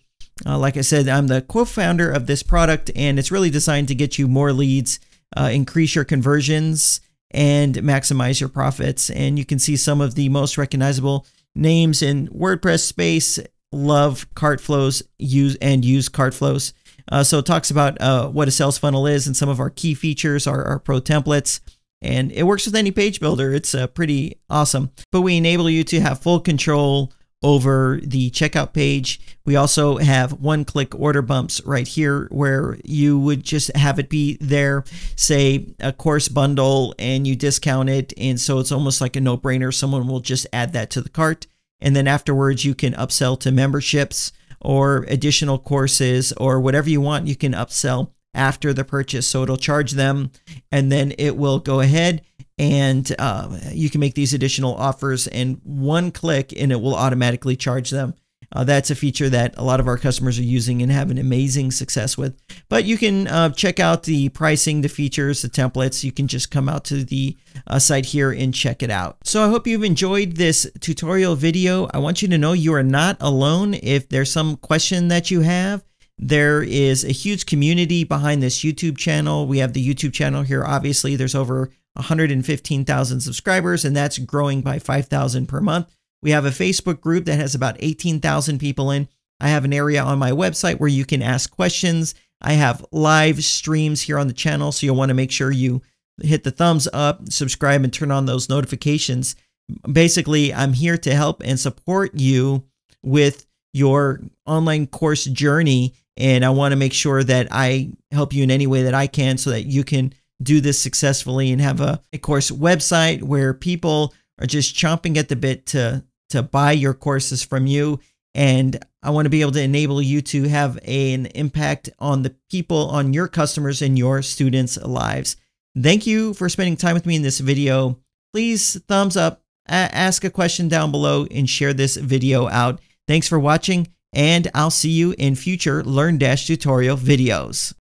Like I said, I'm the co-founder of this product, and it's really designed to get you more leads, increase your conversions, and maximize your profits. And you can see some of the most recognizable names in WordPress space love cart flows, use cart flows. So it talks about what a sales funnel is, and some of our key features are our pro templates. And it works with any page builder. It's pretty awesome. But we enable you to have full control over the checkout page. We also have one-click order bumps right here, where you would just have it be there, say a course bundle, and you discount it. And so it's almost like a no-brainer. Someone will just add that to the cart. And then afterwards, you can upsell to memberships or additional courses or whatever you want. You can upsell after the purchase. So it'll charge them, and then it will go ahead and you can make these additional offers, and one click and it will automatically charge them. That's a feature that a lot of our customers are using and having amazing success with. But you can check out the pricing, the features, the templates. You can just come out to the site here and check it out. So I hope you've enjoyed this tutorial video. I want you to know you are not alone. If there's some question that you have, there is a huge community behind this YouTube channel. We have the YouTube channel here. Obviously, there's over 115,000 subscribers, and that's growing by 5,000 per month. We have a Facebook group that has about 18,000 people in. I have an area on my website where you can ask questions. I have live streams here on the channel, so you'll want to make sure you hit the thumbs up, subscribe, and turn on those notifications. Basically, I'm here to help and support you with your online course journey, and I want to make sure that I help you in any way that I can so that you can do this successfully and have a course website where people are just chomping at the bit to buy your courses from you. And I want to be able to enable you to have an impact on the people, on your customers and your students' lives. Thank you for spending time with me in this video. Please thumbs up, ask a question down below, and share this video out. Thanks for watching, and I'll see you in future LearnDash tutorial videos.